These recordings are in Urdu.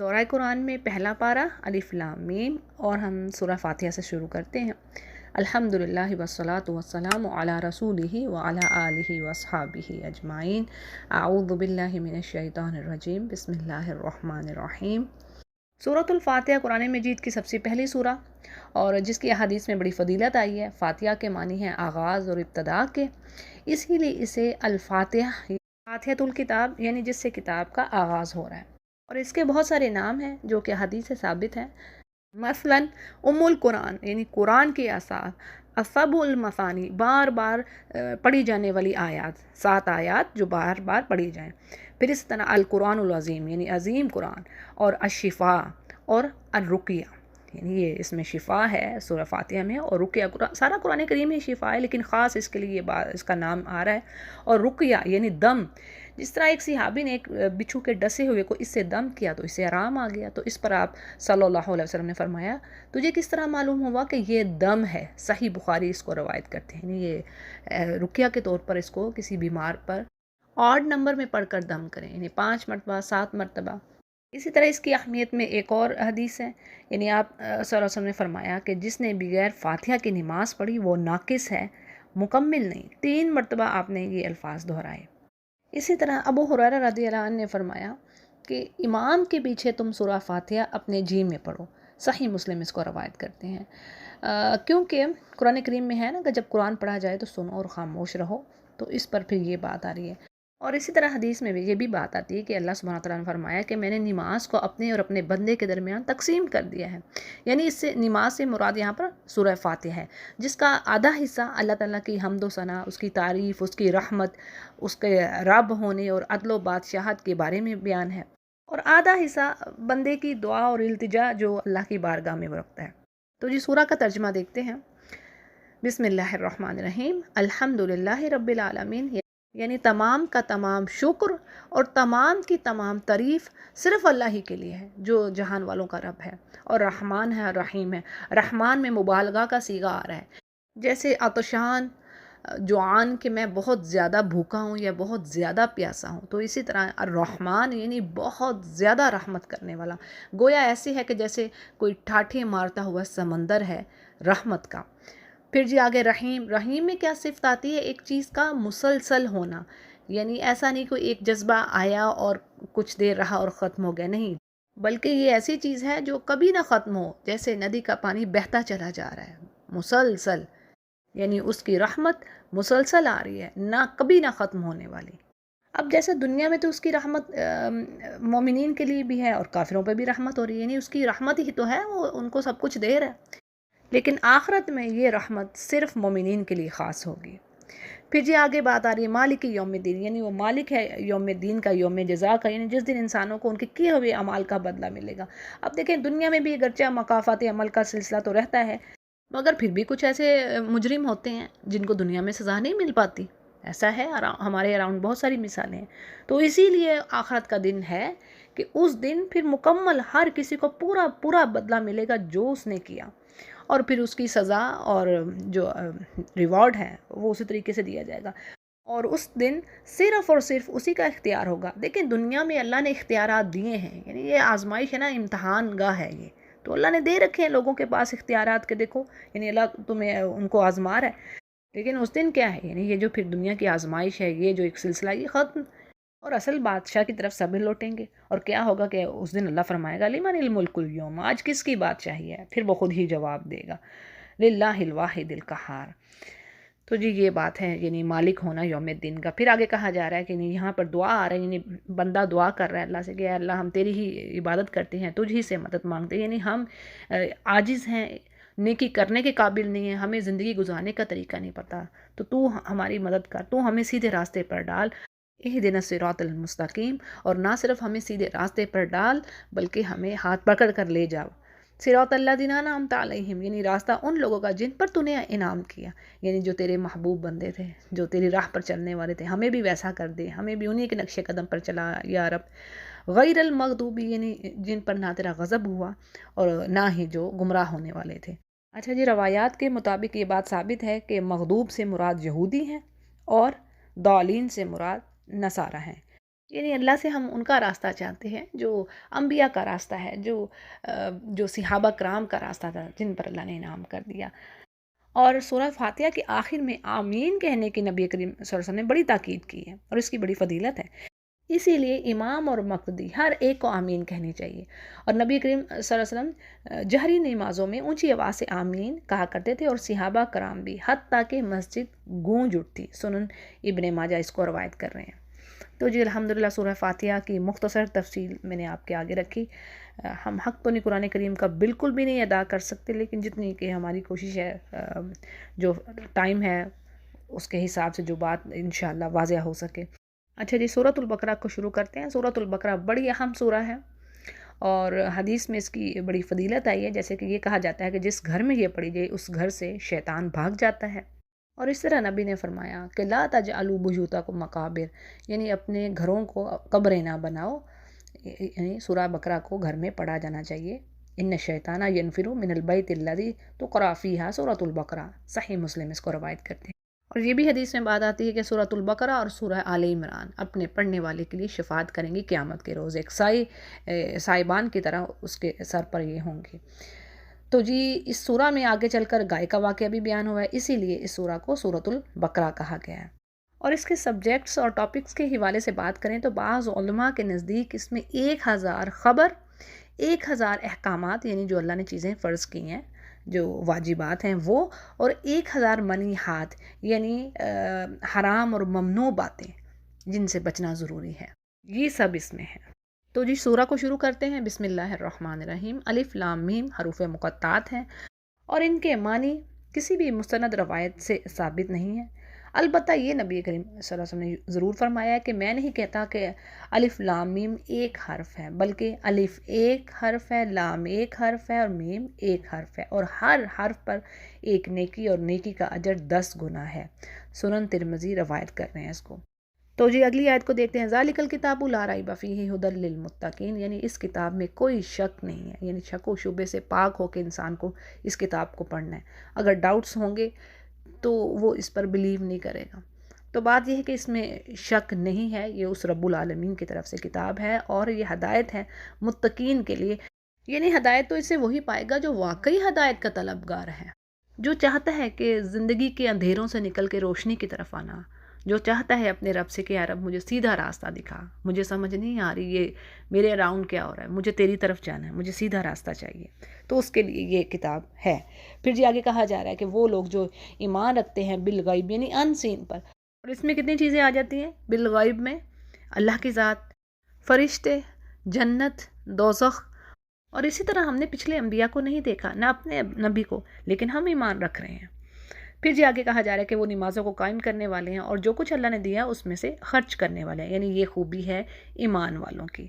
دورہ قرآن میں پہلا پارہ الف لام میم، اور ہم سورہ فاتحہ سے شروع کرتے ہیں۔ الحمدللہ والصلاة والسلام علی رسولہ وعلی آلہ واصحابہ اجمعین۔ اعوذ باللہ من الشیطان الرجیم، بسم اللہ الرحمن الرحیم۔ سورۃ الفاتحہ قرآن مجید کی سب سے پہلی سورہ اور جس کی احادیث میں بڑی فضیلت آئی ہے۔ فاتحہ کے معنی ہیں آغاز اور ابتدا کے، اسی لیے اسے الفاتحہ، فاتحۃ الکتاب یعنی جس سے کتاب کا آغاز ہو رہا ہے، اور اس کے بہت سارے نام ہیں جو کہ حدیث سے ثابت ہیں۔ مثلا ام القرآن یعنی قرآن کی آثار، السبع المثانی بار بار پڑھی جانے والی آیات، 7 آیات جو بار بار پڑھی جائیں۔ پھر اس طرح القرآن العظیم یعنی عظیم قرآن، اور الشفاء اور الرقیہ یعنی یہ اس میں شفا ہے سورہ فاتحہ میں، اور رقیہ سارا قرآن کریم میں شفا ہے لیکن خاص اس کے لیے یہ اس کا نام آ رہا ہے۔ اور رقیہ یعنی دم، جس طرح ایک صحابی نے ایک بچھو کے ڈسے ہوئے کو اس سے دم کیا تو اس سے آرام آ گیا، تو اس پر آپ صلی اللہ علیہ وسلم نے فرمایا تجھے کس طرح معلوم ہوا کہ یہ دم ہے؟ صحیح بخاری اس کو روایت کرتے ہیں، یعنی یہ رقیہ کے طور پر اس کو کسی بیمار پر آڈ نمبر میں پڑھ کر دم کریں، یعنی 5 مرتبہ 7 مرتبہ۔ اسی طرح اس کی اہمیت میں ایک اور حدیث ہے، یعنی آپ صلی اللہ علیہ وسلم نے فرمایا کہ جس نے بغیر فاتحہ کی نماز پڑھی وہ ناقص ہے، مکمل نہیں۔ 3 مرتبہ آپ نے یہ الفاظ دہرائے۔ اسی طرح ابو ہریرہ رضی اللہ عنہ نے فرمایا کہ امام کے پیچھے تم سورہ فاتحہ اپنے جی میں پڑھو۔ صحیح مسلم اس کو روایت کرتے ہیں، کیونکہ قرآن کریم میں ہے نا کہ جب قرآن پڑھا جائے تو سنو اور خاموش رہو، تو اس پر پھر یہ بات آ رہی ہے۔ اور اسی طرح حدیث میں بھی یہ بھی بات آتی ہے کہ اللہ سبحانہ وتعالیٰ نے فرمایا کہ میں نے نماز کو اپنے اور اپنے بندے کے درمیان تقسیم کر دیا ہے، یعنی اس سے نماز سے مراد یہاں پر سورہ فاتحہ ہے، جس کا آدھا حصہ اللہ تعالیٰ کی حمد و ثنا، اس کی تعریف، اس کی رحمت، اس کے رب ہونے اور عدل و بادشاہت کے بارے میں بیان ہے، اور آدھا حصہ بندے کی دعا اور التجا جو اللہ کی بارگاہ میں وہ رکھتا ہے۔ تو جی سورہ کا ترجمہ دیکھتے ہیں۔ بسم اللہ الرحمن الرحیم، الحمدللہ رب العالمین، یعنی تمام کا تمام شکر اور تمام کی تمام تعریف صرف اللہ ہی کے لیے ہے جو جہان والوں کا رب ہے، اور رحمان ہے اور رحیم ہے۔ رحمان میں مبالغہ کا صیغہ آ رہا ہے، جیسے عطشان جوعان کہ میں بہت زیادہ بھوکا ہوں یا بہت زیادہ پیاسا ہوں، تو اسی طرح الرحمن یعنی بہت زیادہ رحمت کرنے والا، گویا ایسے ہے کہ جیسے کوئی ٹھاٹھے مارتا ہوا سمندر ہے رحمت کا۔ پھر جی آگے رحیم، رحیم میں کیا صفت آتی ہے؟ ایک چیز کا مسلسل ہونا، یعنی ایسا نہیں کوئی ایک جذبہ آیا اور کچھ دیر رہا اور ختم ہو گیا، نہیں، بلکہ یہ ایسی چیز ہے جو کبھی نہ ختم ہو، جیسے ندی کا پانی بہتا چلا جا رہا ہے مسلسل، یعنی اس کی رحمت مسلسل آ رہی ہے، نہ کبھی نہ ختم ہونے والی۔ اب جیسے دنیا میں تو اس کی رحمت مومنین کے لیے بھی ہے اور کافروں پہ بھی رحمت ہو رہی ہے، یعنی اس کی رحمت ہی تو ہے، وہ ان کو سب کچھ دے رہا ہے، لیکن آخرت میں یہ رحمت صرف مومنین کے لیے خاص ہوگی۔ پھر جی آگے بات آ رہی ہے مالک یوم الدین، یعنی وہ مالک ہے یوم الدین کا، یوم جزا کا، یعنی جس دن انسانوں کو ان کے کیے ہوئے اعمال کا بدلہ ملے گا۔ اب دیکھیں دنیا میں بھی اگرچہ مکافات عمل کا سلسلہ تو رہتا ہے، مگر پھر بھی کچھ ایسے مجرم ہوتے ہیں جن کو دنیا میں سزا نہیں مل پاتی، ایسا ہے ہمارے اراؤنڈ بہت ساری مثالیں ہیں۔ تو اسی لیے آخرت کا دن ہے کہ اس دن پھر مکمل ہر کسی کو پورا پورا بدلہ ملے گا جو اس نے کیا، اور پھر اس کی سزا اور جو ریوارڈ ہے وہ اسی طریقے سے دیا جائے گا، اور اس دن صرف اور صرف اسی کا اختیار ہوگا۔ دیکھیں دنیا میں اللہ نے اختیارات دیے ہیں، یعنی یہ آزمائش ہے نا، امتحان گاہ ہے یہ، تو اللہ نے دے رکھے ہیں لوگوں کے پاس اختیارات کے، دیکھو یعنی اللہ تمہیں ان کو آزما رہا ہے، لیکن اس دن کیا ہے، یعنی یہ جو پھر دنیا کی آزمائش ہے، یہ جو ایک سلسلہ یہ ختم، اور اصل بادشاہ کی طرف سب لوٹیں گے، اور کیا ہوگا کہ اس دن اللہ فرمائے گا لمن الملک اليوم، آج کس کی بادشاہی ہے؟ پھر وہ خود ہی جواب دے گا للہ الواحد القہار۔ تو جی یہ بات ہے یعنی مالک ہونا یوم الدین کا۔ پھر آگے کہا جا رہا ہے کہ یہاں پر دعا آ رہا ہے، یعنی بندہ دعا کر رہا ہے اللہ سے کہ اے اللہ ہم تیری ہی عبادت کرتے ہیں، تجھ ہی سے مدد مانگتے ہیں، یعنی ہم عاجز ہیں، نیکی کرنے کے قابل نہیں ہیں، ہمیں زندگی گزارنے کا طریقہ نہیں پتہ، تو ہماری مدد کر، تو ہمیں سیدھے راستے پر ڈال، اہدنا الصراط المستقیم، اور نہ صرف ہمیں سیدھے راستے پر ڈال بلکہ ہمیں ہاتھ پکڑ کر لے جاؤ، صراط الذین انعمت علیہم، یعنی راستہ ان لوگوں کا جن پر تو نے انعام کیا، یعنی جو تیرے محبوب بندے تھے، جو تیری راہ پر چلنے والے تھے، ہمیں بھی ویسا کر دے، ہمیں بھی انہی کے نقش قدم پر چلا یا رب، غیر المغضوبی یعنی جن پر نہ تیرا غضب ہوا اور نہ ہی جو گمراہ ہونے والے تھے۔ اچھا جی روایات کے مطابق یہ بات ثابت ہے کہ مغضوب سے مراد یہودی ہیں اور ضالین سے مراد نصارہ ہیں۔ یعنی اللہ سے ہم ان کا راستہ چاہتے ہیں جو انبیاء کا راستہ ہے، جو صحابہ کرام کا راستہ تھا، جن پر اللہ نے انعام کر دیا۔ اور سورہ فاتحہ کے آخر میں آمین کہنے کی نبی کریم صلی اللہ علیہ وسلم نے بڑی تاکید کی ہے، اور اس کی بڑی فضیلت ہے۔ اسی لیے امام اور مقتدی ہر ایک کو آمین کہنی چاہیے، اور نبی کریم صلی اللہ علیہ وسلم جہری نمازوں میں اونچی آواز سے آمین کہا کرتے تھے، اور صحابہ کرام بھی، حتیٰ کہ مسجد گونج اٹھتی۔ سنن ابن ماجہ اس کو روایت کر رہے ہیں۔ تو جی الحمدللہ سورہ فاتحہ کی مختصر تفصیل میں نے آپ کے آگے رکھی۔ ہم حق تو نہیں قرآن کریم کا بالکل بھی نہیں ادا کر سکتے، لیکن جتنی کہ ہماری کوشش ہے، جو ٹائم ہے اس کے حساب سے جو بات انشاءاللہ واضح ہو سکے۔ اچھا جی، سورۃ البقرہ کو شروع کرتے ہیں۔ سورۃ البقرہ بڑی اہم سورہ ہے، اور حدیث میں اس کی بڑی فضیلت آئی ہے، جیسے کہ یہ کہا جاتا ہے کہ جس گھر میں یہ پڑھی جائے اس گھر سے شیطان بھاگ جاتا ہے۔ اور اس طرح نبی نے فرمایا کہ لا تجعلوا بیوتکم مقابر، یعنی اپنے گھروں کو قبریں نہ بناؤ، یعنی سورہ بقرہ کو گھر میں پڑھا جانا چاہیے۔ ان الشیطان ینفر من البیت الذی تقرأ فیہا سورۃ البقرہ، صحیح مسلم اس کو روایت کرتے ہیں۔ اور یہ بھی حدیث میں بات آتی ہے کہ سورۃ البقرہ اور سورہ آل عمران اپنے پڑھنے والے کے لیے شفاعت کریں گی قیامت کے روز، ایک سائبان کی طرح اس کے سر پر یہ ہوں گی۔ تو جی اس سورہ میں آگے چل کر گائے کا واقعہ بھی بیان ہوا ہے، اسی لیے اس سورہ کو سورۃ البقرہ کہا گیا ہے۔ اور اس کے سبجیکٹس اور ٹاپکس کے حوالے سے بات کریں تو بعض علماء کے نزدیک اس میں 1000 خبر، 1000 احکامات، یعنی جو اللہ نے چیزیں فرض کی ہیں، جو واجبات ہیں وہ، اور 1000 منیحات، یعنی حرام اور ممنوع باتیں جن سے بچنا ضروری ہے، یہ سب اس میں ہے۔ تو جی سورہ کو شروع کرتے ہیں۔ بسم اللہ الرحمن الرحیم۔ الف لام میم حروف مقطعات ہیں، اور ان کے معنی کسی بھی مستند روایت سے ثابت نہیں ہے۔ البتہ یہ نبی کریم صلی اللہ علیہ وسلم نے ضرور فرمایا ہے کہ میں نہیں کہتا کہ الف لام میم ایک حرف ہے، بلکہ الف ایک حرف ہے، لام ایک حرف ہے، اور میم ایک حرف ہے، اور ہر حرف پر ایک نیکی، اور نیکی کا اجر 10 گنا ہے۔ سنن ترمذی روایت کر رہے ہیں اس کو۔ تو جی اگلی آیت کو دیکھتے ہیں۔ ذالک الکتاب لا ریب فیہ ھدی للمتقین، یعنی اس کتاب میں کوئی شک نہیں ہے، یعنی شک و شبے سے پاک ہو کے انسان کو اس کتاب کو پڑھنا ہے۔ اگر ڈاؤٹس ہوں گے تو وہ اس پر بلیو نہیں کرے گا۔ تو بات یہ ہے کہ اس میں شک نہیں ہے، یہ اس رب العالمین کی طرف سے کتاب ہے، اور یہ ہدایت ہے متقین کے لیے، یعنی ہدایت تو اسے وہی پائے گا جو واقعی ہدایت کا طلبگار ہے، جو چاہتا ہے کہ زندگی کے اندھیروں سے نکل کے روشنی کی طرف آنا، جو چاہتا ہے اپنے رب سے کہ یا رب مجھے سیدھا راستہ دکھا، مجھے سمجھ نہیں آ رہی یہ میرے اراؤنڈ کیا ہو رہا ہے، مجھے تیری طرف جانا ہے، مجھے سیدھا راستہ چاہیے، تو اس کے لیے یہ کتاب ہے۔ پھر جی آگے کہا جا رہا ہے کہ وہ لوگ جو ایمان رکھتے ہیں بالغیب، یعنی ان سین پر، اور اس میں کتنی چیزیں آ جاتی ہیں بالغیب میں؟ اللہ کی ذات، فرشتے، جنت، دوزخ، اور اسی طرح ہم نے پچھلے انبیاء کو نہیں دیکھا، نہ اپنے نبی کو، لیکن ہم ایمان رکھ رہے ہیں۔ پھر جی آگے کہا جا رہا ہے کہ وہ نمازوں کو قائم کرنے والے ہیں، اور جو کچھ اللہ نے دیا اس میں سے خرچ کرنے والے ہیں، یعنی یہ خوبی ہے ایمان والوں کی۔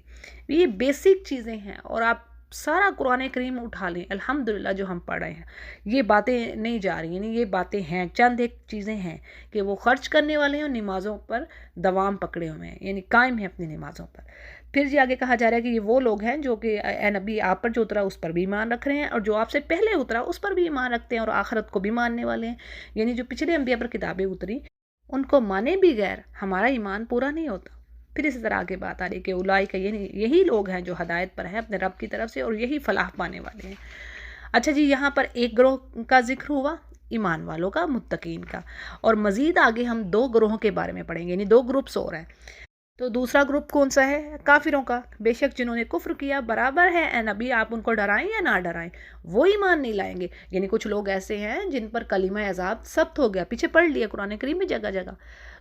یہ بیسک چیزیں ہیں، اور آپ سارا قرآن کریم اٹھا لیں، الحمدللہ جو ہم پڑھ رہے ہیں یہ باتیں نہیں جا رہی، یعنی یہ باتیں ہیں، چند ایک چیزیں ہیں کہ وہ خرچ کرنے والے ہیں اور نمازوں پر دوام پکڑے ہوئے ہیں، یعنی قائم ہیں اپنی نمازوں پر۔ پھر جی آگے کہا جا رہا ہے کہ یہ وہ لوگ ہیں جو کہ اے نبی آپ پر جو اترا اس پر بھی ایمان رکھ رہے ہیں، اور جو آپ سے پہلے اترا اس پر بھی ایمان رکھتے ہیں، اور آخرت کو بھی ماننے والے ہیں، یعنی جو پچھلے انبیاء پر کتابیں اتری ان کو مانے بھی غیر ہمارا ایمان پورا نہیں ہوتا۔ پھر اسی طرح آگے بات آ رہی ہے کہ اولئک، یہی لوگ ہیں جو ہدایت پر ہیں اپنے رب کی طرف سے، اور یہی فلاح پانے والے ہیں۔ اچھا جی یہاں پر ایک گروہ کا ذکر ہوا، ایمان والوں کا، متقین کا، اور مزید آگے ہم 2 گروہوں کے بارے میں پڑھیں گے، یعنی 2 گروپس اور ہیں۔ تو دوسرا گروپ کون سا ہے؟ کافروں کا، بے شک جنہوں نے کفر کیا، برابر ہے اے نبی آپ ان کو ڈرائیں یا نہ ڈرائیں، وہ ایمان نہیں لائیں گے۔ یعنی کچھ لوگ ایسے ہیں جن پر کلمہ عذاب ثبت ہو گیا، پیچھے پڑھ لیا قرآن کریم میں جگہ جگہ،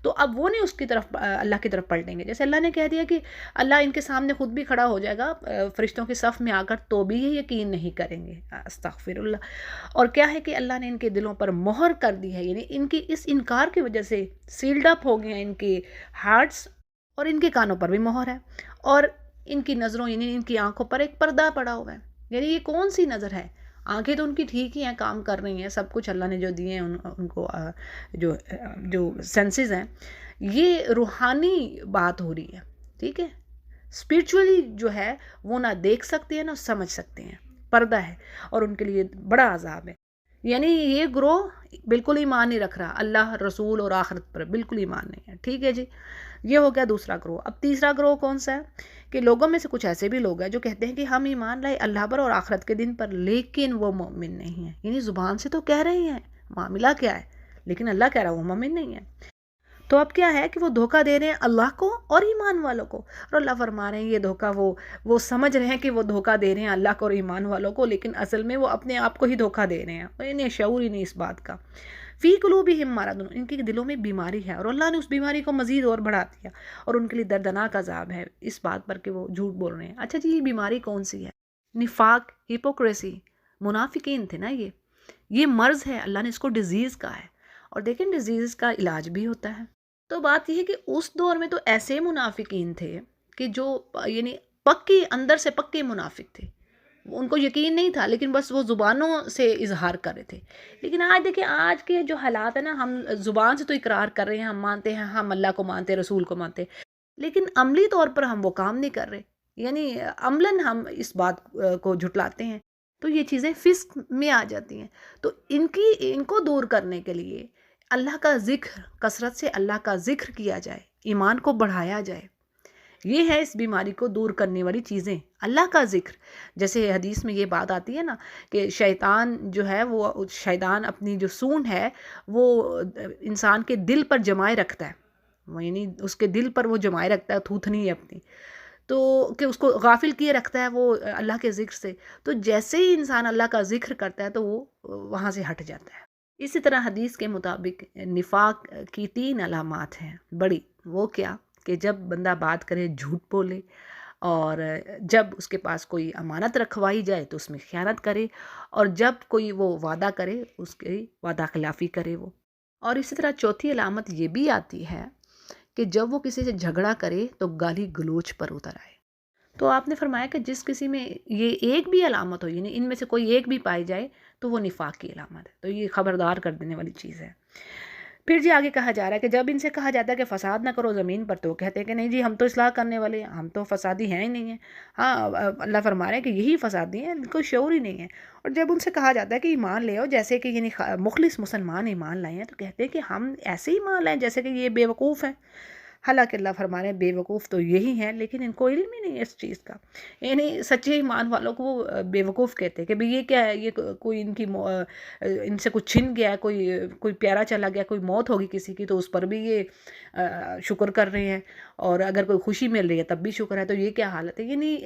تو اب وہ نہیں اس کی طرف، اللہ کی طرف پلٹیں گے۔ جیسے اللہ نے کہہ دیا کہ اللہ ان کے سامنے خود بھی کھڑا ہو جائے گا فرشتوں کے صف میں آ کر، تو بھی یہ یقین نہیں کریں گے، استغفر اللہ۔ اور کیا ہے کہ اللہ نے ان کے دلوں پر مہر کر دی ہے، یعنی ان کی اس انکار کی وجہ سے سیلڈ اپ ہو گئے ہیں ان کے ہارٹس، اور ان کے کانوں پر بھی مہر ہے، اور ان کی نظروں، یعنی ان کی آنکھوں پر ایک پردہ پڑا ہوا ہے۔ یعنی یہ کون سی نظر ہے؟ آنکھیں تو ان کی ٹھیک ہی ہیں، کام کر رہی ہیں، سب کچھ اللہ نے جو دیے ہیں ان کو، جو سینسز ہیں، یہ روحانی بات ہو رہی ہے، ٹھیک ہے، اسپریچولی جو ہے وہ نہ دیکھ سکتے ہیں نہ سمجھ سکتے ہیں، پردہ ہے، اور ان کے لیے بڑا عذاب ہے۔ یعنی یہ گروہ بالکل ایمان نہیں رکھ رہا، اللہ، رسول اور آخرت پر بالکل ایمان نہیں ہے، ٹھیک ہے جی۔ یہ ہو گیا دوسرا گروہ۔ اب تیسرا گروہ کون سا ہے کہ لوگوں میں سے کچھ ایسے بھی لوگ ہیں جو کہتے ہیں کہ ہم ایمان لائے اللہ پر اور آخرت کے دن پر، لیکن وہ مومن نہیں ہیں، یعنی زبان سے تو کہہ رہے ہیں، معاملہ کیا ہے، لیکن اللہ کہہ رہا ہے وہ مومن نہیں ہے۔ تو اب کیا ہے کہ وہ دھوکہ دے رہے ہیں اللہ کو اور ایمان والوں کو، اور اللہ فرما رہے ہیں یہ دھوکہ وہ سمجھ رہے ہیں کہ وہ دھوکہ دے رہے ہیں اللہ کو اور ایمان والوں کو، لیکن اصل میں وہ اپنے آپ کو ہی دھوکہ دے رہے ہیں، انہیں شعور ہی نہیں اس بات کا۔ فی قلوبہم مرض، ان کے دلوں میں بیماری ہے، اور اللہ نے اس بیماری کو مزید اور بڑھا دیا، اور ان کے لیے دردناک عذاب ہے اس بات پر کہ وہ جھوٹ بول رہے ہیں۔ اچھا جی، یہ بیماری کون سی ہے؟ نفاق، ہپوکریسی، منافقین تھے نا یہ مرض ہے، اللہ نے اس کو ڈیزیز کہا ہے، اور دیکھیں ڈیزیز کا علاج بھی ہوتا ہے۔ تو بات یہ ہے کہ اس دور میں تو ایسے منافقین تھے کہ جو یعنی پکی اندر سے پکے منافق تھے، ان کو یقین نہیں تھا لیکن بس وہ زبانوں سے اظہار کر رہے تھے۔ لیکن آج دیکھیں آج کے جو حالات ہیں نا، ہم زبان سے تو اقرار کر رہے ہیں، ہم مانتے ہیں، ہم اللہ کو مانتے، رسول کو مانتے، لیکن عملی طور پر ہم وہ کام نہیں کر رہے، یعنی عملاً ہم اس بات کو جھٹلاتے ہیں، تو یہ چیزیں فسق میں آ جاتی ہیں۔ تو ان کو دور کرنے کے لیے اللہ کا ذکر، کثرت سے اللہ کا ذکر کیا جائے، ایمان کو بڑھایا جائے، یہ ہے اس بیماری کو دور کرنے والی چیزیں، اللہ کا ذکر۔ جیسے حدیث میں یہ بات آتی ہے نا کہ شیطان جو ہے وہ شیطان اپنی جو سونڈ ہے وہ انسان کے دل پر جمائے رکھتا ہے، یعنی اس کے دل پر وہ جمائے رکھتا ہے تھوتھنی اپنی، تو کہ اس کو غافل کیے رکھتا ہے وہ اللہ کے ذکر سے۔ تو جیسے ہی انسان اللہ کا ذکر کرتا ہے تو وہ وہاں سے ہٹ جاتا ہے۔ اسی طرح حدیث کے مطابق نفاق کی 3 علامات ہیں بڑی، وہ کیا کہ جب بندہ بات کرے جھوٹ بولے، اور جب اس کے پاس کوئی امانت رکھوائی جائے تو اس میں خیانت کرے، اور جب کوئی وہ وعدہ کرے اس کی وعدہ خلافی کرے وہ۔ اور اسی طرح چوتھی علامت یہ بھی آتی ہے کہ جب وہ کسی سے جھگڑا کرے تو گالی گلوچ پر اتر آئے۔ تو آپ نے فرمایا کہ جس کسی میں یہ ایک بھی علامت ہو، یعنی ان میں سے کوئی ایک بھی پائی جائے تو وہ نفاق کی علامت ہے، تو یہ خبردار کر دینے والی چیز ہے۔ پھر جی آگے کہا جا رہا ہے کہ جب ان سے کہا جاتا ہے کہ فساد نہ کرو زمین پر، تو کہتے ہیں کہ نہیں جی ہم تو اصلاح کرنے والے ہیں، ہم تو فسادی ہیں ہی نہیں ہیں۔ ہاں اللہ فرما رہے ہیں کہ یہی فسادی ہیں، ان کو شعور ہی نہیں ہے۔ اور جب ان سے کہا جاتا ہے کہ ایمان لے آؤ، جیسے کہ یعنی مخلص مسلمان ایمان لائے ہیں، تو کہتے ہیں کہ ہم ایسے ایمان لائیں جیسے کہ یہ بے وقوف ہیں۔ حالانکہ اللہ فرما رہے ہیں بے وقوف تو یہی ہیں، لیکن ان کو علم ہی نہیں ہے اس چیز کا، یعنی سچے ایمان والوں کو وہ بے وقوف کہتے ہیں کہ بھئی یہ کیا ہے، یہ کوئی ان سے کچھ چھن گیا ہے، کوئی پیارا چلا گیا، کوئی موت ہوگی کسی کی تو اس پر بھی یہ شکر کر رہے ہیں، اور اگر کوئی خوشی مل رہی ہے تب بھی شکر ہے، تو یہ کیا حالت ہے۔ یعنی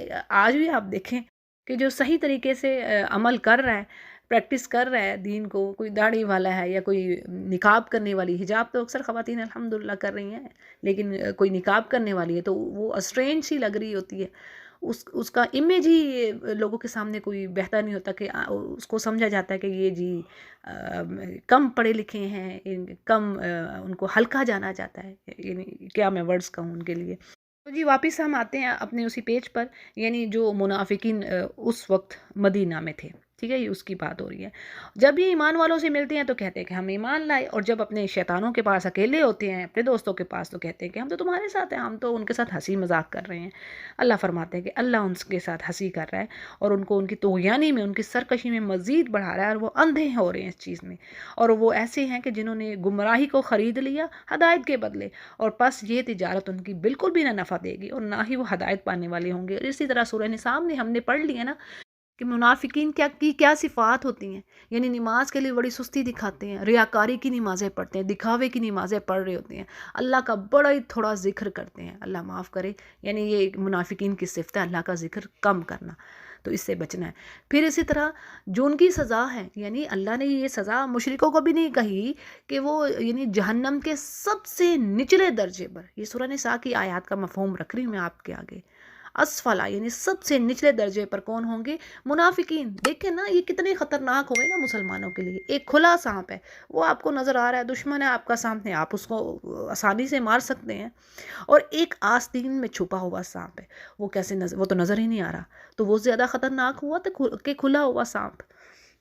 آج بھی آپ دیکھیں کہ جو صحیح طریقے سے عمل کر رہا ہے، پریکٹس کر رہا ہے دین کو، کوئی داڑھی والا ہے یا کوئی نقاب کرنے والی، حجاب تو اکثر خواتین الحمدللہ کر رہی ہیں، لیکن کوئی نقاب کرنے والی ہے تو وہ اسٹرینج سی لگ رہی ہوتی ہے، اس کا امیج ہی لوگوں کے سامنے کوئی بہتر نہیں ہوتا، کہ اس کو سمجھا جاتا ہے کہ یہ جی کم پڑھے لکھے ہیں، کم ان کو ہلکا جانا جاتا ہے، یعنی کیا میں ورڈز کہوں ان کے لیے۔ تو جی واپس ہم آتے ہیں اپنے اسی پیج پر، یعنی جو منافقین اس وقت مدینہ میں تھے، ٹھیک ہے، یہ اس کی بات ہو رہی ہے۔ جب یہ ایمان والوں سے ملتے ہیں تو کہتے ہیں کہ ہم ایمان لائے، اور جب اپنے شیطانوں کے پاس اکیلے ہوتے ہیں، اپنے دوستوں کے پاس، تو کہتے ہیں کہ ہم تو تمہارے ساتھ ہیں، ہم تو ان کے ساتھ ہنسی مذاق کر رہے ہیں۔ اللہ فرماتے ہیں کہ اللہ ان کے ساتھ ہنسی کر رہا ہے، اور ان کو ان کی طغیانی میں، ان کی سرکشی میں مزید بڑھا رہا ہے، اور وہ اندھے ہو رہے ہیں اس چیز میں، اور وہ ایسے ہیں کہ جنہوں نے گمراہی کو خرید لیا ہدایت کے بدلے، اور پس یہ تجارت ان کی بالکل بھی نہ نفع دے گی، اور نہ ہی وہ ہدایت پانے والے ہوں گے۔ اور اسی طرح سورہ نساء میں ہم نے پڑھ لیا نا کہ منافقین کیا صفات ہوتی ہیں، یعنی نماز کے لیے بڑی سستی دکھاتے ہیں، ریاکاری کی نمازیں پڑھتے ہیں، دکھاوے کی نمازیں پڑھ رہے ہوتے ہیں، اللہ کا بڑا ہی تھوڑا ذکر کرتے ہیں، اللہ معاف کرے، یعنی یہ منافقین کی صفت ہے، اللہ کا ذکر کم کرنا، تو اس سے بچنا ہے۔ پھر اسی طرح جو ان کی سزا ہے، یعنی اللہ نے یہ سزا مشرکوں کو بھی نہیں کہی کہ وہ یعنی جہنم کے سب سے نچلے درجے پر، یہ سورہ نساء کی آیات کا مفہوم رکھ رہی ہوں میں آپ کے آگے، اسفلا یعنی سب سے نچلے درجے پر کون ہوں گے؟ منافقین۔ دیکھیں نا یہ کتنے خطرناک ہوئے نا مسلمانوں کے لیے، ایک کھلا سانپ ہے، وہ آپ کو نظر آ رہا ہے، دشمن ہے آپ کا سامنے، آپ اس کو آسانی سے مار سکتے ہیں، اور ایک آستین میں چھپا ہوا سانپ ہے، وہ کیسے وہ تو نظر ہی نہیں آ رہا، تو وہ زیادہ خطرناک ہوا کہ کھلا ہوا سانپ۔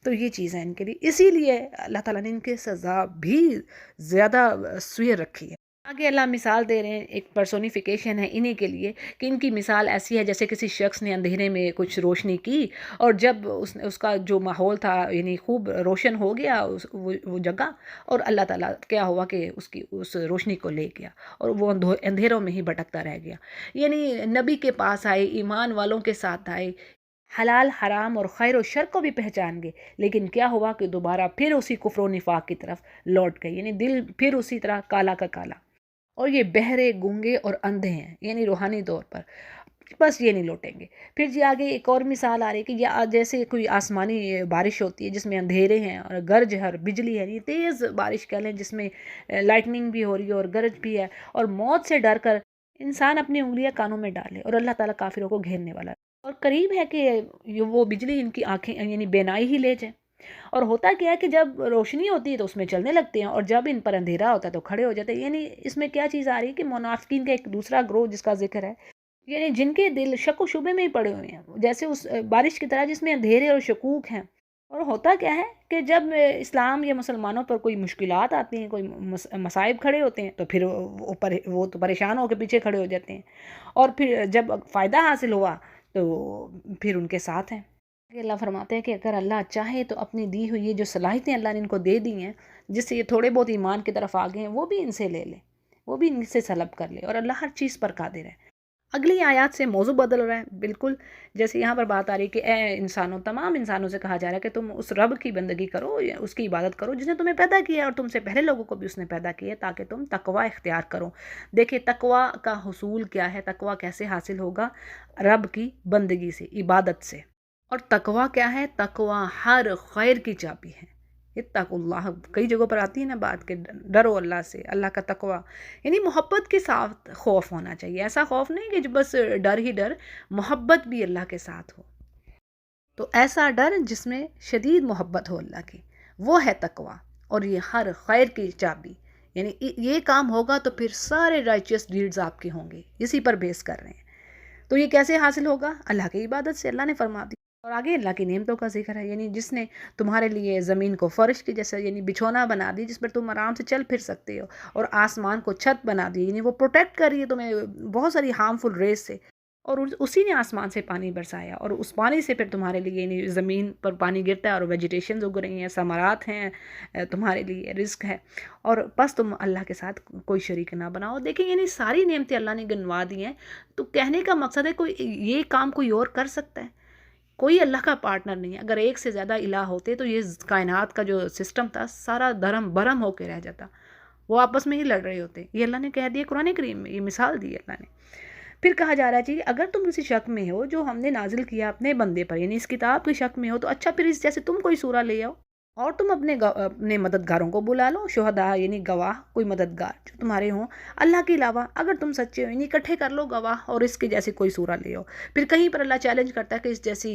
تو یہ چیز ہے ان کے لیے، اسی لیے اللہ تعالیٰ نے ان کے سزا بھی زیادہ سوئے رکھی ہے، آگے اللہ مثال دے رہے ہیں، ایک پرسونیفیکیشن ہے انہی کے لیے کہ ان کی مثال ایسی ہے جیسے کسی شخص نے اندھیرے میں کچھ روشنی کی، اور جب اس کا جو ماحول تھا یعنی خوب روشن ہو گیا وہ جگہ، اور اللہ تعالیٰ کیا ہوا کہ اس روشنی کو لے گیا اور وہ اندھیروں میں ہی بھٹکتا رہ گیا۔ یعنی نبی کے پاس آئے، ایمان والوں کے ساتھ آئے، حلال حرام اور خیر و شر کو بھی پہچان گئے، لیکن کیا ہوا کہ دوبارہ پھر اسی کفر و نفاق کی طرف لوٹ گئے، یعنی دل پھر اسی طرح کالا کا کالا، اور یہ بہرے گونگے اور اندھے ہیں یعنی روحانی طور پر، بس یہ نہیں لوٹیں گے۔ پھر جی آگے ایک اور مثال آ رہی ہے کہ یہ جیسے کوئی آسمانی بارش ہوتی ہے جس میں اندھیرے ہیں اور گرج ہے اور بجلی ہے، یہ تیز بارش کہہ لیں جس میں لائٹننگ بھی ہو رہی ہے اور گرج بھی ہے، اور موت سے ڈر کر انسان اپنی انگلیاں کانوں میں ڈالے اور اللہ تعالیٰ کافروں کو گھیرنے والا ہے، اور قریب ہے کہ وہ بجلی ان کی آنکھیں یعنی بینائی ہی لے جائے۔ اور ہوتا کیا ہے کہ جب روشنی ہوتی ہے تو اس میں چلنے لگتے ہیں، اور جب ان پر اندھیرا ہوتا ہے تو کھڑے ہو جاتے ہیں۔ یعنی اس میں کیا چیز آ رہی ہے کہ منافقین کا ایک دوسرا گروہ جس کا ذکر ہے، یعنی جن کے دل شک و شبے میں ہی پڑے ہوئے ہیں، جیسے اس بارش کی طرح جس میں اندھیرے اور شکوک ہیں۔ اور ہوتا کیا ہے کہ جب اسلام یا مسلمانوں پر کوئی مشکلات آتی ہیں، کوئی مصائب کھڑے ہوتے ہیں، تو پھر وہ تو پریشان ہو کے پیچھے کھڑے ہو جاتے ہیں، اور پھر جب فائدہ حاصل ہوا تو پھر ان کے ساتھ ہیں۔ اللہ فرماتے ہیں کہ اگر اللہ چاہے تو اپنی دی ہوئی یہ جو صلاحیتیں اللہ نے ان کو دے دی ہیں، جس سے یہ تھوڑے بہت ایمان کی طرف آگے ہیں، وہ بھی ان سے لے لے، وہ بھی ان سے سلب کر لے، اور اللہ ہر چیز پر قادر ہے۔ اگلی آیات سے موضوع بدل رہا ہے بالکل، جیسے یہاں پر بات آ رہی ہے کہ اے انسانوں، تمام انسانوں سے کہا جا رہا ہے کہ تم اس رب کی بندگی کرو، یا اس کی عبادت کرو جس نے تمہیں پیدا کیا ہے، اور تم سے پہلے لوگوں کو بھی اس نے پیدا کیا ہے تاکہ تم تقوی اختیار کرو۔ دیکھیں تقوی کا حصول کیا ہے، تقوی کیسے حاصل ہوگا؟ رب کی بندگی سے، عبادت سے۔ اور تقوی کیا ہے؟ تقوی ہر خیر کی چابی ہے۔ اتقوا اللہ کئی جگہوں پر آتی ہے نا بات کہ ڈرو اللہ سے، اللہ کا تقوی یعنی محبت کے ساتھ خوف ہونا چاہیے، ایسا خوف نہیں کہ بس ڈر ہی ڈر، محبت بھی اللہ کے ساتھ ہو، تو ایسا ڈر جس میں شدید محبت ہو اللہ کی، وہ ہے تقوی، اور یہ ہر خیر کی چابی، یعنی یہ کام ہوگا تو پھر سارے رائچیس ڈیڈز آپ کے ہوں گے، اسی پر بیس کر رہے ہیں۔ تو یہ کیسے حاصل ہوگا؟ اللہ کی عبادت سے، اللہ نے فرما دی۔ اور آگے اللہ کی نعمتوں کا ذکر ہے، یعنی جس نے تمہارے لیے زمین کو فرش کی جیسے یعنی بچھونا بنا دی جس پر تم آرام سے چل پھر سکتے ہو، اور آسمان کو چھت بنا دی، یعنی وہ پروٹیکٹ کر رہی ہے تمہیں بہت ساری ہارمفل ریز سے، اور اسی نے آسمان سے پانی برسایا، اور اس پانی سے پھر تمہارے لیے یعنی زمین پر پانی گرتا ہے اور ویجیٹیشنز اگ رہی ہیں، ثمرات ہیں، تمہارے لیے رزق ہے، اور بس تم اللہ کے ساتھ کوئی شریک نہ بناؤ۔ دیکھیں یعنی ساری نعمتیں اللہ نے گنوا دی ہیں، تو کہنے کا مقصد ہے کوئی یہ کام کوئی اور کر سکتا ہے؟ کوئی اللہ کا پارٹنر نہیں ہے۔ اگر ایک سے زیادہ الہ ہوتے تو یہ کائنات کا جو سسٹم تھا سارا دھرم برہم ہو کے رہ جاتا، وہ آپس میں ہی لڑ رہے ہوتے۔ یہ اللہ نے کہہ دیا قرآن کریم میں، یہ مثال دی اللہ نے۔ پھر کہا جا رہا ہے اگر تم کسی شک میں ہو جو ہم نے نازل کیا اپنے بندے پر، یعنی اس کتاب کے شک میں ہو، تو اچھا پھر اس جیسے تم کوئی سورہ لے آؤ، اور تم اپنے مددگاروں کو بلا لو، شہداء یعنی گواہ، کوئی مددگار جو تمہارے ہوں اللہ کے علاوہ، اگر تم سچے ہو یعنی اکٹھے کر لو گواہ، اور اس کے جیسے کوئی سورہ لے آؤ۔ پھر کہیں پر اللہ چیلنج کرتا ہے کہ اس جیسی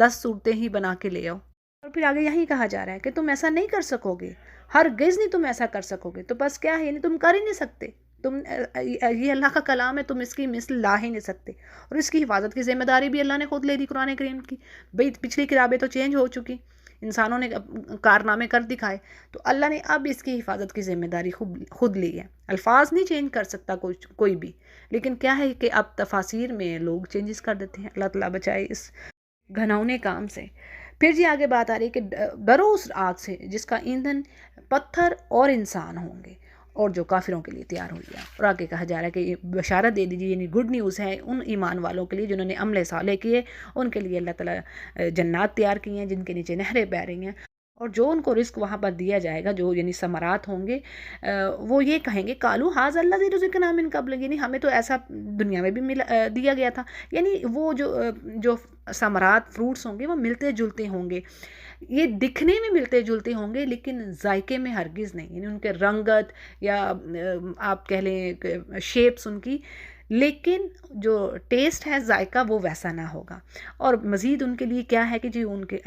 10 صورتیں ہی بنا کے لے آؤ، اور پھر آگے یہی کہا جا رہا ہے کہ تم ایسا نہیں کر سکو گے، ہرگز نہیں تم ایسا کر سکو گے، تو بس کیا ہے یعنی تم کر ہی نہیں سکتے، تم یہ اللہ کا کلام ہے، تم اس کی مثل لا ہی نہیں سکتے، اور اس کی حفاظت کی ذمہ داری بھی اللہ نے خود لے دی قرآن کریم کی۔ بھئی پچھلی کتابیں تو چینج ہو چکی، انسانوں نے کارنامے کر دکھائے، تو اللہ نے اب اس کی حفاظت کی ذمہ داری خود لی ہے۔ الفاظ نہیں چینج کر سکتا کوئی بھی، لیکن کیا ہے کہ اب تفاسیر میں لوگ چینجز کر دیتے ہیں۔ اللہ تعالیٰ بچائے اس گھناؤنے کام سے۔ پھر جی آگے بات آ رہی ہے کہ ڈرو اس آگ سے جس کا ایندھن پتھر اور انسان ہوں گے، اور جو کافروں کے لیے تیار ہوئی ہے۔ اور آگے کہا جا رہا ہے کہ یہ بشارت دے دیجیے، یعنی گڈ نیوز ہے ان ایمان والوں کے لیے جنہوں نے عمل صالح کیے، ان کے لیے اللہ تعالیٰ جنات تیار کی ہیں جن کے نیچے نہریں بہہ رہی ہیں، اور جو ان کو رزق وہاں پر دیا جائے گا، جو یعنی ثمرات ہوں گے، وہ یہ کہیں گے قالوا ھذا الذی رزقنا من قبل، یعنی ہمیں تو ایسا دنیا میں بھی دیا گیا تھا، یعنی وہ جو ثمرات فروٹس ہوں گے وہ ملتے جلتے ہوں گے، یہ دکھنے میں ملتے جلتے ہوں گے لیکن ذائقے میں ہرگز نہیں، یعنی ان کے رنگت یا آپ کہہ لیں شیپس ان کی، لیکن جو ٹیسٹ ہے ذائقہ وہ ویسا نہ ہوگا۔ اور مزید ان کے لیے کیا ہے کہ جی ان کے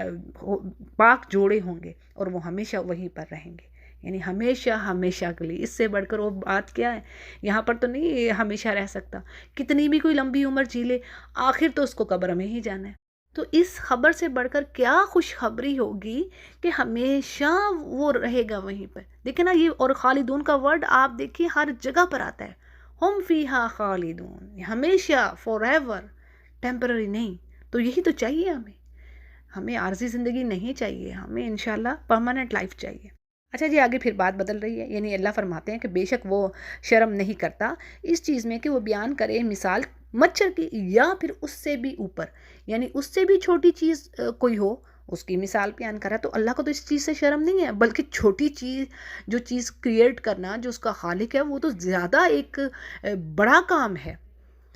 پاک جوڑے ہوں گے، اور وہ ہمیشہ وہیں پر رہیں گے، یعنی ہمیشہ ہمیشہ کے لیے۔ اس سے بڑھ کر وہ بات کیا ہے؟ یہاں پر تو نہیں ہمیشہ رہ سکتا، کتنی بھی کوئی لمبی عمر جی لے، آخر تو اس کو قبر میں ہی جانا ہے۔ تو اس خبر سے بڑھ کر کیا خوشخبری ہوگی کہ ہمیشہ وہ رہے گا وہیں پر. دیکھیں نا، یہ اور خالدون کا ورڈ آپ دیکھیے ہر جگہ پر آتا ہے. ہم فیہا خالدون، ہمیشہ، فار ایور، ٹیمپرری نہیں. تو یہی تو چاہیے ہمیں عارضی زندگی نہیں چاہیے، ہمیں انشاءاللہ پرماننٹ لائف چاہیے. اچھا جی، آگے پھر بات بدل رہی ہے. یعنی اللہ فرماتے ہیں کہ بے شک وہ شرم نہیں کرتا اس چیز میں کہ وہ بیان کرے مثال مچھر کی، یا پھر اس سے بھی اوپر، یعنی اس سے بھی چھوٹی چیز کوئی ہو اس کی مثال بیان کرا. تو اللہ کو تو اس چیز سے شرم نہیں ہے، بلکہ چھوٹی چیز، جو چیز کریٹ کرنا، جو اس کا خالق ہے، وہ تو زیادہ ایک بڑا کام ہے.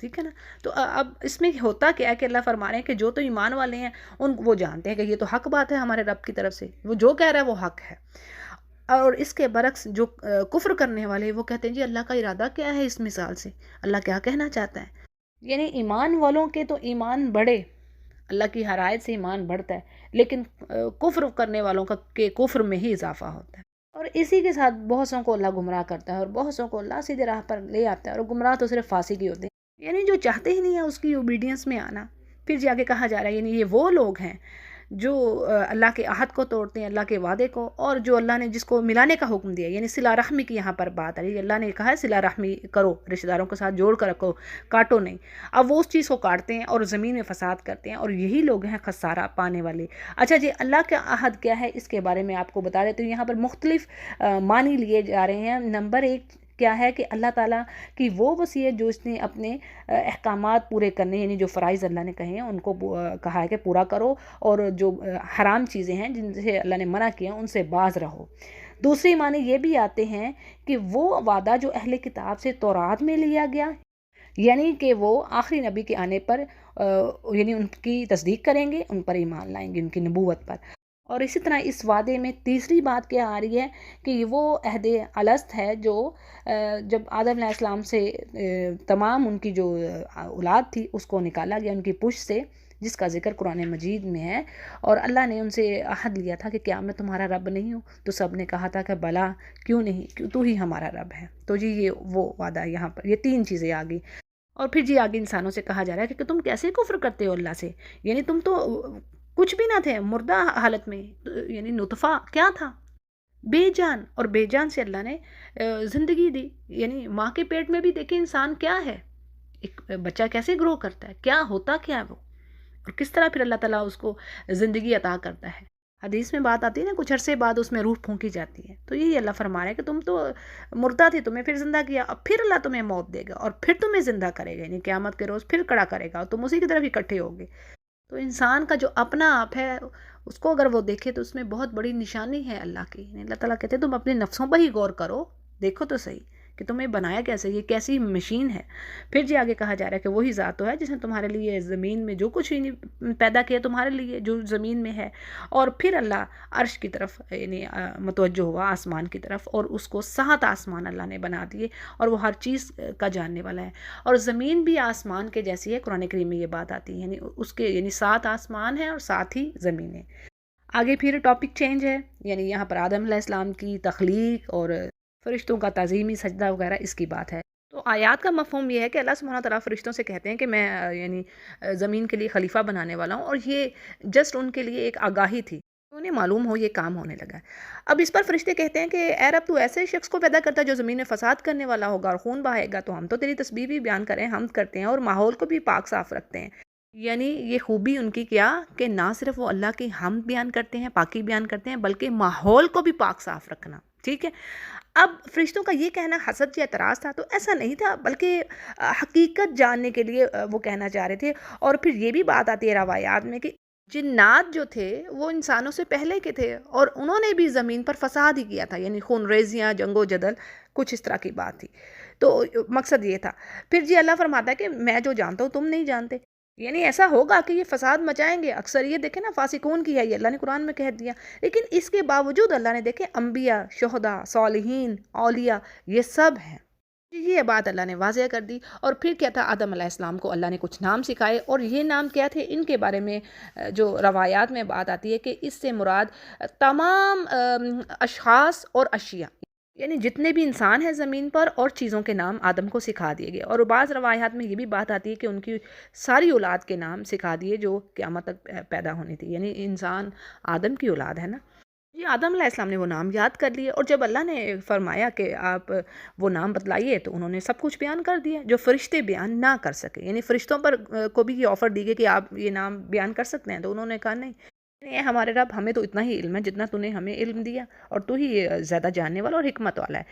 ٹھیک ہے نا. تو اب اس میں ہوتا کیا ہے کہ اللہ فرما رہے ہیں کہ جو تو ایمان والے ہیں وہ جانتے ہیں کہ یہ تو حق بات ہے ہمارے رب کی طرف سے، وہ جو کہہ رہا ہے وہ حق ہے. اور اس کے برعکس جو کفر کرنے والے وہ کہتے ہیں جی اللہ کا ارادہ کیا ہے اس مثال سے، اللہ کیا کہنا چاہتا ہے. یعنی ایمان والوں کے تو ایمان بڑھے، اللہ کی ہر آیت سے ایمان بڑھتا ہے، لیکن کفر کرنے والوں کا کے کفر میں ہی اضافہ ہوتا ہے. اور اسی کے ساتھ بہت سو کو اللہ گمراہ کرتا ہے، اور بہت سو کو اللہ سیدھے راہ پر لے آتا ہے. اور گمراہ تو صرف فاسق ہی ہوتے ہیں، یعنی جو چاہتے ہی نہیں ہے اس کی اوبیڈینس میں آنا. پھر جا کے کہا جا رہا ہے یعنی یہ وہ لوگ ہیں جو اللہ کے عہد کو توڑتے ہیں، اللہ کے وعدے کو، اور جو اللہ نے جس کو ملانے کا حکم دیا، یعنی صلہ رحمی کی یہاں پر بات آ رہی ہے. اللہ نے کہا ہے صلہ رحمی کرو، رشتہ داروں کے ساتھ جوڑ کر رکھو، کاٹو نہیں. اب وہ اس چیز کو کاٹتے ہیں اور زمین میں فساد کرتے ہیں، اور یہی لوگ ہیں خسارہ پانے والے. اچھا جی، اللہ کا عہد کیا ہے اس کے بارے میں آپ کو بتا دیتے ہیں. یہاں پر مختلف معنی لیے جا رہے ہیں. نمبر ایک کیا ہے کہ اللہ تعالیٰ کی وہ وصیت جو اس نے اپنے احکامات پورے کرنے، یعنی جو فرائض اللہ نے کہے ہیں ان کو کہا ہے کہ پورا کرو، اور جو حرام چیزیں ہیں جن سے اللہ نے منع کیا ان سے باز رہو. دوسری معنی یہ بھی آتے ہیں کہ وہ وعدہ جو اہل کتاب سے تورات میں لیا گیا، یعنی کہ وہ آخری نبی کے آنے پر یعنی ان کی تصدیق کریں گے، ان پر ایمان لائیں گے، ان کی نبوت پر. اور اسی طرح اس وعدے میں تیسری بات کیا آ رہی ہے کہ وہ عہد الست ہے جو جب آدم علیہ السلام سے تمام ان کی جو اولاد تھی اس کو نکالا گیا ان کی پشت سے، جس کا ذکر قرآن مجید میں ہے. اور اللہ نے ان سے عہد لیا تھا کہ کیا میں تمہارا رب نہیں ہوں؟ تو سب نے کہا تھا کہ بلا، کیوں نہیں، تو ہی ہمارا رب ہے. تو جی یہ وہ وعدہ ہے. یہاں پر یہ تین چیزیں آ گئی. اور پھر جی آگے انسانوں سے کہا جا رہا ہے کہ تم کیسے کفر کرتے ہو اللہ سے، یعنی تم تو کچھ بھی نہ تھے، مردہ حالت میں، یعنی نطفہ کیا تھا، بے جان. اور بے جان سے اللہ نے زندگی دی. یعنی ماں کے پیٹ میں بھی دیکھیں انسان کیا ہے، ایک بچہ کیسے گرو کرتا ہے، کیا ہوتا کیا ہے وہ، اور کس طرح پھر اللہ تعالیٰ اس کو زندگی عطا کرتا ہے. حدیث میں بات آتی ہے نا، کچھ عرصے بعد اس میں روح پھونکی جاتی ہے. تو یہی اللہ فرما رہا ہے کہ تم تو مردہ تھے، تمہیں پھر زندہ کیا، اب پھر اللہ تمہیں موت دے گا اور پھر تمہیں زندہ کرے گا، یعنی قیامت کے روز پھر کھڑا کرے گا اور تم اسی کی طرف اکٹھے ہوگے. تو انسان کا جو اپنا آپ ہے اس کو اگر وہ دیکھے تو اس میں بہت بڑی نشانی ہے اللہ کی. یعنی اللہ تعالیٰ کہتے ہیں تم اپنے نفسوں پر ہی غور کرو، دیکھو تو صحیح کہ تمہیں بنایا کیسے، یہ کیسی مشین ہے. پھر جی آگے کہا جا رہا ہے کہ وہی ذات تو ہے جس نے تمہارے لیے زمین میں جو کچھ پیدا کیا تمہارے لیے جو زمین میں ہے. اور پھر اللہ عرش کی طرف یعنی متوجہ ہوا، آسمان کی طرف، اور اس کو 7 آسمان اللہ نے بنا دیے، اور وہ ہر چیز کا جاننے والا ہے. اور زمین بھی آسمان کے جیسی ہے، قرآن کریم میں یہ بات آتی ہے. یعنی اس کے 7 آسمان ہیں اور 7 ہی زمینیں. آگے پھر ٹاپک چینج ہے، یعنی یہاں پر آدم علیہ السلام کی تخلیق اور فرشتوں کا تعظیمی سجدہ وغیرہ اس کی بات ہے. تو آیات کا مفہوم یہ ہے کہ اللہ سبحانہ تعالیٰ فرشتوں سے کہتے ہیں کہ میں یعنی زمین کے لیے خلیفہ بنانے والا ہوں، اور یہ جسٹ ان کے لیے ایک آگاہی تھی، انہیں معلوم ہو یہ کام ہونے لگا ہے. اب اس پر فرشتے کہتے ہیں کہ اے رب تو ایسے شخص کو پیدا کرتا ہے جو زمین میں فساد کرنے والا ہوگا اور خون بہائے گا، تو ہم تو تیری تسبیح بھی بیان کریں، حمد کرتے ہیں اور ماحول کو بھی پاک صاف رکھتے ہیں. یعنی یہ خوبی ان کی کیا کہ نہ صرف وہ اللہ کی حمد بیان کرتے ہیں، پاکی بیان کرتے ہیں، بلکہ ماحول کو بھی پاک صاف رکھنا. ٹھیک ہے. اب فرشتوں کا یہ کہنا حسد یا اعتراض تھا؟ تو ایسا نہیں تھا، بلکہ حقیقت جاننے کے لیے وہ کہنا چاہ رہے تھے. اور پھر یہ بھی بات آتی ہے روایات میں کہ جنات جو تھے وہ انسانوں سے پہلے کے تھے، اور انہوں نے بھی زمین پر فساد ہی کیا تھا، یعنی خون ریزیاں، جنگ و جدل، کچھ اس طرح کی بات تھی. تو مقصد یہ تھا. پھر جی اللہ فرماتا ہے کہ میں جو جانتا ہوں تم نہیں جانتے. یعنی ایسا ہوگا کہ یہ فساد مچائیں گے. اکثر یہ دیکھیں نا فاسقون کی ہے، یہ اللہ نے قرآن میں کہہ دیا، لیکن اس کے باوجود اللہ نے دیکھیں انبیاء، شہداء، صالحین، اولیاء، یہ سب ہیں. یہ بات اللہ نے واضح کر دی. اور پھر کیا تھا، آدم علیہ السلام کو اللہ نے کچھ نام سکھائے، اور یہ نام کیا تھے ان کے بارے میں جو روایات میں بات آتی ہے کہ اس سے مراد تمام اشخاص اور اشیاء، یعنی جتنے بھی انسان ہیں زمین پر اور چیزوں کے نام آدم کو سکھا دیے گئے، اور بعض روایات میں یہ بھی بات آتی ہے کہ ان کی ساری اولاد کے نام سکھا دیے جو قیامت تک پیدا ہونی تھی، یعنی انسان آدم کی اولاد ہے نا. جی آدم علیہ السلام نے وہ نام یاد کر لیے، اور جب اللہ نے فرمایا کہ آپ وہ نام بتلائیے تو انہوں نے سب کچھ بیان کر دیا جو فرشتے بیان نہ کر سکے. یعنی فرشتوں پر کو بھی یہ آفر دی گئی کہ آپ یہ نام بیان کر سکتے ہیں، تو انہوں نے کہا نہیں، اے ہمارے رب، ہمیں تو اتنا ہی علم ہے جتنا تو نے ہمیں علم دیا، اور تو ہی زیادہ جاننے والا اور حکمت والا ہے.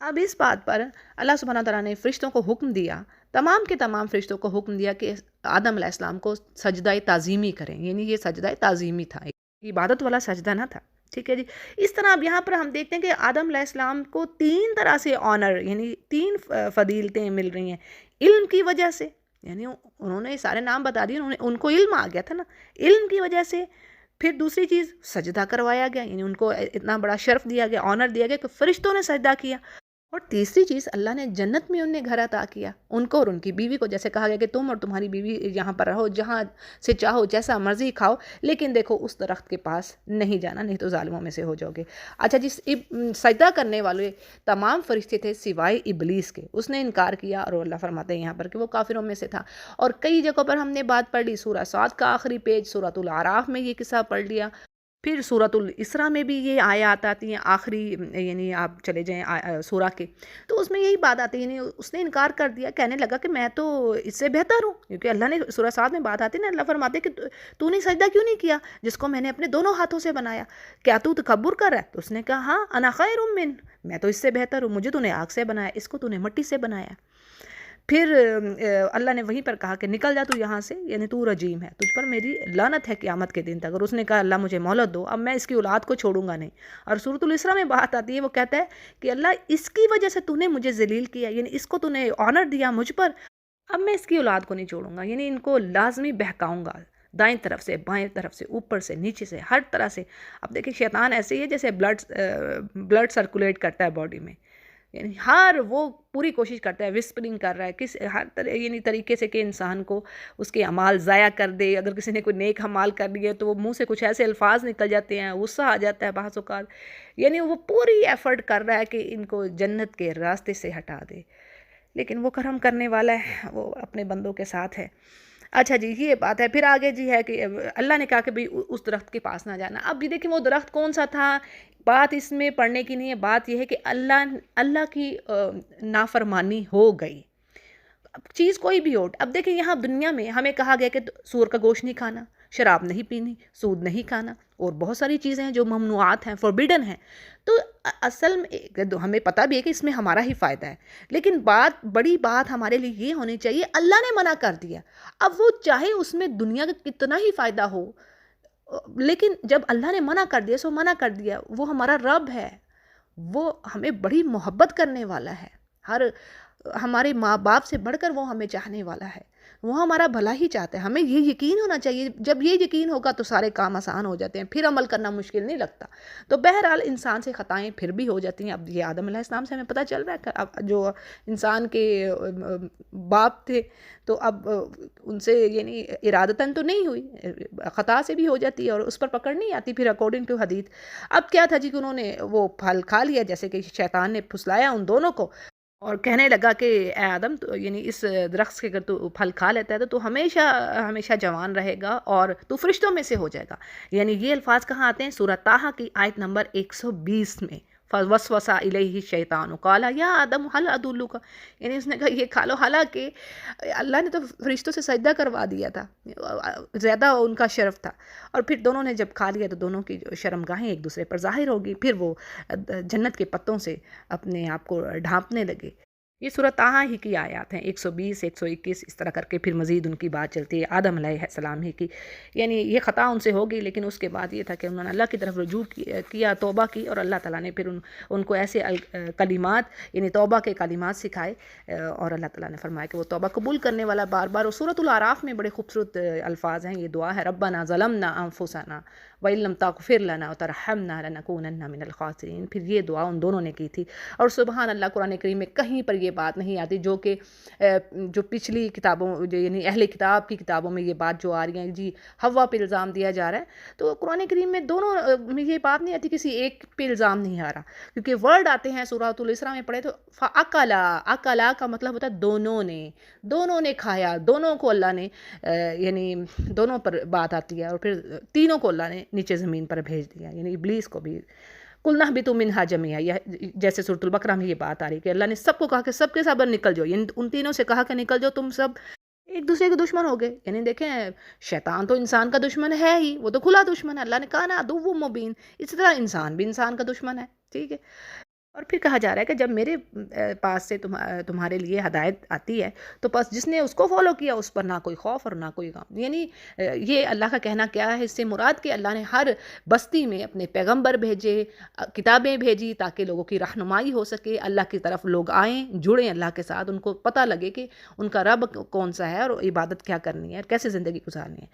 اب اس بات پر اللہ سبحانہ تعالیٰ نے فرشتوں کو حکم دیا، تمام کے تمام فرشتوں کو حکم دیا کہ آدم علیہ السلام کو سجدہ تعظیمی کریں. یعنی یہ سجدہ تعظیمی تھا، عبادت والا سجدہ نہ تھا. ٹھیک ہے جی. اس طرح اب یہاں پر ہم دیکھتے ہیں کہ آدم علیہ السلام کو 3 طرح سے آنر، یعنی 3 فضیلتیں مل رہی ہیں علم کی وجہ سے. یعنی انہوں نے سارے نام بتا دیے، ان کو علم آ گیا تھا نا، علم کی وجہ سے. پھر دوسری چیز سجدہ کروایا گیا، یعنی ان کو اتنا بڑا شرف دیا گیا، آنر دیا گیا کہ فرشتوں نے سجدہ کیا. اور تیسری چیز اللہ نے جنت میں انہیں گھر عطا کیا ان کو اور ان کی بیوی کو، جیسے کہا گیا کہ تم اور تمہاری بیوی یہاں پر رہو، جہاں سے چاہو جیسا مرضی کھاؤ، لیکن دیکھو اس درخت کے پاس نہیں جانا، نہیں تو ظالموں میں سے ہو جاؤ گے. اچھا جی، سجدہ کرنے والے تمام فرشتے تھے سوائے ابلیس کے، اس نے انکار کیا، اور اللہ فرماتے ہیں یہاں پر کہ وہ کافروں میں سے تھا. اور کئی جگہوں پر ہم نے بات پڑھ لی، سورہ صاد کا آخری پیج، سورۃ الاعراف میں یہ قصہ پڑھ لیا، پھر سورۃ الاسراء میں بھی یہ آیات آتی ہیں آخری، یعنی آپ چلے جائیں سورہ کے، تو اس میں یہی بات آتی ہے. یعنی اس نے انکار کر دیا، کہنے لگا کہ میں تو اس سے بہتر ہوں، کیونکہ اللہ نے سورہ صاد میں بات آتی ہے نا، اللہ فرماتے کہ تو نے سجدہ کیوں نہیں کیا جس کو میں نے اپنے دونوں ہاتھوں سے بنایا، کیا تو تکبر کر رہا ہے؟ تو اس نے کہا ہاں انا خیر من، میں تو اس سے بہتر ہوں، مجھے تو نے آگ سے بنایا، اس کو تو نے مٹی سے بنایا. پھر اللہ نے وہیں پر کہا کہ نکل جا تو یہاں سے، یعنی تو رجیم ہے، تجھ پر میری لعنت ہے قیامت کے دن تک. اور اس نے کہا اللہ مجھے مہلت دو، اب میں اس کی اولاد کو چھوڑوں گا نہیں. اور سورۃ الاسراء میں بات آتی ہے، وہ کہتا ہے کہ اللہ اس کی وجہ سے تو نے مجھے ذلیل کیا، یعنی اس کو تو نے آنر دیا مجھ پر، اب میں اس کی اولاد کو نہیں چھوڑوں گا، یعنی ان کو لازمی بہکاؤں گا، دائیں طرف سے بائیں طرف سے اوپر سے نیچے سے ہر طرح سے. اب دیکھیں شیطان ایسے ہی ہے جیسے بلڈ سرکولیٹ کرتا ہے باڈی میں، یعنی ہر وہ پوری کوشش کرتا ہے، وسپرنگ کر رہا ہے ہر طرح، یعنی طریقے سے کہ انسان کو اس کے اعمال ضائع کر دے. اگر کسی نے کوئی نیک اعمال کر لیے تو وہ منہ سے کچھ ایسے الفاظ نکل جاتے ہیں، غصہ آ جاتا ہے بعض اوقات، یعنی وہ پوری ایفرٹ کر رہا ہے کہ ان کو جنت کے راستے سے ہٹا دے. لیکن وہ کرم کرنے والا ہے، وہ اپنے بندوں کے ساتھ ہے. اچھا جی، یہ بات ہے. پھر آگے جی ہے کہ اللہ نے کہا کہ بھئی اس درخت کے پاس نہ جانا. اب یہ دیکھیں وہ درخت کون سا تھا، بات اس میں پڑھنے کی نہیں ہے، بات یہ ہے کہ اللہ کی نافرمانی ہو گئی، چیز کوئی بھی ہو. اب دیکھیں یہاں دنیا میں ہمیں کہا گیا کہ سور کا گوشت نہیں کھانا، شراب نہیں پینی، سود نہیں کھانا، اور بہت ساری چیزیں ہیں جو ممنوعات ہیں، فوربیڈن ہیں. تو اصل میں ہمیں پتہ بھی ہے کہ اس میں ہمارا ہی فائدہ ہے، لیکن بڑی بات ہمارے لیے یہ ہونی چاہیے اللہ نے منع کر دیا. اب وہ چاہے اس میں دنیا کا کتنا ہی فائدہ ہو، لیکن جب اللہ نے منع کر دیا سو منع کر دیا. وہ ہمارا رب ہے، وہ ہمیں بڑی محبت کرنے والا ہے، ہمارے ماں باپ سے بڑھ کر وہ ہمیں چاہنے والا ہے، وہ ہمارا بھلا ہی چاہتا ہے. ہمیں یہ یقین ہونا چاہیے، جب یہ یقین ہوگا تو سارے کام آسان ہو جاتے ہیں، پھر عمل کرنا مشکل نہیں لگتا. تو بہرحال انسان سے خطائیں پھر بھی ہو جاتی ہیں. اب یہ آدم علیہ السلام سے ہمیں پتہ چل رہا ہے کہ اب جو انسان کے باپ تھے تو اب ان سے یعنی ارادتاً تو نہیں ہوئی، خطا سے بھی ہو جاتی ہے اور اس پر پکڑ نہیں آتی پھر اکارڈنگ ٹو حدیث. اب کیا تھا جی کہ انہوں نے وہ پھل کھا لیا، جیسے کہ شیطان نے پھسلایا ان دونوں کو اور کہنے لگا کہ اے آدم، تو یعنی اس درخت کے اگر تو پھل کھا لیتا ہے تو ہمیشہ ہمیشہ جوان رہے گا اور تو فرشتوں میں سے ہو جائے گا. یعنی یہ الفاظ کہاں آتے ہیں؟ سورہ طٰہٰ کی آیت نمبر 120 میں. فَوَسْوَسَ إِلَيْهِ الشَّيْطَانُ قَالَ يَا آدَمُ هَلْ أَدُلُّكَ، یعنی اس نے کہا یہ کھا لو، حالانکہ اللہ نے تو فرشتوں سے سجدہ کروا دیا تھا، زیادہ ان کا شرف تھا. اور پھر دونوں نے جب کھا لیا تو دونوں کی شرمگاہیں ایک دوسرے پر ظاہر ہوگی، پھر وہ جنت کے پتوں سے اپنے آپ کو ڈھانپنے لگے. یہ سورہ طٰہٰ ہی کی آیات ہیں، 120 121 اس طرح کر کے پھر مزید ان کی بات چلتی ہے آدم علیہ السلام ہی کی. یعنی یہ خطا ان سے ہوگی، لیکن اس کے بعد یہ تھا کہ انہوں نے اللہ کی طرف رجوع کیا، توبہ کی، اور اللہ تعالیٰ نے پھر ان کو ایسے کلمات یعنی توبہ کے کلمات سکھائے، اور اللہ تعالیٰ نے فرمایا کہ وہ توبہ قبول کرنے والا بار بار. اور سورۃ الاعراف میں بڑے خوبصورت الفاظ ہیں، یہ دعا ہے ربنا ظلمنا انفسنا وَإِن لَّمْ تَغْفِرْ لَنَا وَتَرْحَمْنَا لَنَكُونَنَّ مِنَ الْخَاسِرِينَ۔ پھر یہ دعا ان دونوں نے کی تھی، اور سبحان اللہ قرآن کریم میں کہیں پر یہ بات نہیں آتی جو کہ جو پچھلی کتابوں یعنی اہل کتاب کی کتابوں میں یہ بات جو آ رہی ہے جی حوا پہ الزام دیا جا رہا ہے، تو قرآن کریم میں دونوں میں یہ بات نہیں آتی، کسی ایک پہ الزام نہیں آ رہا، کیونکہ ورڈ آتے ہیں سورۃ الاسراء میں پڑھے تو فَأَكَلَا، اکلا کا مطلب ہوتا ہے دونوں نے کھایا، دونوں کو اللہ نے یعنی دونوں پر بات آتی ہے، اور پھر تینوں کو اللہ نے نیچے زمین پر بھیج دیا، یعنی ابلیس کو بھی قُلْنَا اهْبِطُوا مِنْهَا جَمِيعًا، یا جیسے سورۃ البقرہ میں یہ بات آ رہی ہے کہ اللہ نے سب کو کہا کہ سب کے سب نکل جاؤ، یعنی ان تینوں سے کہا کہ نکل جاؤ، تم سب ایک دوسرے کے دشمن ہو گئے۔ یعنی دیکھیں شیطان تو انسان کا دشمن ہے ہی، وہ تو کھلا دشمن ہے، اللہ نے کہا نا عدو مبین، اسی طرح انسان بھی انسان کا دشمن ہے، ٹھیک ہے۔ اور پھر کہا جا رہا ہے کہ جب میرے پاس سے تمہارے لیے ہدایت آتی ہے تو بس جس نے اس کو فالو کیا اس پر نہ کوئی خوف اور نہ کوئی غم، یعنی یہ اللہ کا کہنا کیا ہے، اس سے مراد کہ اللہ نے ہر بستی میں اپنے پیغمبر بھیجے، کتابیں بھیجی تاکہ لوگوں کی رہنمائی ہو سکے، اللہ کی طرف لوگ آئیں، جڑیں اللہ کے ساتھ، ان کو پتہ لگے کہ ان کا رب کون سا ہے اور عبادت کیا کرنی ہے، کیسے زندگی گزارنی ہے۔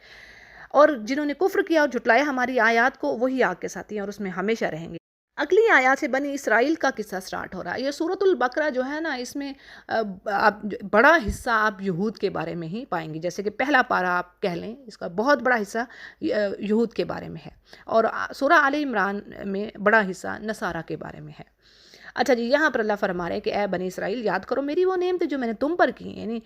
اور جنہوں نے کفر کیا اور جھٹلایا ہماری آیات کو، وہی آگ کے ساتھی ہیں اور اس میں ہمیشہ رہیں گے۔ اگلی آیات سے بنی اسرائیل کا قصہ سٹارٹ ہو رہا ہے۔ یہ سورۃ البقرہ جو ہے نا، اس میں آپ بڑا حصہ آپ یہود کے بارے میں ہی پائیں گے، جیسے کہ پہلا پارہ آپ کہہ لیں، اس کا بہت بڑا حصہ یہود کے بارے میں ہے، اور سورہ آل عمران میں بڑا حصہ نصارہ کے بارے میں ہے۔ اچھا جی، یہاں پر اللہ فرما رہے ہیں کہ اے بنی اسرائیل یاد کرو میری وہ نعمتیں جو میں نے تم پر کی، یعنی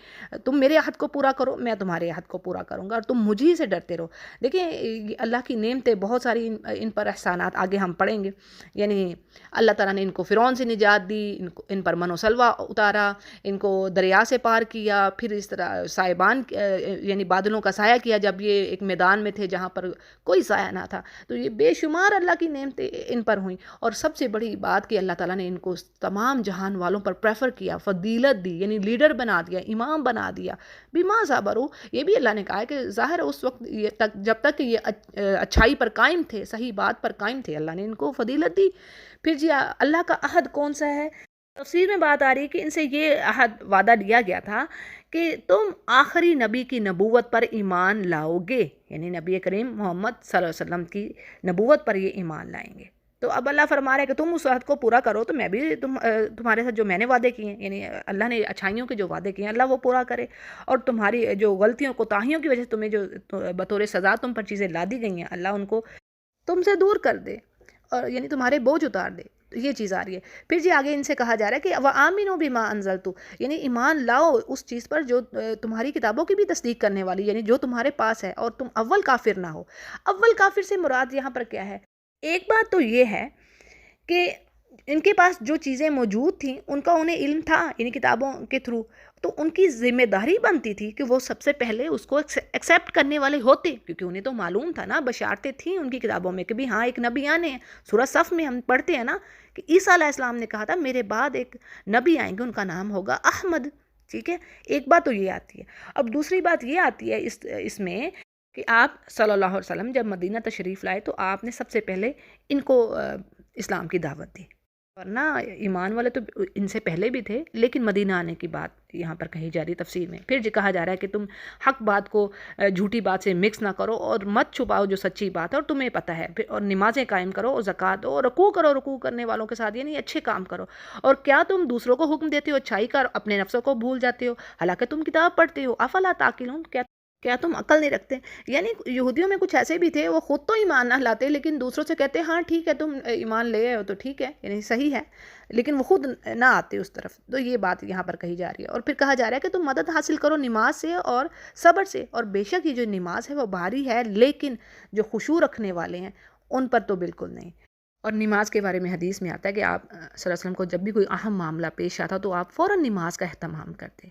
تم میرے عہد کو پورا کرو، میں تمہارے عہد کو پورا کروں گا، اور تم مجھ ہی سے ڈرتے رہو۔ دیکھیں اللہ کی نعمتیں بہت ساری، ان پر احسانات آگے ہم پڑھیں گے، یعنی اللہ تعالیٰ نے ان کو فرعون سے نجات دی، ان پر من و سلوہ اتارا، ان کو دریا سے پار کیا، پھر اس طرح سائبان یعنی بادلوں کا سایہ کیا جب یہ ایک میدان میں تھے جہاں پر کوئی سایہ نہ تھا، تو یہ بے شمار اللہ کی نعمتیں ان پر ہوئیں، اور سب سے بڑی بات کہ اللہ تعالیٰ نے ان کو تمام جہان والوں پر پریفر کیا، فضیلت دی، یعنی لیڈر بنا دیا، امام بنا دیا، بما صبروا۔ یہ بھی اللہ نے کہا ہے کہ ظاہر اس وقت جب تک یہ اچھائی پر قائم تھے، صحیح بات پر قائم تھے، اللہ نے ان کو فضیلت دی۔ پھر جی اللہ کا عہد کون سا ہے؟ تفسیر میں بات آ رہی ہے کہ ان سے یہ عہد وعدہ لیا گیا تھا کہ تم آخری نبی کی نبوت پر ایمان لاؤ گے، یعنی نبی کریم محمد صلی اللہ علیہ وسلم کی نبوت پر یہ ایمان لائیں گے۔ تو اب اللہ فرما رہا ہے کہ تم اس عہد کو پورا کرو تو میں بھی تمہارے ساتھ جو میں نے وعدے کیے ہیں، یعنی اللہ نے اچھائیوں کے جو وعدے کیے ہیں اللہ وہ پورا کرے، اور تمہاری جو غلطیوں کوتاہیوں کی وجہ سے تمہیں جو بطور سزا تم پر چیزیں لا دی گئی ہیں اللہ ان کو تم سے دور کر دے، اور یعنی تمہارے بوجھ اتار دے۔ یہ چیز آ رہی ہے۔ پھر جی آگے ان سے کہا جا رہا ہے کہ وَآمِنُوا بِمَا أَنزَلْتُ، یعنی ایمان لاؤ اس چیز پر جو تمہاری کتابوں کی بھی تصدیق کرنے والی، یعنی جو تمہارے پاس ہے، اور تم اول کافر نہ ہو۔ اول کافر سے مراد یہاں پر کیا ہے؟ ایک بات تو یہ ہے کہ ان کے پاس جو چیزیں موجود تھیں ان کا انہیں علم تھا، یعنی کتابوں کے تھرو، تو ان کی ذمہ داری بنتی تھی کہ وہ سب سے پہلے اس کو ایکسیپٹ کرنے والے ہوتے، کیونکہ انہیں تو معلوم تھا نا، بشارتیں تھیں ان کی کتابوں میں کہ بھی ہاں ایک نبی آنے ہیں۔ سورہ صف میں ہم پڑھتے ہیں نا کہ عیسیٰ علیہ السلام نے کہا تھا میرے بعد ایک نبی آئیں گے، ان کا نام ہوگا احمد، ٹھیک ہے۔ ایک بات تو یہ آتی ہے۔ اب دوسری بات یہ آتی ہے اس میں کہ آپ صلی اللہ علیہ وسلم جب مدینہ تشریف لائے تو آپ نے سب سے پہلے ان کو اسلام کی دعوت دی، ورنہ ایمان والے تو ان سے پہلے بھی تھے، لیکن مدینہ آنے کی بات یہاں پر کہی جا رہی تفسیر میں۔ پھر کہا جا رہا ہے کہ تم حق بات کو جھوٹی بات سے مکس نہ کرو، اور مت چھپاؤ جو سچی بات ہے اور تمہیں پتہ ہے، پھر اور نمازیں قائم کرو اور زکوٰۃ دو اور رکوع کرو، رکوع کرنے والوں کے ساتھ یعنی اچھے کام کرو۔ اور کیا تم دوسروں کو حکم دیتے ہو اچھائی کا، اپنے نفسوں کو بھول جاتے ہو، حالانکہ تم کتاب پڑھتے ہو؟ افلا تعقلون، کیا تم عقل نہیں رکھتے؟ یعنی یہودیوں میں کچھ ایسے بھی تھے وہ خود تو ایمان نہ لاتے لیکن دوسروں سے کہتے ہاں ٹھیک ہے تم ایمان لے ہو تو ٹھیک ہے، یعنی صحیح ہے، لیکن وہ خود نہ آتے اس طرف۔ تو یہ بات یہاں پر کہی جا رہی ہے۔ اور پھر کہا جا رہا ہے کہ تم مدد حاصل کرو نماز سے اور صبر سے، اور بے شک یہ جو نماز ہے وہ بھاری ہے لیکن جو خشوع رکھنے والے ہیں ان پر تو بالکل نہیں۔ اور نماز کے بارے میں حدیث میں آتا ہے کہ آپ صلی اللہ علیہ وسلم کو جب بھی کوئی اہم معاملہ پیش آتا تو آپ فوراً نماز کا اہتمام کرتے،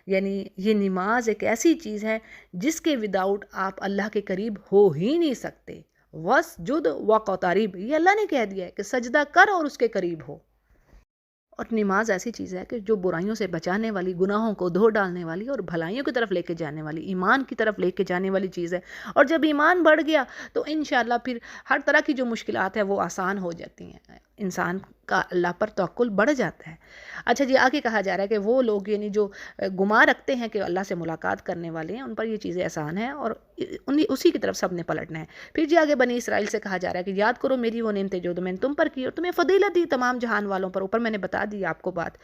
یعنی یہ نماز ایک ایسی چیز ہے جس کے وداؤٹ آپ اللہ کے قریب ہو ہی نہیں سکتے۔ وَاسْجُدْ وَاقْتَرِب، یہ اللہ نے کہہ دیا ہے کہ سجدہ کر اور اس کے قریب ہو۔ اور نماز ایسی چیز ہے کہ جو برائیوں سے بچانے والی، گناہوں کو دھو ڈالنے والی اور بھلائیوں کی طرف لے کے جانے والی، ایمان کی طرف لے کے جانے والی چیز ہے۔ اور جب ایمان بڑھ گیا تو انشاءاللہ پھر ہر طرح کی جو مشکلات ہیں وہ آسان ہو جاتی ہیں، انسان کا اللہ پر توکل بڑھ جاتا ہے۔ اچھا جی، آگے کہا جا رہا ہے کہ وہ لوگ یعنی جو گمان رکھتے ہیں کہ اللہ سے ملاقات کرنے والے ہیں، ان پر یہ چیزیں آسان ہیں اور اسی کی طرف سب نے پلٹنا ہے۔ پھر جی آگے بنی اسرائیل سے کہا جا رہا ہے کہ یاد کرو میری وہ نعمتیں جو میں نے تم پر کی اور تمہیں فضیلت دی تمام جہان والوں پر، اوپر میں نے بتا دی آپ کو بات۔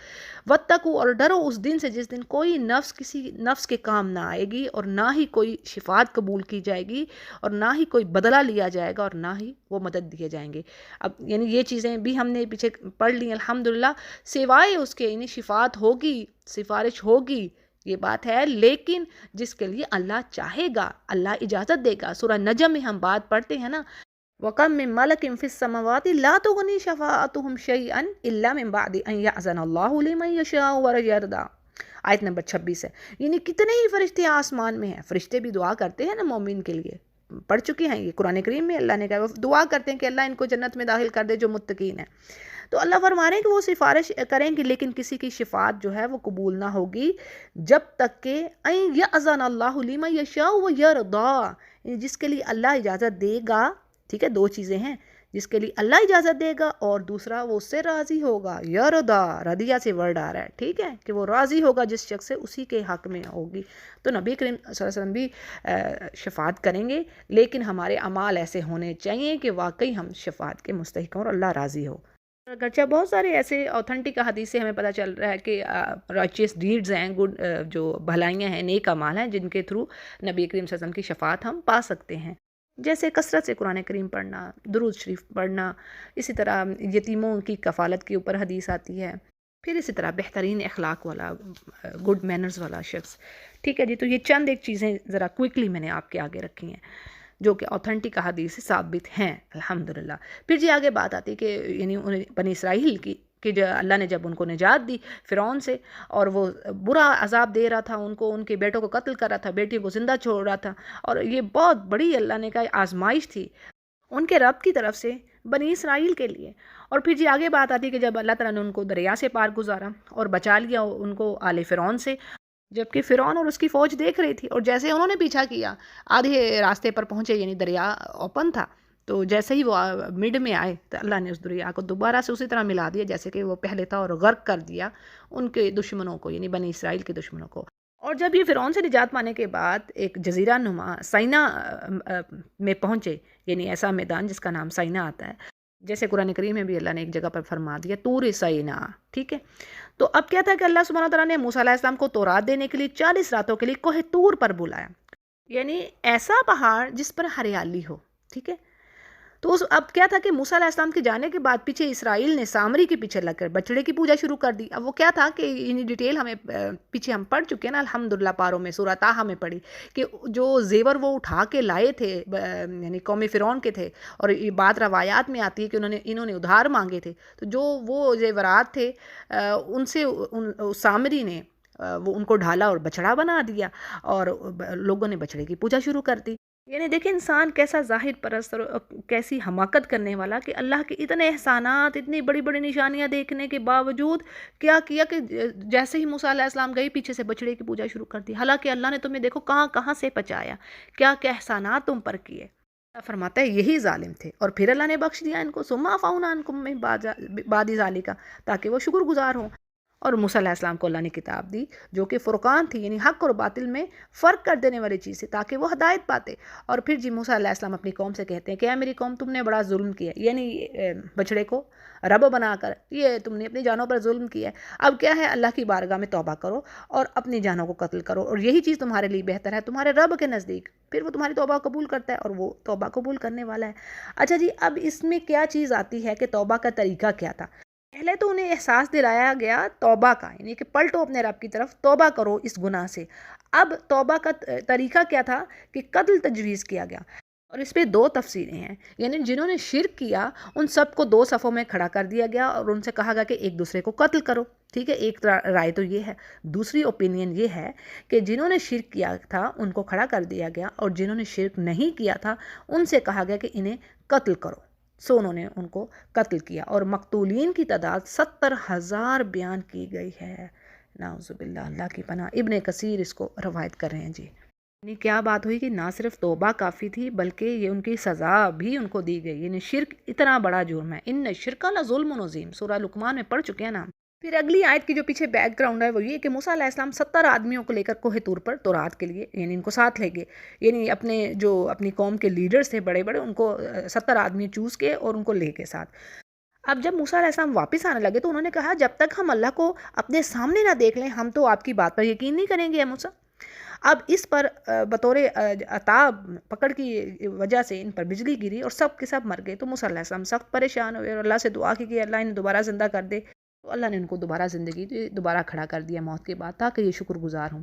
واتقوا، اور ڈرو اس دن سے جس دن کوئی نفس کسی نفس کے کام نہ آئے گی، اور نہ ہی کوئی شفاعت قبول کی جائے گی، اور نہ ہی کوئی بدلہ لیا جائے گا، اور نہ ہی وہ مدد دیے جائیں گے۔ اب یعنی یہ چیزیں بھی ہم نے پیچھے پڑھ لی الحمدللہ، سوائے اس کے یعنی شفاعت ہوگی، سفارش ہوگی، یہ بات ہے، لیکن جس کے لیے اللہ چاہے گا، اللہ اجازت دے گا۔ سورہ نجم میں ہم بات پڑھتے ہیں نا، وَقَم مِّن مَلَكٍ فِي السَّمَاوَاتِ لَا تُغْنِي شَفَاعَتُهُمْ شَيْئًا إِلَّا مِن بَعْدِ أَن يَأْذَنَ اللَّهُ لِمَن يَشَاءُ وَيَرْضَىٰ۔ آیت نمبر 26 ہے۔ یعنی کتنے ہی فرشتے آسمان میں ہیں، فرشتے بھی دعا کرتے ہیں نا مومن کے لیے، پڑھ چکے ہیں یہ قرآن کریم میں، اللہ نے کہا وہ دعا کرتے ہیں کہ اللہ ان کو جنت میں داخل کر دے جو متقین ہیں۔ تو اللہ فرما رہے ہیں کہ وہ سفارش کریں گے، لیکن کسی کی شفاعت جو ہے وہ قبول نہ ہوگی جب تک کہ ان یأذن اللہ لمن یشاء ویرضی، جس کے لیے اللہ اجازت دے گا۔ ٹھیک ہے، دو چیزیں ہیں، جس کے لیے اللہ اجازت دے گا اور دوسرا وہ اس سے راضی ہوگا۔ یرضا، رضیہ سے ورڈ آ رہا ہے، ٹھیک ہے، کہ وہ راضی ہوگا جس شخص سے، اسی کے حق میں ہوگی۔ تو نبی کریم صلی اللہ علیہ وسلم بھی شفاعت کریں گے، لیکن ہمارے اعمال ایسے ہونے چاہیے کہ واقعی ہم شفاعت کے مستحق ہوں اور اللہ راضی ہو۔ اگرچہ بہت سارے ایسے اوتھنٹک حدیث سے ہمیں پتہ چل رہا ہے کہ رائچیس ڈیڈز ہیں، گڈ جو بھلائیاں ہیں، نیک اعمال ہیں، جن کے تھرو نبی کریم صلی اللہ علیہ وسلم کی شفاعت ہم پا سکتے ہیں، جیسے کثرت سے قرآن کریم پڑھنا، درود شریف پڑھنا، اسی طرح یتیموں کی کفالت کے اوپر حدیث آتی ہے، پھر اسی طرح بہترین اخلاق والا، گڈ مینرز والا شخص۔ ٹھیک ہے جی، تو یہ چند ایک چیزیں ذرا کوئکلی میں نے آپ کے آگے رکھی ہیں جو کہ اوتھنٹک حدیث سے ثابت ہیں الحمدللہ۔ پھر جی آگے بات آتی ہے کہ یعنی بنی اسرائیل کی کہ جو اللہ نے جب ان کو نجات دی فرعون سے، اور وہ برا عذاب دے رہا تھا ان کو، ان کے بیٹوں کو قتل کر رہا تھا، بیٹی کو زندہ چھوڑ رہا تھا، اور یہ بہت بڑی اللہ نے کہا آزمائش تھی ان کے رب کی طرف سے بنی اسرائیل کے لیے۔ اور پھر جی آگے بات آتی ہے کہ جب اللہ تعالیٰ نے ان کو دریا سے پار گزارا اور بچا لیا ان کو آل فرعون سے، جبکہ فرعون اور اس کی فوج دیکھ رہی تھی، اور جیسے انہوں نے پیچھا کیا آدھے راستے پر پہنچے، یعنی دریا اوپن تھا، تو جیسے ہی وہ مڈ میں آئے تو اللہ نے اس دریا کو دوبارہ سے اسی طرح ملا دیا جیسے کہ وہ پہلے تھا، اور غرق کر دیا ان کے دشمنوں کو، یعنی بنی اسرائیل کے دشمنوں کو۔ اور جب یہ فرعون سے نجات پانے کے بعد ایک جزیرہ نما سینا میں پہنچے، یعنی ایسا میدان جس کا نام سینا آتا ہے، جیسے قرآن کریم میں بھی اللہ نے ایک جگہ پر فرما دیا طور سینا، ٹھیک ہے۔ تو اب کیا تھا کہ اللہ سبحانہ تعالیٰ نے موسیٰ علیہ السلام کو تورات دینے کے لیے 40 راتوں کے لیے کوہ طور پر بلایا، یعنی ایسا پہاڑ جس پر ہریالی ہو، ٹھیک ہے۔ تو اب کیا تھا کہ موسیٰ علیہ السلام کے جانے کے بعد پیچھے اسرائیل نے سامری کے پیچھے لگ کر بچڑے کی پوجا شروع کر دی۔ اب وہ کیا تھا کہ یعنی ڈیٹیل ہمیں پیچھے ہم پڑھ چکے ہیں نا الحمدللہ پاروں میں، سورہ طٰہٰ میں پڑھی کہ جو زیور وہ اٹھا کے لائے تھے یعنی قوم فرعون کے تھے، اور یہ بات روایات میں آتی ہے کہ انہوں نے ادھار مانگے تھے، تو جو وہ زیورات تھے ان سے سامری نے وہ ان کو ڈھالا اور بچڑا بنا دیا، اور لوگوں نے بچڑے کی پوجا شروع کر دی۔ یعنی دیکھیں انسان کیسا ظاہر پرست اور کیسی حماقت کرنے والا کہ اللہ کے اتنے احسانات، اتنی بڑی بڑی نشانیاں دیکھنے کے باوجود کیا کیا کہ جیسے ہی موسیٰ علیہ السلام گئے پیچھے سے بچڑے کی پوجا شروع کر دی، حالانکہ اللہ نے تمہیں دیکھو کہاں کہاں سے بچایا، کیا کیا احسانات تم پر کیے۔ اللہ فرماتا ہے یہی ظالم تھے، اور پھر اللہ نے بخش دیا ان کو، ثم عفونا عنکم من بعد ذالک، تاکہ وہ شکر گزار ہوں۔ اور موسیٰ علیہ السلام کو اللہ نے کتاب دی جو کہ فرقان تھی، یعنی حق اور باطل میں فرق کر دینے والی چیز تھی، تاکہ وہ ہدایت پاتے۔ اور پھر جی موسیٰ علیہ السلام اپنی قوم سے کہتے ہیں کہ اے میری قوم، تم نے بڑا ظلم کیا، یعنی بچڑے کو رب بنا کر یہ تم نے اپنی جانوں پر ظلم کیا ہے۔ اب کیا ہے، اللہ کی بارگاہ میں توبہ کرو اور اپنی جانوں کو قتل کرو، اور یہی چیز تمہارے لیے بہتر ہے تمہارے رب کے نزدیک، پھر وہ تمہاری توبہ قبول کرتا ہے، اور وہ توبہ قبول کرنے والا ہے۔ اچھا جی، اب اس میں کیا چیز آتی ہے کہ توبہ کا طریقہ کیا تھا؟ پہلے تو انہیں احساس دلایا گیا توبہ کا، یعنی کہ پلٹو اپنے رب کی طرف، توبہ کرو اس گناہ سے۔ اب توبہ کا طریقہ کیا تھا کہ قتل تجویز کیا گیا، اور اس پہ دو تفسیریں ہیں، یعنی جنہوں نے شرک کیا ان سب کو دو صفوں میں کھڑا کر دیا گیا، اور ان سے کہا گیا کہ ایک دوسرے کو قتل کرو، ٹھیک ہے۔ ایک رائے تو یہ ہے، دوسری اوپینین یہ ہے کہ جنہوں نے شرک کیا تھا ان کو کھڑا کر دیا گیا، اور جنہوں نے شرک نہیں کیا تھا ان سے کہا گیا کہ انہیں قتل کرو، سو انہوں نے ان کو قتل کیا، اور مقتولین کی تعداد 70,000 بیان کی گئی ہے۔ نعوذ باللہ، اللہ کی پناہ۔ ابن کثیر اس کو روایت کر رہے ہیں جی۔ یعنی کیا بات ہوئی کہ نہ صرف توبہ کافی تھی بلکہ یہ ان کی سزا بھی ان کو دی گئی، یعنی شرک اتنا بڑا جرم ہے، ان شرک لظلم عظیم، سورہ لقمان میں پڑھ چکے ہیں نا۔ پھر اگلی آیت کی جو پیچھے بیک گراؤنڈ ہے وہ یہ کہ موسیٰ علیہ السلام 70 آدمیوں کو لے کر کوہ طور پر تورات کے لیے، یعنی ان کو ساتھ لے گئے، یعنی اپنی قوم کے لیڈرز تھے بڑے بڑے، ان کو 70 آدمی چوز کے اور ان کو لے کے ساتھ۔ اب جب موسیٰ علیہ السلام واپس آنے لگے تو انہوں نے کہا جب تک ہم اللہ کو اپنے سامنے نہ دیکھ لیں ہم تو آپ کی بات پر یقین نہیں کریں گے موسیٰ۔ اب اس پر بطور عطاب پکڑ کی وجہ سے ان پر بجلی گری اور سب کے سب مر گئے، تو موسیٰ علیہ السلام سخت پریشان ہوئے اور اللہ سے دعا کی کہ اللہ انہیں دوبارہ زندہ کر دے، تو اللہ نے ان کو دوبارہ زندگی دوبارہ کھڑا کر دیا موت کے بعد، تاکہ یہ شکر گزار ہوں۔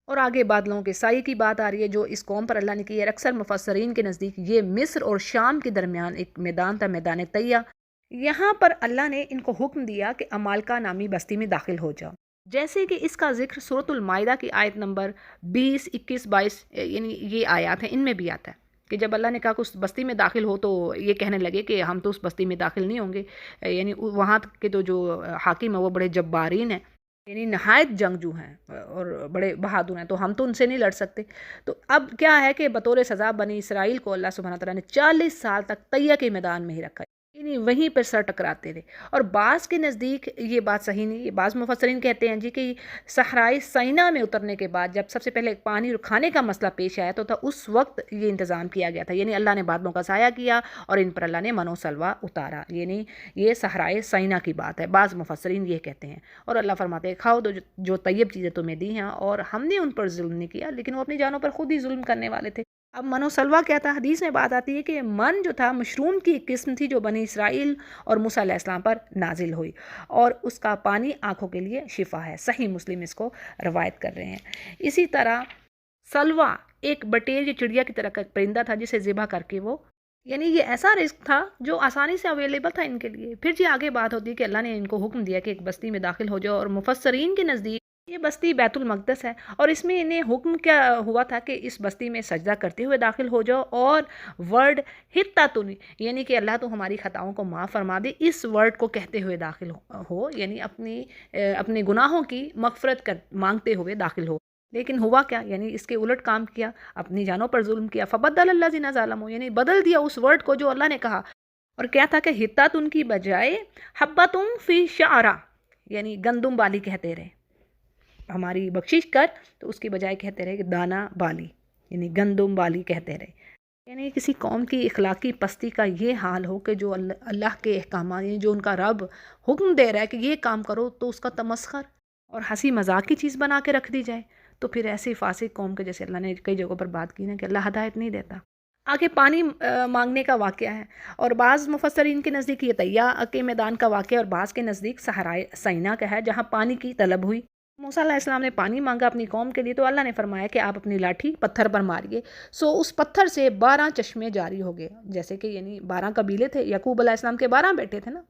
اور آگے بادلوں کے سائے کی بات آ رہی ہے جو اس قوم پر اللہ نے کی ہے۔ اکثر مفسرین کے نزدیک یہ مصر اور شام کے درمیان ایک میدان تھا، میدان طیہ۔ یہاں پر اللہ نے ان کو حکم دیا کہ عمالقہ نامی بستی میں داخل ہو جاؤ، جیسے کہ اس کا ذکر سورۃ المائدہ کی آیت نمبر 20، 21، 22، یعنی یہ آیات ہیں، ان میں بھی آتا ہے کہ جب اللہ نے کہا کہ اس بستی میں داخل ہو تو یہ کہنے لگے کہ ہم تو اس بستی میں داخل نہیں ہوں گے، یعنی وہاں کے تو جو حاکم ہیں وہ بڑے جبارین ہیں، یعنی نہایت جنگجو ہیں اور بڑے بہادر ہیں، تو ہم تو ان سے نہیں لڑ سکتے۔ تو اب کیا ہے کہ بطور سزا بنی اسرائیل کو اللہ سبحانہ تعالیٰ نے 40 سال تک طیہ کے میدان میں ہی رکھا، یعنی وہیں پر سر ٹکراتے رہے۔ اور بعض کے نزدیک یہ بات صحیح نہیں، یہ بعض مفسرین کہتے ہیں جی کہ صحرائے سینا میں اترنے کے بعد جب سب سے پہلے پانی اور کھانے کا مسئلہ پیش آیا تو تھا اس وقت یہ انتظام کیا گیا تھا، یعنی اللہ نے بادلوں کا سایہ کیا اور ان پر اللہ نے من و سلوہ اتارا، یعنی یہ صحرائے سینا کی بات ہے، بعض مفسرین یہ کہتے ہیں۔ اور اللہ فرماتے ہیں کھاؤ جو طیب چیزیں تمہیں دی ہیں، اور ہم نے ان پر ظلم نہیں کیا لیکن وہ اپنی جانوں پر خود ہی ظلم کرنے والے تھے۔ اب من و سلوہ کیا تھا؟ حدیث میں بات آتی ہے کہ من جو تھا مشروم کی ایک قسم تھی جو بنی اسرائیل اور موسیٰ علیہ السلام پر نازل ہوئی، اور اس کا پانی آنکھوں کے لیے شفا ہے، صحیح مسلم اس کو روایت کر رہے ہیں۔ اسی طرح سلوہ ایک بٹیر یا چڑیا کی طرح کا ایک پرندہ تھا جسے ذبح کر کے وہ، یعنی یہ ایسا رزق تھا جو آسانی سے اویلیبل تھا ان کے لیے۔ پھر جی آگے بات ہوتی ہے کہ اللہ نے ان کو حکم دیا کہ ایک بستی میں داخل ہو جاؤ، اور مفسرین کے نزدیک یہ بستی بیت المقدس ہے، اور اس میں انہیں حکم کیا ہوا تھا کہ اس بستی میں سجدہ کرتے ہوئے داخل ہو جاؤ، اور ورڈ حتّۃ، یعنی کہ اللہ تو ہماری خطاؤں کو معاف فرما دے، اس ورڈ کو کہتے ہوئے داخل ہو، یعنی اپنے گناہوں کی مغفرت مانگتے ہوئے داخل ہو۔ لیکن ہوا کیا؟ یعنی اس کے الٹ کام کیا، اپنی جانوں پر ظلم کیا۔ فبدل الذین ظلموا، یعنی بدل دیا اس ورڈ کو جو اللہ نے کہا، اور کیا تھا کہ حتّۃ ان کی بجائے حبۃ فی شعرہ، یعنی گندم بالی کہتے رہے، ہماری بخشش کر، تو اس کی بجائے کہتے رہے کہ دانا بالی، یعنی گندم بالی کہتے رہے۔ یعنی کسی قوم کی اخلاقی پستی کا یہ حال ہو کہ جو اللہ کے احکامات، یعنی جو ان کا رب حکم دے رہا ہے کہ یہ کام کرو تو اس کا تمسخر اور ہنسی مذاق کی چیز بنا کے رکھ دی جائے، تو پھر ایسی فاسق قوم کے جیسے اللہ نے کئی جگہوں پر بات کی نا کہ اللہ ہدایت نہیں دیتا۔ آگے پانی مانگنے کا واقعہ ہے، اور بعض مفسرین کے نزدیک یہ طیہ کے میدان کا واقعہ، اور بعض کے نزدیک صحرائے سینا کا ہے جہاں پانی کی طلب ہوئی۔ موسیٰ علیہ السلام نے پانی مانگا اپنی قوم کے لیے، تو اللہ نے فرمایا کہ آپ اپنی لاٹھی پتھر پر ماریے، سو اس پتھر سے 12 چشمے جاری ہو گئے، جیسے کہ یعنی 12 قبیلے تھے، یعقوب علیہ السلام کے 12 بیٹے تھے نا،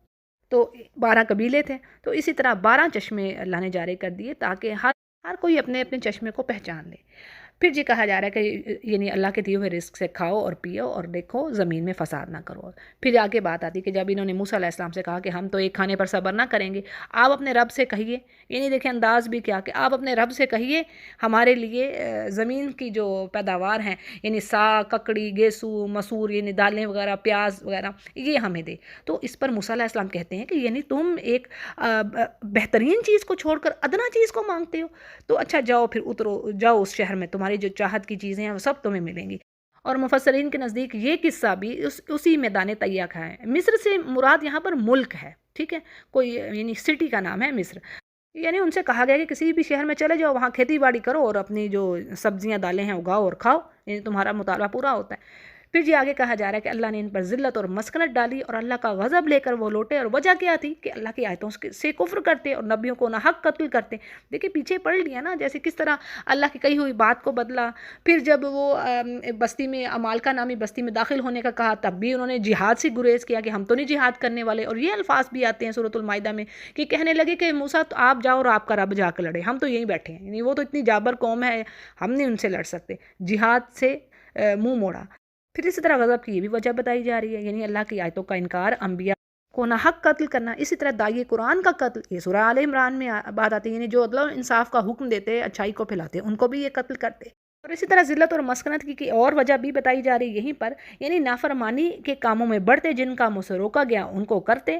تو 12 قبیلے تھے، تو اسی طرح 12 چشمے اللہ نے جاری کر دیے تاکہ ہر کوئی اپنے اپنے چشمے کو پہچان لے۔ پھر جی کہا جا رہا ہے کہ یعنی اللہ کے دیے ہوئے رزق سے کھاؤ اور پیو اور دیکھو زمین میں فساد نہ کرو۔ پھر آگے بات آتی کہ جب انہوں نے موسیٰ علیہ السلام سے کہا کہ ہم تو ایک کھانے پر صبر نہ کریں گے، آپ اپنے رب سے کہیے، یعنی دیکھیں انداز بھی کیا کہ آپ اپنے رب سے کہیے ہمارے لیے زمین کی جو پیداوار ہیں، یعنی ساگ، ککڑی، گیسو، مسور، یعنی دالیں وغیرہ، پیاز وغیرہ، یہ ہمیں دے۔ تو اس پر موسیٰ علیہ السلام کہتے ہیں کہ یعنی تم ایک بہترین چیز کو چھوڑ کر ادنا چیز کو مانگتے ہو، تو اچھا جاؤ پھر اترو، جاؤ اس شہر میں، تمہاری جو چاہت کی چیزیں ہیں وہ سب تمہیں ملیں گی۔ اور مفسرین کے نزدیک یہ قصہ بھی اسی میدان طیہ کا ہے۔ مصر سے مراد یہاں پر ملک ہے، ٹھیک ہے، کوئی یعنی سٹی کا نام ہے مصر، یعنی ان سے کہا گیا کہ کسی بھی شہر میں چلے جاؤ، وہاں کھیتی باڑی کرو اور اپنی جو سبزیاں دالیں ہیں اگاؤ اور کھاؤ، یعنی تمہارا مطالبہ پورا ہوتا ہے۔ پھر جی آگے کہا جا رہا ہے کہ اللہ نے ان پر ذلت اور مسکنت ڈالی اور اللہ کا غضب لے کر وہ لوٹے، اور وجہ کیا تھی کہ اللہ کی آیتوں سے کفر کرتے اور نبیوں کو ناحق قتل کرتے۔ دیکھیں پیچھے پڑھ لیا نا جیسے کس طرح اللہ کی کہی ہوئی بات کو بدلا۔ پھر جب وہ بستی میں عمالقہ نامی بستی میں داخل ہونے کا کہا، تب بھی انہوں نے جہاد سے گریز کیا کہ ہم تو نہیں جہاد کرنے والے، اور یہ الفاظ بھی آتے ہیں سورۃ المائدہ میں کہ کہنے لگے کہ موسیٰ آپ جاؤ اور آپ کا رب جا کے لڑے، ہم تو یہیں بیٹھے ہیں، یعنی وہ تو اتنی جابر قوم ہے، ہم نہیں ان سے لڑ سکتے، جہاد سے منہ موڑا۔ پھر اسی طرح غضب کی یہ بھی وجہ بتائی جا رہی ہے، یعنی اللہ کی آیتوں کا انکار، انبیاء کو ناحق قتل کرنا، اسی طرح داعی قرآن کا قتل، یہ سورہ آل عمران میں بات آتی ہے، یعنی جو عدل و انصاف کا حکم دیتے، اچھائی کو پھیلاتے، ان کو بھی یہ قتل کرتے۔ اور اسی طرح ذلت اور مسکنت کی اور وجہ بھی بتائی جا رہی یہیں پر، یعنی نافرمانی کے کاموں میں بڑھتے، جن کاموں سے روکا گیا ان کو کرتے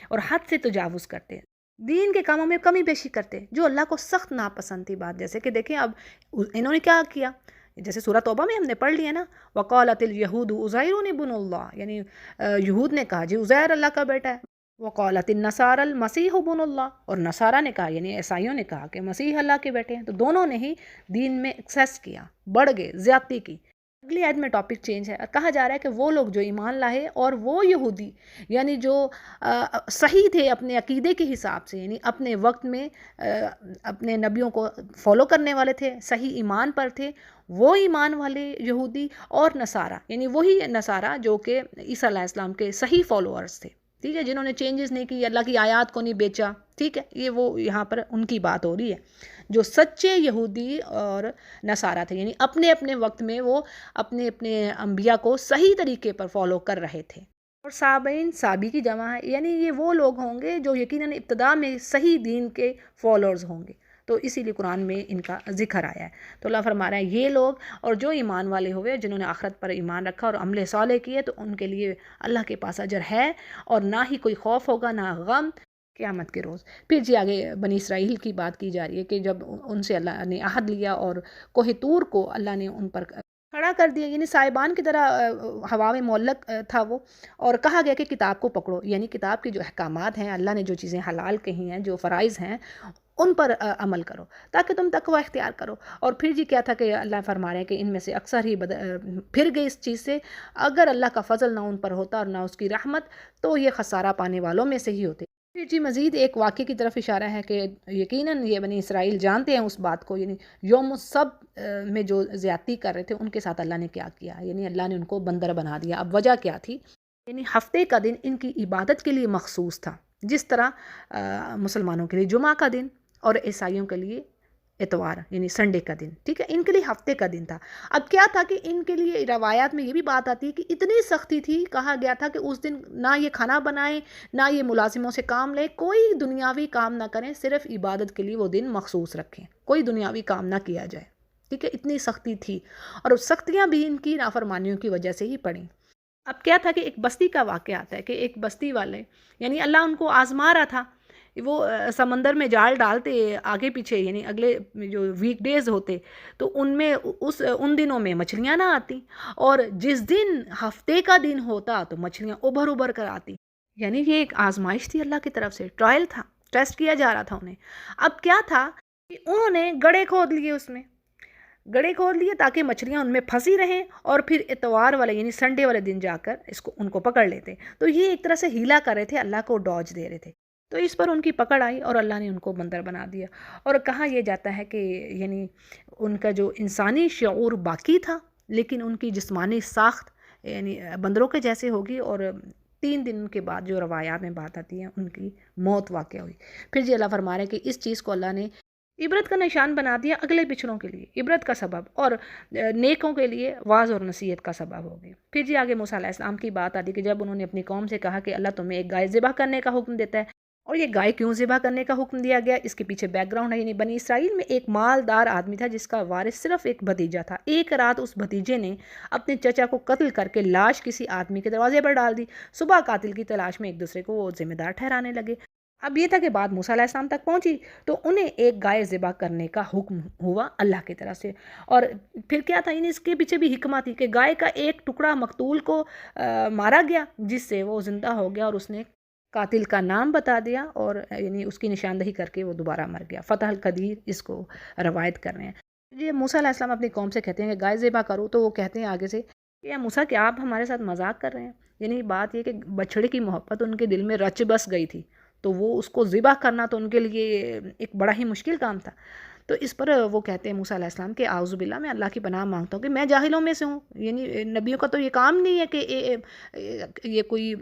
اور حد سے تجاوز کرتے، دین کے کاموں میں کمی بیشی کرتے جو اللہ کو سخت ناپسند تھی بات. جیسے کہ دیکھیں اب انہوں نے کیا کیا، جیسے سورہ توبہ میں ہم نے پڑھ لیا نا، وقالت اليہود عزیر ابن اللہ، یعنی یہود نے کہا جی عزیر اللہ کا بیٹا ہے. وقالت النصارى المسیح ابن اللہ، اور نصارہ نے کہا یعنی عیسائیوں نے کہا کہ مسیح اللہ کے بیٹے ہیں. تو دونوں نے ہی دین میں ایکسیس کیا، بڑھ گئے، زیادتی کی. اگلی آیت میں ٹاپک چینج ہے، کہا جا رہا ہے کہ وہ لوگ جو ایمان لائے اور وہ یہودی یعنی جو صحیح تھے اپنے عقیدے کے حساب سے، یعنی اپنے وقت میں اپنے نبیوں کو فالو کرنے والے تھے، صحیح ایمان پر تھے، وہ ایمان والے یہودی، اور نصارہ یعنی وہی نصارہ جو کہ عیسیٰ علیہ السلام کے صحیح فالوورز تھے، ٹھیک ہے، جنہوں نے چینجز نہیں کی، اللہ کی آیات کو نہیں بیچا، ٹھیک ہے. یہ وہ یہاں پر ان کی بات ہو رہی ہے جو سچے یہودی اور نصارہ تھے، یعنی اپنے اپنے وقت میں وہ اپنے اپنے انبیاء کو صحیح طریقے پر فالو کر رہے تھے. اور صابئین، صابی کی جمع ہے، یعنی یہ وہ لوگ ہوں گے جو یقیناً ابتدا میں صحیح دین کے فالوورز ہوں گے. تو اسی لیے قرآن میں ان کا ذکر آیا ہے. تو اللہ فرما رہا ہے یہ لوگ اور جو ایمان والے ہوئے جنہوں نے آخرت پر ایمان رکھا اور عمل صالح کیے، تو ان کے لیے اللہ کے پاس اجر ہے، اور نہ ہی کوئی خوف ہوگا، نہ غم قیامت کے روز. پھر جی آگے بنی اسرائیل کی بات کی جا رہی ہے کہ جب ان سے اللہ نے عہد لیا اور کوہ طور کو اللہ نے ان پر کھڑا کر دیا، یعنی صاحبان کی طرح ہوا میں معلق تھا وہ، اور کہا گیا کہ کتاب کو پکڑو، یعنی کتاب کے جو احکامات ہیں، اللہ نے جو چیزیں حلال کہی ہیں، جو فرائض ہیں، ان پر عمل کرو تاکہ تم تقوی اختیار کرو. اور پھر جی کیا تھا کہ اللہ فرما رہے ہیں کہ ان میں سے اکثر ہی پھر گئے اس چیز سے. اگر اللہ کا فضل نہ ان پر ہوتا اور نہ اس کی رحمت، تو یہ خسارہ پانے والوں میں سے ہی ہوتے. پھر جی مزید ایک واقعے کی طرف اشارہ ہے کہ یقیناً یہ بنی اسرائیل جانتے ہیں اس بات کو، یعنی یوم السبت میں جو زیادتی کر رہے تھے ان کے ساتھ اللہ نے کیا کیا، یعنی اللہ نے ان کو بندر بنا دیا. اب وجہ کیا تھی، یعنی ہفتے کا دن ان کی عبادت کے لیے مخصوص تھا، جس طرح مسلمانوں کے لیے جمعہ کا دن اور عیسائیوں کے لیے اتوار یعنی سنڈے کا دن، ٹھیک ہے، ان کے لیے ہفتے کا دن تھا. اب کیا تھا کہ ان کے لیے روایات میں یہ بھی بات آتی ہے کہ اتنی سختی تھی، کہا گیا تھا کہ اس دن نہ یہ کھانا بنائیں، نہ یہ ملازموں سے کام لیں، کوئی دنیاوی کام نہ کریں، صرف عبادت کے لیے وہ دن مخصوص رکھیں، کوئی دنیاوی کام نہ کیا جائے، ٹھیک ہے. اتنی سختی تھی، اور اس سختیاں بھی ان کی نافرمانیوں کی وجہ سے ہی پڑیں. اب کیا تھا کہ ایک بستی کا واقعہ آتا ہے کہ ایک بستی والے یعنی اللہ ان کو آزما رہا تھا. وہ سمندر میں جال ڈالتے آگے پیچھے، یعنی اگلے جو ویک ڈیز ہوتے تو ان میں ان دنوں میں مچھلیاں نہ آتی، اور جس دن ہفتے کا دن ہوتا تو مچھلیاں ابھر ابھر کر آتی. یعنی یہ ایک آزمائش تھی اللہ کی طرف سے، ٹرائل تھا، ٹیسٹ کیا جا رہا تھا انہیں. اب کیا تھا کہ انہوں نے گڑھے کھود لیے، اس میں گڑھے کھود لیے تاکہ مچھلیاں ان میں پھنسی رہیں، اور پھر اتوار والے یعنی سنڈے والے دن جا کر ان کو پکڑ لیتے. تو یہ ایک طرح سے ہیلا کر رہے تھے، اللہ کو ڈوج دے رہے تھے. تو اس پر ان کی پکڑ آئی اور اللہ نے ان کو بندر بنا دیا. اور کہا یہ جاتا ہے کہ یعنی ان کا جو انسانی شعور باقی تھا، لیکن ان کی جسمانی ساخت یعنی بندروں کے جیسے ہوگی، اور 3 دن کے بعد جو روایات میں بات آتی ہے ان کی موت واقع ہوئی. پھر جی اللہ فرما رہے ہیں کہ اس چیز کو اللہ نے عبرت کا نشان بنا دیا، اگلے پچھڑوں کے لیے عبرت کا سبب، اور نیکوں کے لیے واعظ اور نصیحت کا سبب ہو گئی. پھر جی آگے موسیٰ علیہ السلام کی بات آتی کہ جب انہوں نے اپنی قوم سے کہا کہ اللہ تمہیں ایک گائے ذبح کرنے کا حکم دیتا ہے، اور یہ گائے کیوں ذبح کرنے کا حکم دیا گیا، اس کے پیچھے بیک گراؤنڈ ہے. یعنی بنی اسرائیل میں ایک مالدار آدمی تھا جس کا وارث صرف ایک بھتیجا تھا. ایک رات اس بھتیجے نے اپنے چچا کو قتل کر کے لاش کسی آدمی کے دروازے پر ڈال دی. صبح قاتل کی تلاش میں ایک دوسرے کو وہ ذمہ دار ٹھہرانے لگے. اب یہ تھا کہ بات موسیٰ علیہ السلام تک پہنچی تو انہیں ایک گائے ذبح کرنے کا حکم ہوا اللہ کی طرف سے. اور پھر کیا تھا، اس کے پیچھے بھی حکمت تھی کہ گائے کا ایک ٹکڑا مقتول کو مارا گیا، جس سے وہ زندہ ہو گیا، اور اس نے قاتل کا نام بتا دیا، اور یعنی اس کی نشاندہی کر کے وہ دوبارہ مر گیا. فتح القدیر اس کو روایت کر رہے ہیں. یہ موسیٰ علیہ السلام اپنی قوم سے کہتے ہیں کہ گائے ذبح کرو، تو وہ کہتے ہیں آگے سے کہ موسیٰ کیا آپ ہمارے ساتھ مذاق کر رہے ہیں. یعنی بات یہ کہ بچڑے کی محبت ان کے دل میں رچ بس گئی تھی، تو وہ اس کو ذبح کرنا تو ان کے لیے ایک بڑا ہی مشکل کام تھا. تو اس پر وہ کہتے ہیں موسیٰ علیہ السلام کہ اعوذ باللہ، میں اللہ کی پناہ مانگتا ہوں کہ میں جاہلوں میں سے ہوں. یعنی نبیوں کا تو یہ کام نہیں ہے کہ یہ کوئی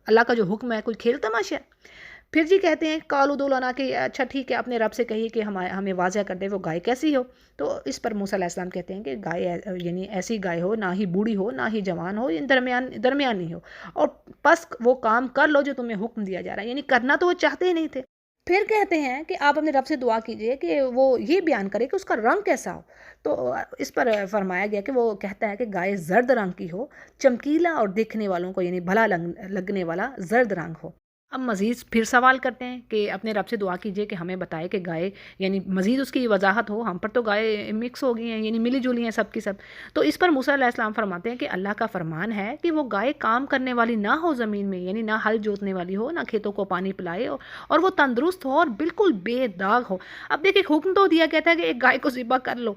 اللہ کا جو حکم ہے کوئی کھیل تماشا ہے. پھر جی کہتے ہیں قالوا ادع لنا، کہ اچھا ٹھیک ہے اپنے رب سے کہیے کہ ہمیں واضح کر دے وہ گائے کیسی ہو. تو اس پر موسیٰ علیہ السلام کہتے ہیں کہ گائے یعنی ایسی گائے ہو، نہ ہی بوڑھی ہو نہ ہی جوان ہو، درمیانی ہو، اور پس وہ کام کر لو جو تمہیں حکم دیا جا رہا ہے. یعنی کرنا تو وہ چاہتے ہی نہیں تھے، پھر کہتے ہیں کہ آپ اپنے رب سے دعا کیجئے کہ وہ یہ بیان کرے کہ اس کا رنگ کیسا ہو. تو اس پر فرمایا گیا کہ وہ کہتا ہے کہ گائے زرد رنگ کی ہو، چمکیلا اور دیکھنے والوں کو یعنی بھلا لگنے والا زرد رنگ ہو. اب مزید پھر سوال کرتے ہیں کہ اپنے رب سے دعا کیجئے کہ ہمیں بتائے کہ گائے یعنی مزید اس کی وضاحت ہو. ہم پر تو گائے مکس ہو گئی ہیں، یعنی ملی جلی ہیں سب کی سب. تو اس پر موسیٰ علیہ السلام فرماتے ہیں کہ اللہ کا فرمان ہے کہ وہ گائے کام کرنے والی نہ ہو زمین میں، یعنی نہ ہل جوتنے والی ہو، نہ کھیتوں کو پانی پلائے، اور وہ تندرست ہو اور بالکل بے داغ ہو. اب دیکھیں حکم تو دیا کہتا ہے کہ ایک گائے کو ذبح کر لو،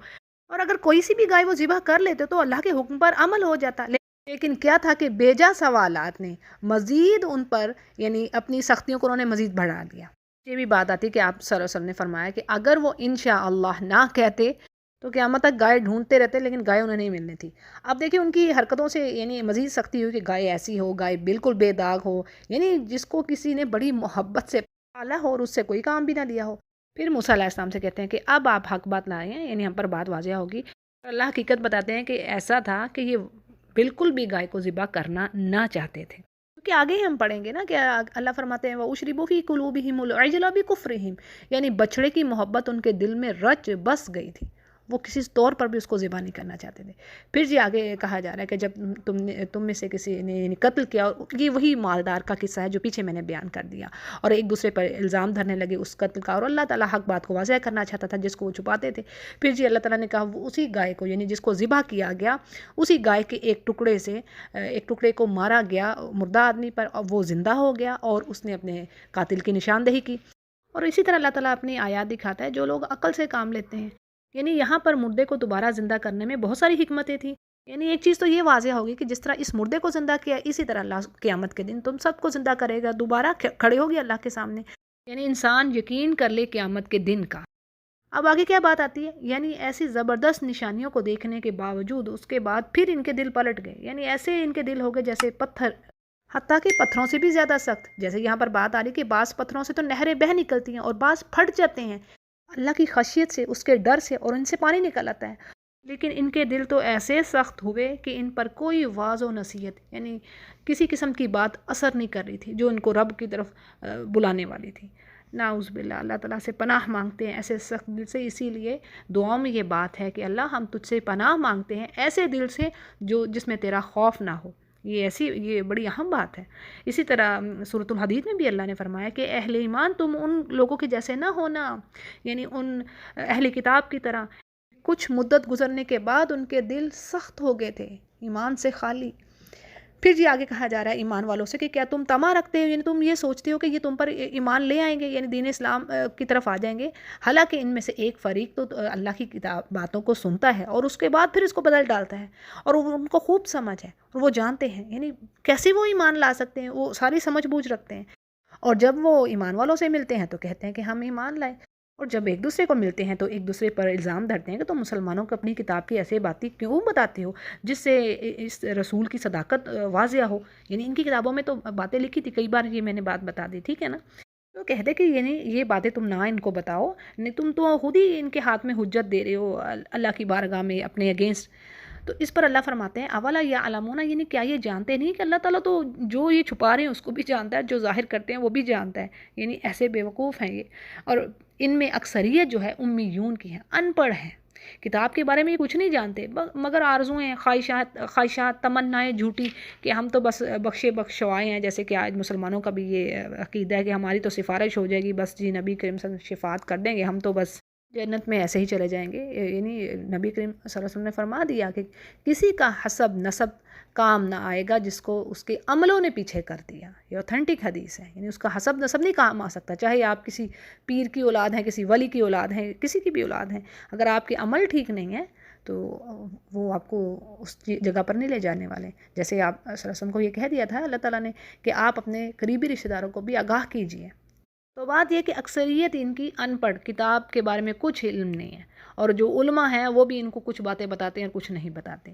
اور اگر کوئی سی بھی گائے وہ ذبح کر لیتے تو اللہ کے حکم پر عمل ہو جاتا. لیکن کیا تھا کہ بیجا سوالات نے مزید ان پر یعنی اپنی سختیوں کو انہوں نے مزید بڑھا دیا. یہ بھی بات آتی کہ آپ صلی اللہ علیہ وسلم نے فرمایا کہ اگر وہ انشاءاللہ نہ کہتے تو قیامت تک گائے ڈھونڈتے رہتے، لیکن گائے انہیں نہیں ملنی تھی. اب دیکھیں ان کی حرکتوں سے یعنی مزید سختی ہوئی کہ گائے ایسی ہو، گائے بالکل بے داغ ہو، یعنی جس کو کسی نے بڑی محبت سے پالا ہو اور اس سے کوئی کام بھی نہ لیا ہو. پھر موسیٰ علیہ السلام سے کہتے ہیں کہ اب آپ حق بات لائے ہیں، یعنی ہم پر بات واضح ہوگی. اللہ حقیقت بتاتے ہیں کہ ایسا تھا کہ یہ بالکل بھی گائے کو ذبح کرنا نہ چاہتے تھے. کیونکہ آگے ہم پڑھیں گے نا کہ اللہ فرماتے ہیں وَأُشْرِبُوا فِي قُلُوبِهِمُ الْعِجْلَ بِكُفْرِهِمْ، یعنی بچڑے کی محبت ان کے دل میں رچ بس گئی تھی، وہ کسی طور پر بھی اس کو ذبح نہیں کرنا چاہتے تھے. پھر جی آگے کہا جا رہا ہے کہ جب تم میں سے کسی نے یعنی قتل کیا، یہ وہی مالدار کا قصہ ہے جو پیچھے میں نے بیان کر دیا، اور ایک دوسرے پر الزام دھرنے لگے اس قتل کا، اور اللہ تعالیٰ حق بات کو واضح کرنا چاہتا تھا جس کو وہ چھپاتے تھے. پھر جی اللہ تعالیٰ نے کہا وہ اسی گائے کو یعنی جس کو ذبح کیا گیا، اسی گائے کے ایک ٹکڑے کو مارا گیا مردہ آدمی پر، اور وہ زندہ ہو گیا اور اس نے اپنے قاتل کی نشاندہی کی. اور اسی طرح اللہ تعالیٰ اپنی آیات دکھاتا ہے جو لوگ عقل سے کام لیتے ہیں. یعنی یہاں پر مردے کو دوبارہ زندہ کرنے میں بہت ساری حکمتیں تھیں. یعنی ایک چیز تو یہ واضح ہوگی کہ جس طرح اس مردے کو زندہ کیا، اسی طرح اللہ قیامت کے دن تم سب کو زندہ کرے گا، دوبارہ کھڑے ہوگی اللہ کے سامنے. یعنی انسان یقین کر لے قیامت کے دن کا. اب آگے کیا بات آتی ہے، یعنی ایسی زبردست نشانیوں کو دیکھنے کے باوجود اس کے بعد پھر ان کے دل پلٹ گئے. یعنی ایسے ان کے دل ہو گئے جیسے پتھر، حتیٰ کہ پتھروں سے بھی زیادہ سخت. جیسے یہاں پر بات آ رہی کہ بعض پتھروں سے تو نہریں بہہ نکلتی ہیں اور بعض پھٹ جاتے ہیں اللہ کی خشیت سے، اس کے ڈر سے، اور ان سے پانی نکل آتا ہے. لیکن ان کے دل تو ایسے سخت ہوئے کہ ان پر کوئی واعظ و نصیحت یعنی کسی قسم کی بات اثر نہیں کر رہی تھی جو ان کو رب کی طرف بلانے والی تھی. نعوذ باللہ، اللہ تعالیٰ سے پناہ مانگتے ہیں ایسے سخت دل سے. اسی لیے دعاؤں میں یہ بات ہے کہ اللہ ہم تجھ سے پناہ مانگتے ہیں ایسے دل سے جس میں تیرا خوف نہ ہو. یہ بڑی اہم بات ہے. اسی طرح سورۃ الحدید میں بھی اللہ نے فرمایا کہ اہل ایمان تم ان لوگوں کے جیسے نہ ہونا، یعنی ان اہل کتاب کی طرح. کچھ مدت گزرنے کے بعد ان کے دل سخت ہو گئے تھے، ایمان سے خالی. پھر جی آگے کہا جا رہا ہے ایمان والوں سے کہ کیا تم طمع رکھتے ہو، یعنی تم یہ سوچتے ہو کہ یہ تم پر ایمان لے آئیں گے، یعنی دین اسلام کی طرف آ جائیں گے. حالانکہ ان میں سے ایک فریق تو اللہ کی کتاب باتوں کو سنتا ہے اور اس کے بعد پھر اس کو بدل ڈالتا ہے، اور ان کو خوب سمجھ ہے اور وہ جانتے ہیں یعنی کیسے وہ ایمان لا سکتے ہیں، وہ ساری سمجھ بوجھ رکھتے ہیں. اور جب وہ ایمان والوں سے ملتے ہیں تو کہتے ہیں کہ ہم ایمان لائے، اور جب ایک دوسرے کو ملتے ہیں تو ایک دوسرے پر الزام دھرتے ہیں کہ تم مسلمانوں کو اپنی کتاب کی ایسے باتیں کیوں بتاتے ہو جس سے اس رسول کی صداقت واضح ہو. یعنی ان کی کتابوں میں تو باتیں لکھی تھی، کئی بار یہ میں نے بات بتا دی، ٹھیک ہے نا. تو کہتے کہ یعنی یہ باتیں تم نہ ان کو بتاؤ، نہیں تم تو خود ہی ان کے ہاتھ میں حجت دے رہے ہو اللہ کی بارگاہ میں اپنے اگینسٹ. تو اس پر اللہ فرماتے ہیں اولا یا علمون، یعنی کیا یہ جانتے نہیں کہ اللہ تعالیٰ تو جو یہ چھپا رہے ہیں اس کو بھی جانتا ہے، جو ظاہر کرتے ہیں وہ بھی جانتا ہے. یعنی ایسے بیوقوف ہیں یہ. اور ان میں اکثریت جو ہے امیون کی ہے، ان پڑھ ہیں، کتاب کے بارے میں یہ کچھ نہیں جانتے، مگر آرزویں، خواہشات، تمنائیں جھوٹی کہ ہم تو بس بخشوائے ہیں. جیسے کہ آج مسلمانوں کا بھی یہ عقیدہ ہے کہ ہماری تو سفارش ہو جائے گی، بس جی نبی کریم صلی اللہ علیہ وسلم شفاعت کر دیں گے، ہم تو بس جنت میں ایسے ہی چلے جائیں گے. یعنی نبی کریم صلی اللہ علیہ وسلم نے فرما دیا کہ کسی کا حسب نسب کام نہ آئے گا جس کو اس کے عملوں نے پیچھے کر دیا. یہ اوتھینٹک حدیث ہے. یعنی اس کا حسب نسب نہیں کام آ سکتا، چاہے آپ کسی پیر کی اولاد ہیں، کسی ولی کی اولاد ہیں، کسی کی بھی اولاد ہیں، اگر آپ کے عمل ٹھیک نہیں ہے تو وہ آپ کو اس جگہ پر نہیں لے جانے والے. جیسے آپ صلی اللہ علیہ وسلم کو یہ کہہ دیا تھا اللہ تعالیٰ نے کہ آپ اپنے قریبی رشتہ داروں کو بھی آگاہ کیجیے. تو بات یہ کہ اکثریت ان کی ان پڑھ، کتاب کے بارے میں کچھ علم نہیں ہے، اور جو علماء ہیں وہ بھی ان کو کچھ باتیں بتاتے ہیں اور کچھ نہیں بتاتے.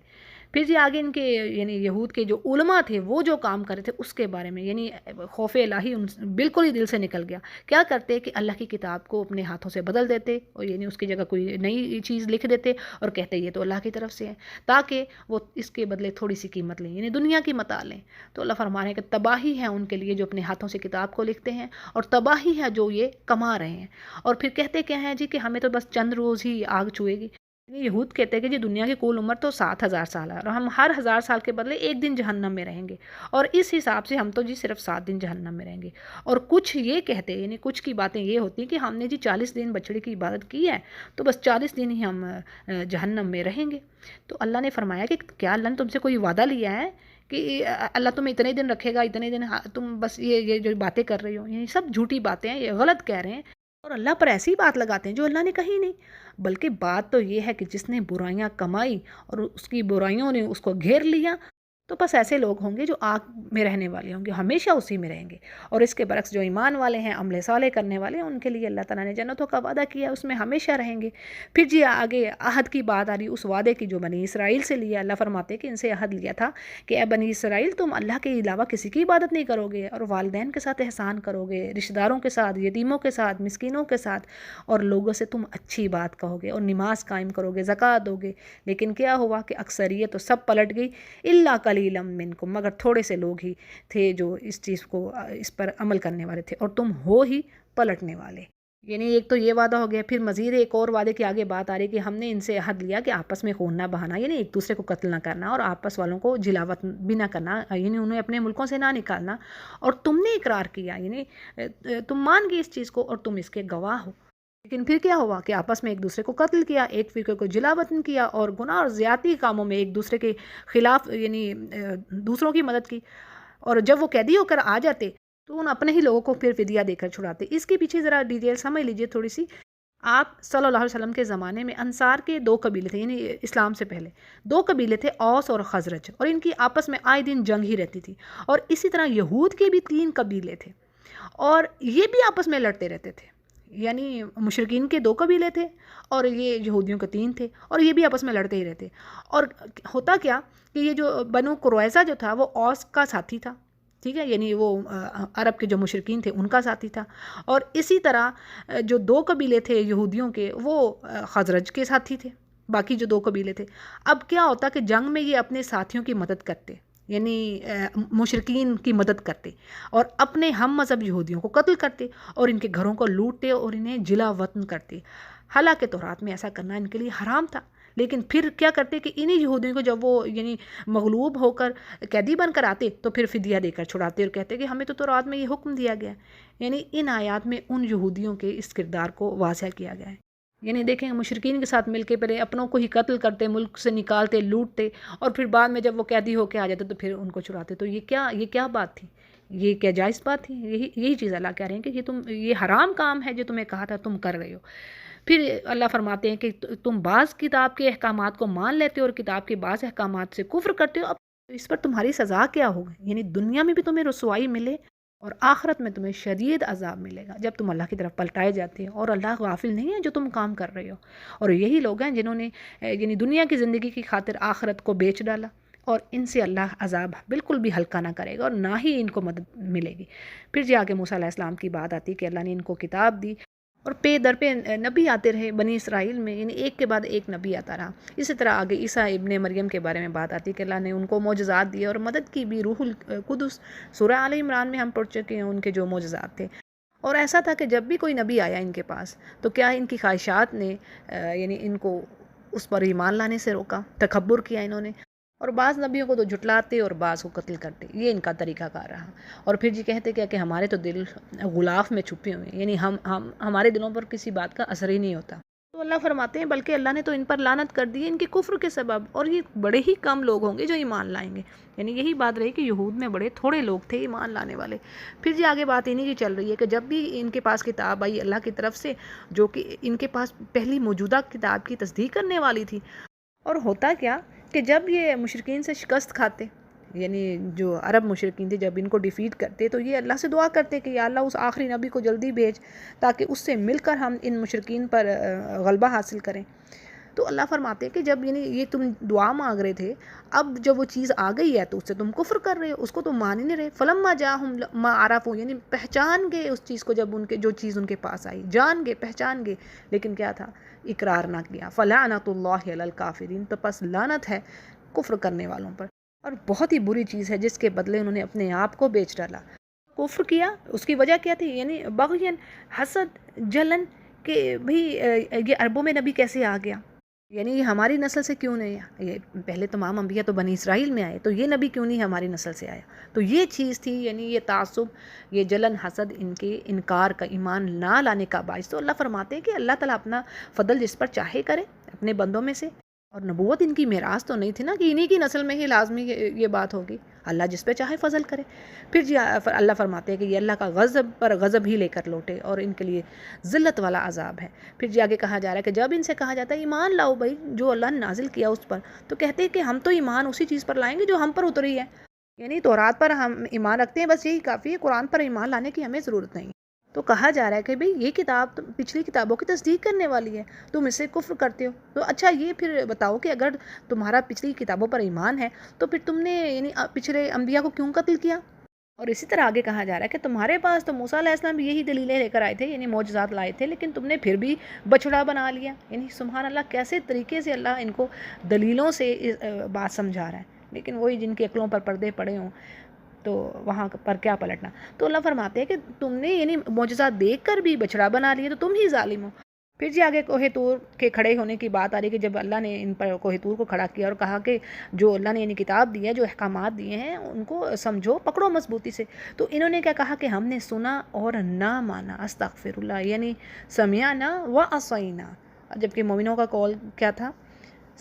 پھر جی آگے ان کے یعنی یہود کے جو علماء تھے وہ جو کام کر رہے تھے اس کے بارے میں، یعنی خوف الہی ان بالکل ہی دل سے نکل گیا. کیا کرتے کہ اللہ کی کتاب کو اپنے ہاتھوں سے بدل دیتے اور یعنی اس کی جگہ کوئی نئی چیز لکھ دیتے اور کہتے یہ تو اللہ کی طرف سے ہے، تاکہ وہ اس کے بدلے تھوڑی سی قیمت لیں، یعنی دنیا کی متاع لیں. تو اللہ فرمانے کہ تباہی ہے ان کے لیے جو اپنے ہاتھوں سے کتاب کو لکھتے ہیں، اور تباہی ہے جو یہ کما رہے ہیں. اور پھر کہتے کیا ہیں جی کہ ہمیں تو بس چند روز ہی آگ چھوئے گی. یہود کہتے ہیں کہ جی دنیا کی کل عمر تو 7,000 سال ہے اور ہم ہر 1,000 سال کے بدلے ایک دن جہنم میں رہیں گے، اور اس حساب سے ہم تو جی صرف 7 دن جہنم میں رہیں گے. اور کچھ یہ کہتے ہیں، یعنی کچھ کی باتیں یہ ہوتی ہیں کہ ہم نے جی 40 دن بچڑے کی عبادت کی ہے تو بس 40 دن ہی ہم جہنم میں رہیں گے. تو اللہ نے فرمایا کہ کیا اللہ نے تم سے کوئی وعدہ لیا ہے کہ اللہ تمہیں اتنے دن رکھے گا، اتنے دن تم بس یہ جو باتیں کر رہی ہو، یہ سب جھوٹی باتیں ہیں، یہ غلط کہہ رہے ہیں اور اللہ پر ایسی بات لگاتے ہیں جو اللہ نے کہی نہیں. بلکہ بات تو یہ ہے کہ جس نے برائیاں کمائی اور اس کی برائیوں نے اس کو گھیر لیا، تو بس ایسے لوگ ہوں گے جو آگ میں رہنے والے ہوں گے، ہمیشہ اسی میں رہیں گے. اور اس کے برعکس جو ایمان والے ہیں، عمل صالح کرنے والے ہیں، ان کے لیے اللہ تعالیٰ نے جنتوں کا وعدہ کیا، اس میں ہمیشہ رہیں گے. پھر جی آگے عہد کی بات آ رہی، اس وعدے کی جو بنی اسرائیل سے لیا. اللہ فرماتے کہ ان سے عہد لیا تھا کہ اے بنی اسرائیل تم اللہ کے علاوہ کسی کی عبادت نہیں کرو گے، اور والدین کے ساتھ احسان کرو گے، رشتہ داروں کے ساتھ، یتیموں کے ساتھ، مسکینوں کے ساتھ، اور لوگوں سے تم اچھی بات کہو گے اور نماز قائم کرو گے، زکوٰۃ دو گے. لیکن کیا ہوا کہ اکثریت تو سب پلٹ گئی، الا قلیلا منکم، مگر تھوڑے سے لوگ ہی تھے جو اس چیز کو، اس پر عمل کرنے والے تھے، اور تم ہو ہی پلٹنے والے. یعنی ایک تو یہ وعدہ ہو گیا. پھر مزید ایک اور وعدے کی آگے بات آ رہی کہ ہم نے ان سے عہد لیا کہ آپس میں خون نہ بہانا، یعنی ایک دوسرے کو قتل نہ کرنا اور آپس والوں کو جلاوت بھی نہ کرنا، یعنی انہیں اپنے ملکوں سے نہ نکالنا. اور تم نے اقرار کیا، یعنی تم مان گئے اس چیز کو اور تم اس کے گواہ ہو. لیکن پھر کیا ہوا کہ آپس میں ایک دوسرے کو قتل کیا، ایک فرقے کو جلا وطن کیا، اور گناہ اور زیادتی کاموں میں ایک دوسرے کے خلاف یعنی دوسروں کی مدد کی. اور جب وہ قیدی ہو کر آ جاتے تو ان اپنے ہی لوگوں کو پھر فدیہ دے کر چھڑاتے. اس کے پیچھے ذرا ڈیٹیل سمجھ لیجئے تھوڑی سی. آپ صلی اللہ علیہ وسلم کے زمانے میں انصار کے 2 قبیلے تھے، یعنی اسلام سے پہلے 2 قبیلے تھے، اوس اور خزرج، اور ان کی آپس میں آئے دن جنگ ہی رہتی تھی. اور اسی طرح یہود کے بھی 3 قبیلے تھے اور یہ بھی آپس میں لڑتے رہتے تھے. یعنی مشرکین کے 2 قبیلے تھے اور یہ یہودیوں کے 3 تھے، اور یہ بھی آپس میں لڑتے ہی رہتے. اور ہوتا کیا کہ یہ جو بنو قریظہ جو تھا وہ اوس کا ساتھی تھا، ٹھیک ہے، یعنی وہ عرب کے جو مشرکین تھے ان کا ساتھی تھا. اور اسی طرح جو 2 قبیلے تھے یہودیوں کے وہ خزرج کے ساتھی تھے، باقی جو 2 قبیلے تھے. اب کیا ہوتا کہ جنگ میں یہ اپنے ساتھیوں کی مدد کرتے، یعنی مشرکین کی مدد کرتے، اور اپنے ہم مذہب یہودیوں کو قتل کرتے اور ان کے گھروں کو لوٹتے اور انہیں جلا وطن کرتے. حالانکہ تورات میں ایسا کرنا ان کے لیے حرام تھا. لیکن پھر کیا کرتے کہ انہی یہودیوں کو جب وہ یعنی مغلوب ہو کر قیدی بن کر آتے تو پھر فدیہ دے کر چھڑاتے اور کہتے کہ ہمیں تو تورات میں یہ حکم دیا گیا ہے. یعنی ان آیات میں ان یہودیوں کے اس کردار کو واضح کیا گیا ہے. یعنی دیکھیں مشرکین کے ساتھ مل کے پہلے اپنوں کو ہی قتل کرتے، ملک سے نکالتے، لوٹتے، اور پھر بعد میں جب وہ قیدی ہو کے آ جاتے تو پھر ان کو چھڑاتے. تو یہ کیا بات تھی؟ یہ کیا جائز بات تھی؟ یہی چیز اللہ کہہ رہے ہیں کہ یہ حرام کام ہے جو تمہیں کہا تھا تم کر رہے ہو. پھر اللہ فرماتے ہیں کہ تم بعض کتاب کے احکامات کو مان لیتے ہو اور کتاب کے بعض احکامات سے کفر کرتے ہو. اب اس پر تمہاری سزا کیا ہوگی؟ یعنی دنیا میں بھی تمہیں رسوائی ملے اور آخرت میں تمہیں شدید عذاب ملے گا جب تم اللہ کی طرف پلٹائے جاتے ہیں. اور اللہ غافل نہیں ہے جو تم کام کر رہے ہو. اور یہی لوگ ہیں جنہوں نے یعنی دنیا کی زندگی کی خاطر آخرت کو بیچ ڈالا، اور ان سے اللہ عذاب بالکل بھی ہلکا نہ کرے گا اور نہ ہی ان کو مدد ملے گی. پھر جا کے موسیٰ علیہ السلام کی بات آتی کہ اللہ نے ان کو کتاب دی اور پے در پہ نبی آتے رہے بنی اسرائیل میں، یعنی ایک کے بعد ایک نبی آتا رہا. اسی طرح آگے عیسیٰ ابن مریم کے بارے میں بات آتی کہ اللہ نے ان کو معجزات دیے اور مدد کی بھی. روح القدس سورہ آل عمران میں ہم پڑھ چکے ہیں ان کے جو معجزات تھے. اور ایسا تھا کہ جب بھی کوئی نبی آیا ان کے پاس تو کیا ان کی خواہشات نے یعنی ان کو اس پر ایمان لانے سے روکا، تکبر کیا انہوں نے، اور بعض نبیوں کو تو جھٹلاتے اور بعض کو قتل کرتے. یہ ان کا طریقہ کار رہا. اور پھر جی کہتے کیا کہ ہمارے تو دل غلاف میں چھپے ہوئے ہیں، یعنی ہمارے دلوں پر کسی بات کا اثر ہی نہیں ہوتا. تو اللہ فرماتے ہیں بلکہ اللہ نے تو ان پر لعنت کر دی ان کے کفر کے سبب، اور یہ بڑے ہی کم لوگ ہوں گے جو ایمان لائیں گے. یعنی یہی بات رہی کہ یہود میں بڑے تھوڑے لوگ تھے ایمان لانے والے. پھر جی آگے بات انہی کی چل رہی ہے کہ جب بھی ان کے پاس کتاب آئی اللہ کی طرف سے جو کہ ان کے پاس پہلی موجودہ کتاب کی تصدیق کرنے والی تھی، اور ہوتا کیا کہ جب یہ مشرکین سے شکست کھاتے، یعنی جو عرب مشرکین تھے، جب ان کو ڈیفیٹ کرتے تو یہ اللہ سے دعا کرتے کہ یا اللہ اس آخری نبی کو جلدی بھیج تاکہ اس سے مل کر ہم ان مشرکین پر غلبہ حاصل کریں. تو اللہ فرماتے ہیں کہ جب یعنی یہ تم دعا مانگ رہے تھے، اب جب وہ چیز آ گئی ہے تو اس سے تم کفر کر رہے ہو، اس کو تم مان ہی نہیں رہے. فلما جاءہم ما عرفوا، یعنی پہچان گئے اس چیز کو، جب ان کے جو چیز ان کے پاس آئی جان گئے پہچان گئے، لیکن کیا تھا، اقرار نہ کیا. فلعنت اللہ علی الکافرین، تو پس لعنت ہے کفر کرنے والوں پر. اور بہت ہی بری چیز ہے جس کے بدلے انہوں نے اپنے آپ کو بیچ ڈالا. کفر کیا، اس کی وجہ کیا تھی، یعنی بغین، حسد، جلن، کہ بھئی یہ عربوں میں نبی کیسے آ گیا، یعنی یہ ہماری نسل سے کیوں نہیں آیا، یہ پہلے تمام انبیاء تو بنی اسرائیل میں آئے، تو یہ نبی کیوں نہیں ہماری نسل سے آیا. تو یہ چیز تھی، یعنی یہ تعصب، یہ جلن، حسد، ان کے انکار کا، ایمان نہ لانے کا باعث. تو اللہ فرماتے ہیں کہ اللہ تعالیٰ اپنا فضل جس پر چاہے کرے اپنے بندوں میں سے. اور نبوت ان کی میراث تو نہیں تھی نا کہ انہی کی نسل میں ہی لازمی یہ بات ہوگی. اللہ جس پہ چاہے فضل کرے. پھر جی اللہ فرماتے ہیں کہ یہ اللہ کا غضب پر غضب ہی لے کر لوٹے اور ان کے لیے ذلت والا عذاب ہے. پھر جی آگے کہا جا رہا ہے کہ جب ان سے کہا جاتا ہے ایمان لاؤ بھائی جو اللہ نے نازل کیا اس پر، تو کہتے ہیں کہ ہم تو ایمان اسی چیز پر لائیں گے جو ہم پر اتری ہے، یعنی تورات پر ہم ایمان رکھتے ہیں، بس یہی کافی ہے، قرآن پر ایمان لانے کی ہمیں ضرورت نہیں. تو کہا جا رہا ہے کہ بھئی یہ کتاب پچھلی کتابوں کی تصدیق کرنے والی ہے، تم اسے کفر کرتے ہو. تو اچھا یہ پھر بتاؤ کہ اگر تمہارا پچھلی کتابوں پر ایمان ہے تو پھر تم نے یعنی پچھلے انبیاء کو کیوں قتل کیا. اور اسی طرح آگے کہا جا رہا ہے کہ تمہارے پاس تو موسیٰ علیہ السلام بھی یہی دلیلیں لے کر آئے تھے، یعنی معجزات لائے تھے، لیکن تم نے پھر بھی بچڑا بنا لیا. یعنی سبحان اللہ، کیسے طریقے سے اللہ ان کو دلیلوں سے بات سمجھا رہا ہے، لیکن وہی جن کی عقلوں پر پردے پڑے ہوں تو وہاں پر کیا پلٹنا. تو اللہ فرماتے ہیں کہ تم نے یعنی معجزات دیکھ کر بھی بچڑا بنا لیے، تو تم ہی ظالم ہو. پھر جی آگے کوہ طور کے کھڑے ہونے کی بات آ رہی کہ جب اللہ نے ان پر کوہ طور کو کھڑا کیا اور کہا کہ جو اللہ نے یعنی کتاب دی ہے، جو احکامات دیے ہیں ان کو سمجھو، پکڑو مضبوطی سے. تو انہوں نے کیا کہا کہ ہم نے سنا اور نہ مانا. استغفر اللہ، یعنی سمعنا و عصینا. جبکہ مومنوں کا قول کیا تھا،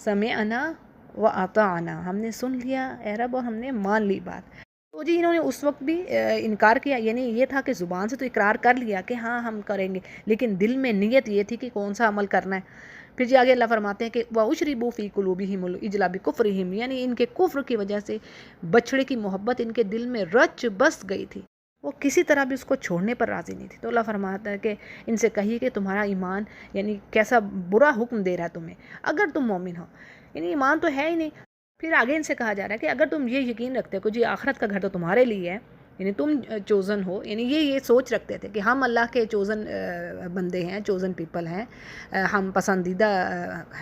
سمعنا و اطعنا، ہم نے سن لیا اے رب اور ہم نے مان لی بات. تو جی انہوں نے اس وقت بھی انکار کیا، یعنی یہ تھا کہ زبان سے تو اقرار کر لیا کہ ہاں ہم کریں گے، لیکن دل میں نیت یہ تھی کہ کون سا عمل کرنا ہے. پھر جی آگے اللہ فرماتے ہیں کہ وَأُشْرِبُوا فِي قُلُوبِهِمُ الْعِجْلَ بِكُفْرِهِمْ، یعنی ان کے کفر کی وجہ سے بچڑے کی محبت ان کے دل میں رچ بس گئی تھی، وہ کسی طرح بھی اس کو چھوڑنے پر راضی نہیں تھی. تو اللہ فرماتا ہے کہ ان سے کہیے کہ تمہارا ایمان یعنی کیسا برا حکم دے رہا ہے تمہیں، اگر تم مومن ہو، یعنی ایمان تو ہے ہی نہیں. پھر آگے ان سے کہا جا رہا ہے کہ اگر تم یہ یقین رکھتے ہو کہ جی آخرت کا گھر تو تمہارے لیے ہے، یعنی تم چوزن ہو، یعنی یہ سوچ رکھتے تھے کہ ہم اللہ کے چوزن بندے ہیں، چوزن پیپل ہیں، ہم پسندیدہ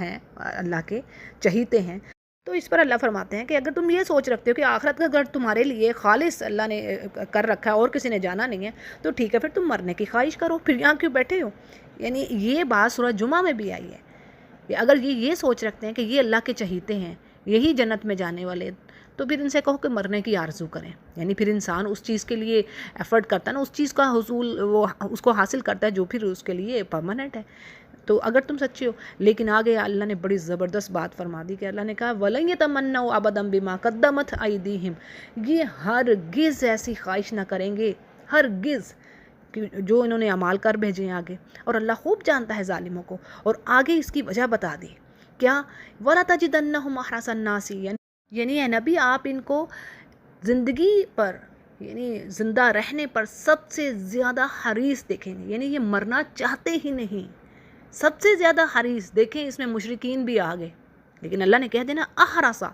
ہیں، اللہ کے چہیتے ہیں. تو اس پر اللہ فرماتے ہیں کہ اگر تم یہ سوچ رکھتے ہو کہ آخرت کا گھر تمہارے لیے خالص اللہ نے کر رکھا ہے اور کسی نے جانا نہیں ہے، تو ٹھیک ہے، پھر تم مرنے کی خواہش کرو، پھر یہاں کیوں بیٹھے ہو. یعنی یہ بات سورہ جمعہ میں بھی آئی ہے. اگر یہ سوچ رکھتے ہیں کہ یہ اللہ کے چہیتے ہیں، یہی جنت میں جانے والے، تو پھر ان سے کہو کہ مرنے کی آرزو کریں. یعنی پھر انسان اس چیز کے لیے ایفرٹ کرتا ہے نا، اس چیز کا حصول وہ اس کو حاصل کرتا ہے جو پھر اس کے لیے پرماننٹ ہے. تو اگر تم سچے ہو. لیکن آگے اللہ نے بڑی زبردست بات فرما دی کہ اللہ نے کہا وَلَن يَتَمَنَّوْا أَبَدًا بِمَا قَدَّمَتْ أَيْدِيهِمْ، یہ ہرگز ایسی خواہش نہ کریں گے، ہرگز، جو انہوں نے اعمال کر بھیجے ہیں آگے. اور اللہ خوب جانتا ہے ظالموں کو، اور آگے اس کی وجہ بتا دی کیا، وَلَتَجِدَنَّهُمْ أَحْرَصَ النَّاسِ، یعنی اے نبی آپ ان کو زندگی پر، یعنی زندہ رہنے پر سب سے زیادہ حریص دیکھیں گے. یعنی یہ مرنا چاہتے ہی نہیں، سب سے زیادہ حریص. دیکھیں اس میں مشرکین بھی آ گئے، لیکن اللہ نے کہہ دینا احرسا.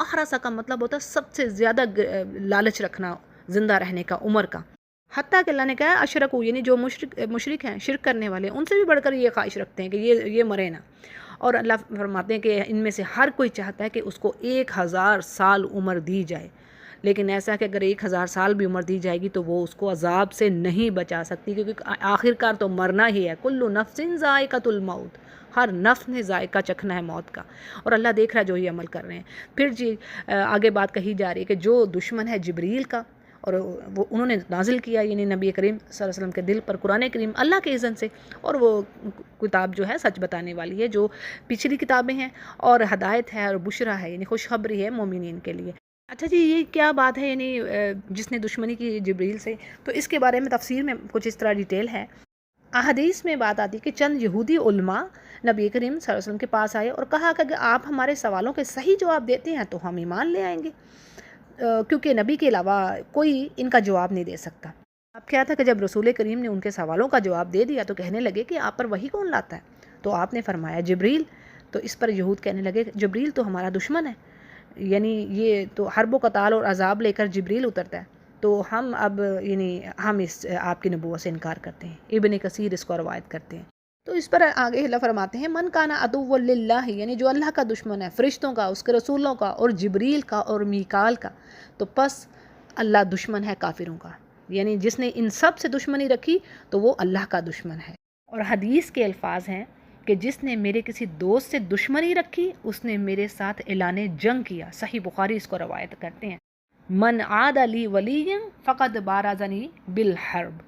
احرسا کا مطلب ہوتا ہے سب سے زیادہ لالچ رکھنا زندہ رہنے کا، عمر کا. حتیٰ کہ اللہ نے کہا اشرکو، یعنی جو مشرک ہیں، شرک کرنے والے، ان سے بھی بڑھ کر یہ خواہش رکھتے ہیں کہ یہ مرے نہ. اور اللہ فرماتے ہیں کہ ان میں سے ہر کوئی چاہتا ہے کہ اس کو 1000 سال عمر دی جائے، لیکن ایسا کہ اگر 1000 سال بھی عمر دی جائے گی تو وہ اس کو عذاب سے نہیں بچا سکتی، کیونکہ آخر کار تو مرنا ہی ہے. کل نفس ذائقۃ الموت، ہر نفس نے ذائقہ چکھنا ہے موت کا، اور اللہ دیکھ رہا ہے جو یہ عمل کر رہے ہیں. پھر جی آگے بات کہی جا رہی ہے کہ جو دشمن ہے جبریل کا، اور وہ انہوں نے نازل کیا یعنی نبی کریم صلی اللہ علیہ وسلم کے دل پر قرآن کریم اللہ کے اذن سے، اور وہ کتاب جو ہے سچ بتانے والی ہے، جو پچھلی کتابیں ہیں، اور ہدایت ہے اور بشرا ہے، یعنی خوشخبری ہے مومنین کے لیے. اچھا جی یہ کیا بات ہے، یعنی جس نے دشمنی کی جبریل سے، تو اس کے بارے میں تفسیر میں کچھ اس طرح ڈیٹیل ہے. احادیث میں بات آتی کہ چند یہودی علماء نبی کریم صلی اللہ علیہ وسلم کے پاس آئے اور کہا کہ اگر آپ ہمارے سوالوں کے صحیح جواب دیتے ہیں تو ہم ایمان لے آئیں گے، کیونکہ نبی کے علاوہ کوئی ان کا جواب نہیں دے سکتا. اب کیا تھا کہ جب رسول کریم نے ان کے سوالوں کا جواب دے دیا تو کہنے لگے کہ آپ پر وحی کون لاتا ہے؟ تو آپ نے فرمایا جبریل. تو اس پر یہود کہنے لگے جبریل تو ہمارا دشمن ہے، یعنی یہ تو حرب و قتال اور عذاب لے کر جبریل اترتا ہے، تو ہم اب ہم اس آپ کی نبوت سے انکار کرتے ہیں۔ ابن کثیر اس کو روایت کرتے ہیں۔ تو اس پر آگے اللہ فرماتے ہیں من کانا عدو للہ، یعنی جو اللہ کا دشمن ہے، فرشتوں کا، اس کے رسولوں کا، اور جبریل کا اور میکال کا، تو پس اللہ دشمن ہے کافروں کا، یعنی جس نے ان سب سے دشمنی رکھی تو وہ اللہ کا دشمن ہے۔ اور حدیث کے الفاظ ہیں کہ جس نے میرے کسی دوست سے دشمنی رکھی اس نے میرے ساتھ اعلان جنگ کیا۔ صحیح بخاری اس کو روایت کرتے ہیں، من عاد لی ولی فقد بارزنی بالحرب،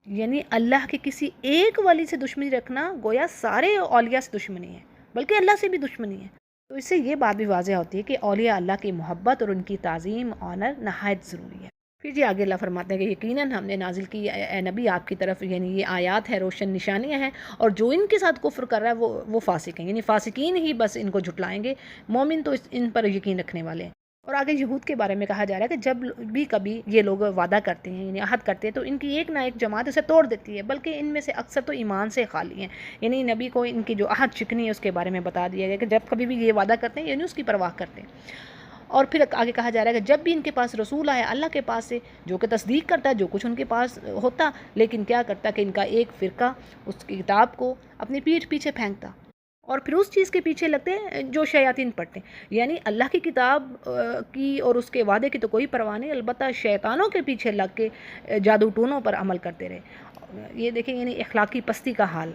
یعنی اللہ کے کسی ایک ولی سے دشمنی رکھنا گویا سارے اولیاء سے دشمنی ہے، بلکہ اللہ سے بھی دشمنی ہے۔ تو اس سے یہ بات بھی واضح ہوتی ہے کہ اولیاء اللہ کی محبت اور ان کی تعظیم، آنر نہایت ضروری ہے۔ پھر جی آگے اللہ فرماتے ہیں کہ یقیناً ہم نے نازل کی اے نبی آپ کی طرف، یعنی یہ آیات ہے، روشن نشانیاں ہیں، اور جو ان کے ساتھ کفر کر رہا ہے وہ فاسق ہیں، یعنی فاسقین ہی بس ان کو جھٹلائیں گے، مومن تو ان پر یقین رکھنے والے ہیں۔ اور آگے یہود کے بارے میں کہا جا رہا ہے کہ جب بھی کبھی یہ لوگ وعدہ کرتے ہیں، یعنی عہد کرتے ہیں، تو ان کی ایک نہ ایک جماعت اسے توڑ دیتی ہے، بلکہ ان میں سے اکثر تو ایمان سے خالی ہیں، یعنی نبی کو ان کی جو عہد چکنی ہے اس کے بارے میں بتا دیا گیا کہ جب کبھی بھی یہ وعدہ کرتے ہیں یعنی اس کی پرواہ کرتے ہیں۔ اور پھر آگے کہا جا رہا ہے کہ جب بھی ان کے پاس رسول آیا اللہ کے پاس سے، جو کہ تصدیق کرتا ہے جو کچھ ان کے پاس ہوتا، لیکن کیا کرتا کہ ان کا ایک فرقہ اس کی کتاب کو اپنی پیٹھ پیچھے پھینکتا، اور پھر اس چیز کے پیچھے لگتے ہیں جو شیاطین پڑھتے ہیں، یعنی اللہ کی کتاب کی اور اس کے وعدے کی تو کوئی پرواہ نہیں، البتہ شیطانوں کے پیچھے لگ کے جادو ٹونوں پر عمل کرتے رہے۔ یہ دیکھیں یعنی اخلاقی پستی کا حال۔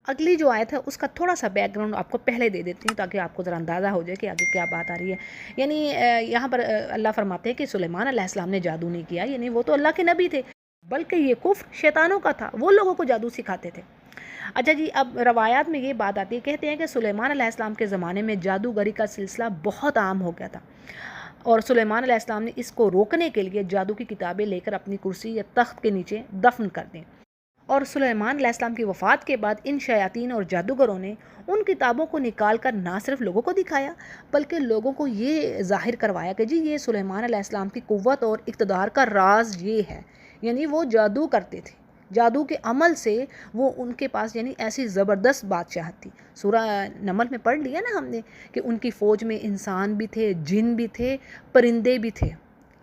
اگلی جو آیت ہے اس کا تھوڑا سا بیک گراؤنڈ آپ کو پہلے دے دیتی ہوں تاکہ آپ کو ذرا اندازہ ہو جائے کہ آگے کیا بات آ رہی ہے۔ یعنی یہاں پر اللہ فرماتے ہیں کہ سلیمان علیہ السلام نے جادو نہیں کیا، یعنی وہ تو اللہ کے نبی تھے، بلکہ یہ کفر شیطانوں کا تھا، وہ لوگوں کو جادو سکھاتے تھے۔ اچھا جی، اب روایات میں یہ بات آتی ہے، کہتے ہیں کہ سلیمان علیہ السلام کے زمانے میں جادوگری کا سلسلہ بہت عام ہو گیا تھا، اور سلیمان علیہ السلام نے اس کو روکنے کے لیے جادو کی کتابیں لے کر اپنی کرسی یا تخت کے نیچے دفن کر دیں، اور سلیمان علیہ السلام کی وفات کے بعد ان شیاطین اور جادوگروں نے ان کتابوں کو نکال کر نہ صرف لوگوں کو دکھایا بلکہ لوگوں کو یہ ظاہر کروایا کہ جی یہ سلیمان علیہ السلام کی قوت اور اقتدار کا راز یہ ہے، یعنی وہ جادو کرتے تھے، جادو کے عمل سے وہ ان کے پاس یعنی ایسی زبردست بادشاہت تھی۔ سورہ نمل میں پڑھ لیا نا ہم نے کہ ان کی فوج میں انسان بھی تھے، جن بھی تھے، پرندے بھی تھے،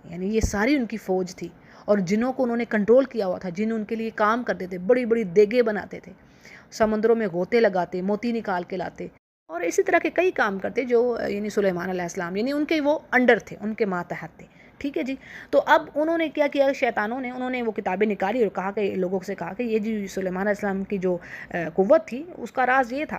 یعنی یہ ساری ان کی فوج تھی، اور جنوں کو انہوں نے کنٹرول کیا ہوا تھا، جن ان کے لیے کام کرتے تھے، بڑی بڑی دیگیں بناتے تھے، سمندروں میں غوطے لگاتے، موتی نکال کے لاتے، اور اسی طرح کے کئی کام کرتے جو یعنی سلیمان علیہ السلام یعنی ان کے وہ انڈر تھے، ان کے ماتحت تھے۔ ٹھیک ہے جی، تو اب انہوں نے کیا کیا، شیطانوں نے انہوں نے وہ کتابیں نکالی اور کہا کہ لوگوں سے کہا کہ یہ جی سلیمان علیہ السلام کی جو قوت تھی اس کا راز یہ تھا،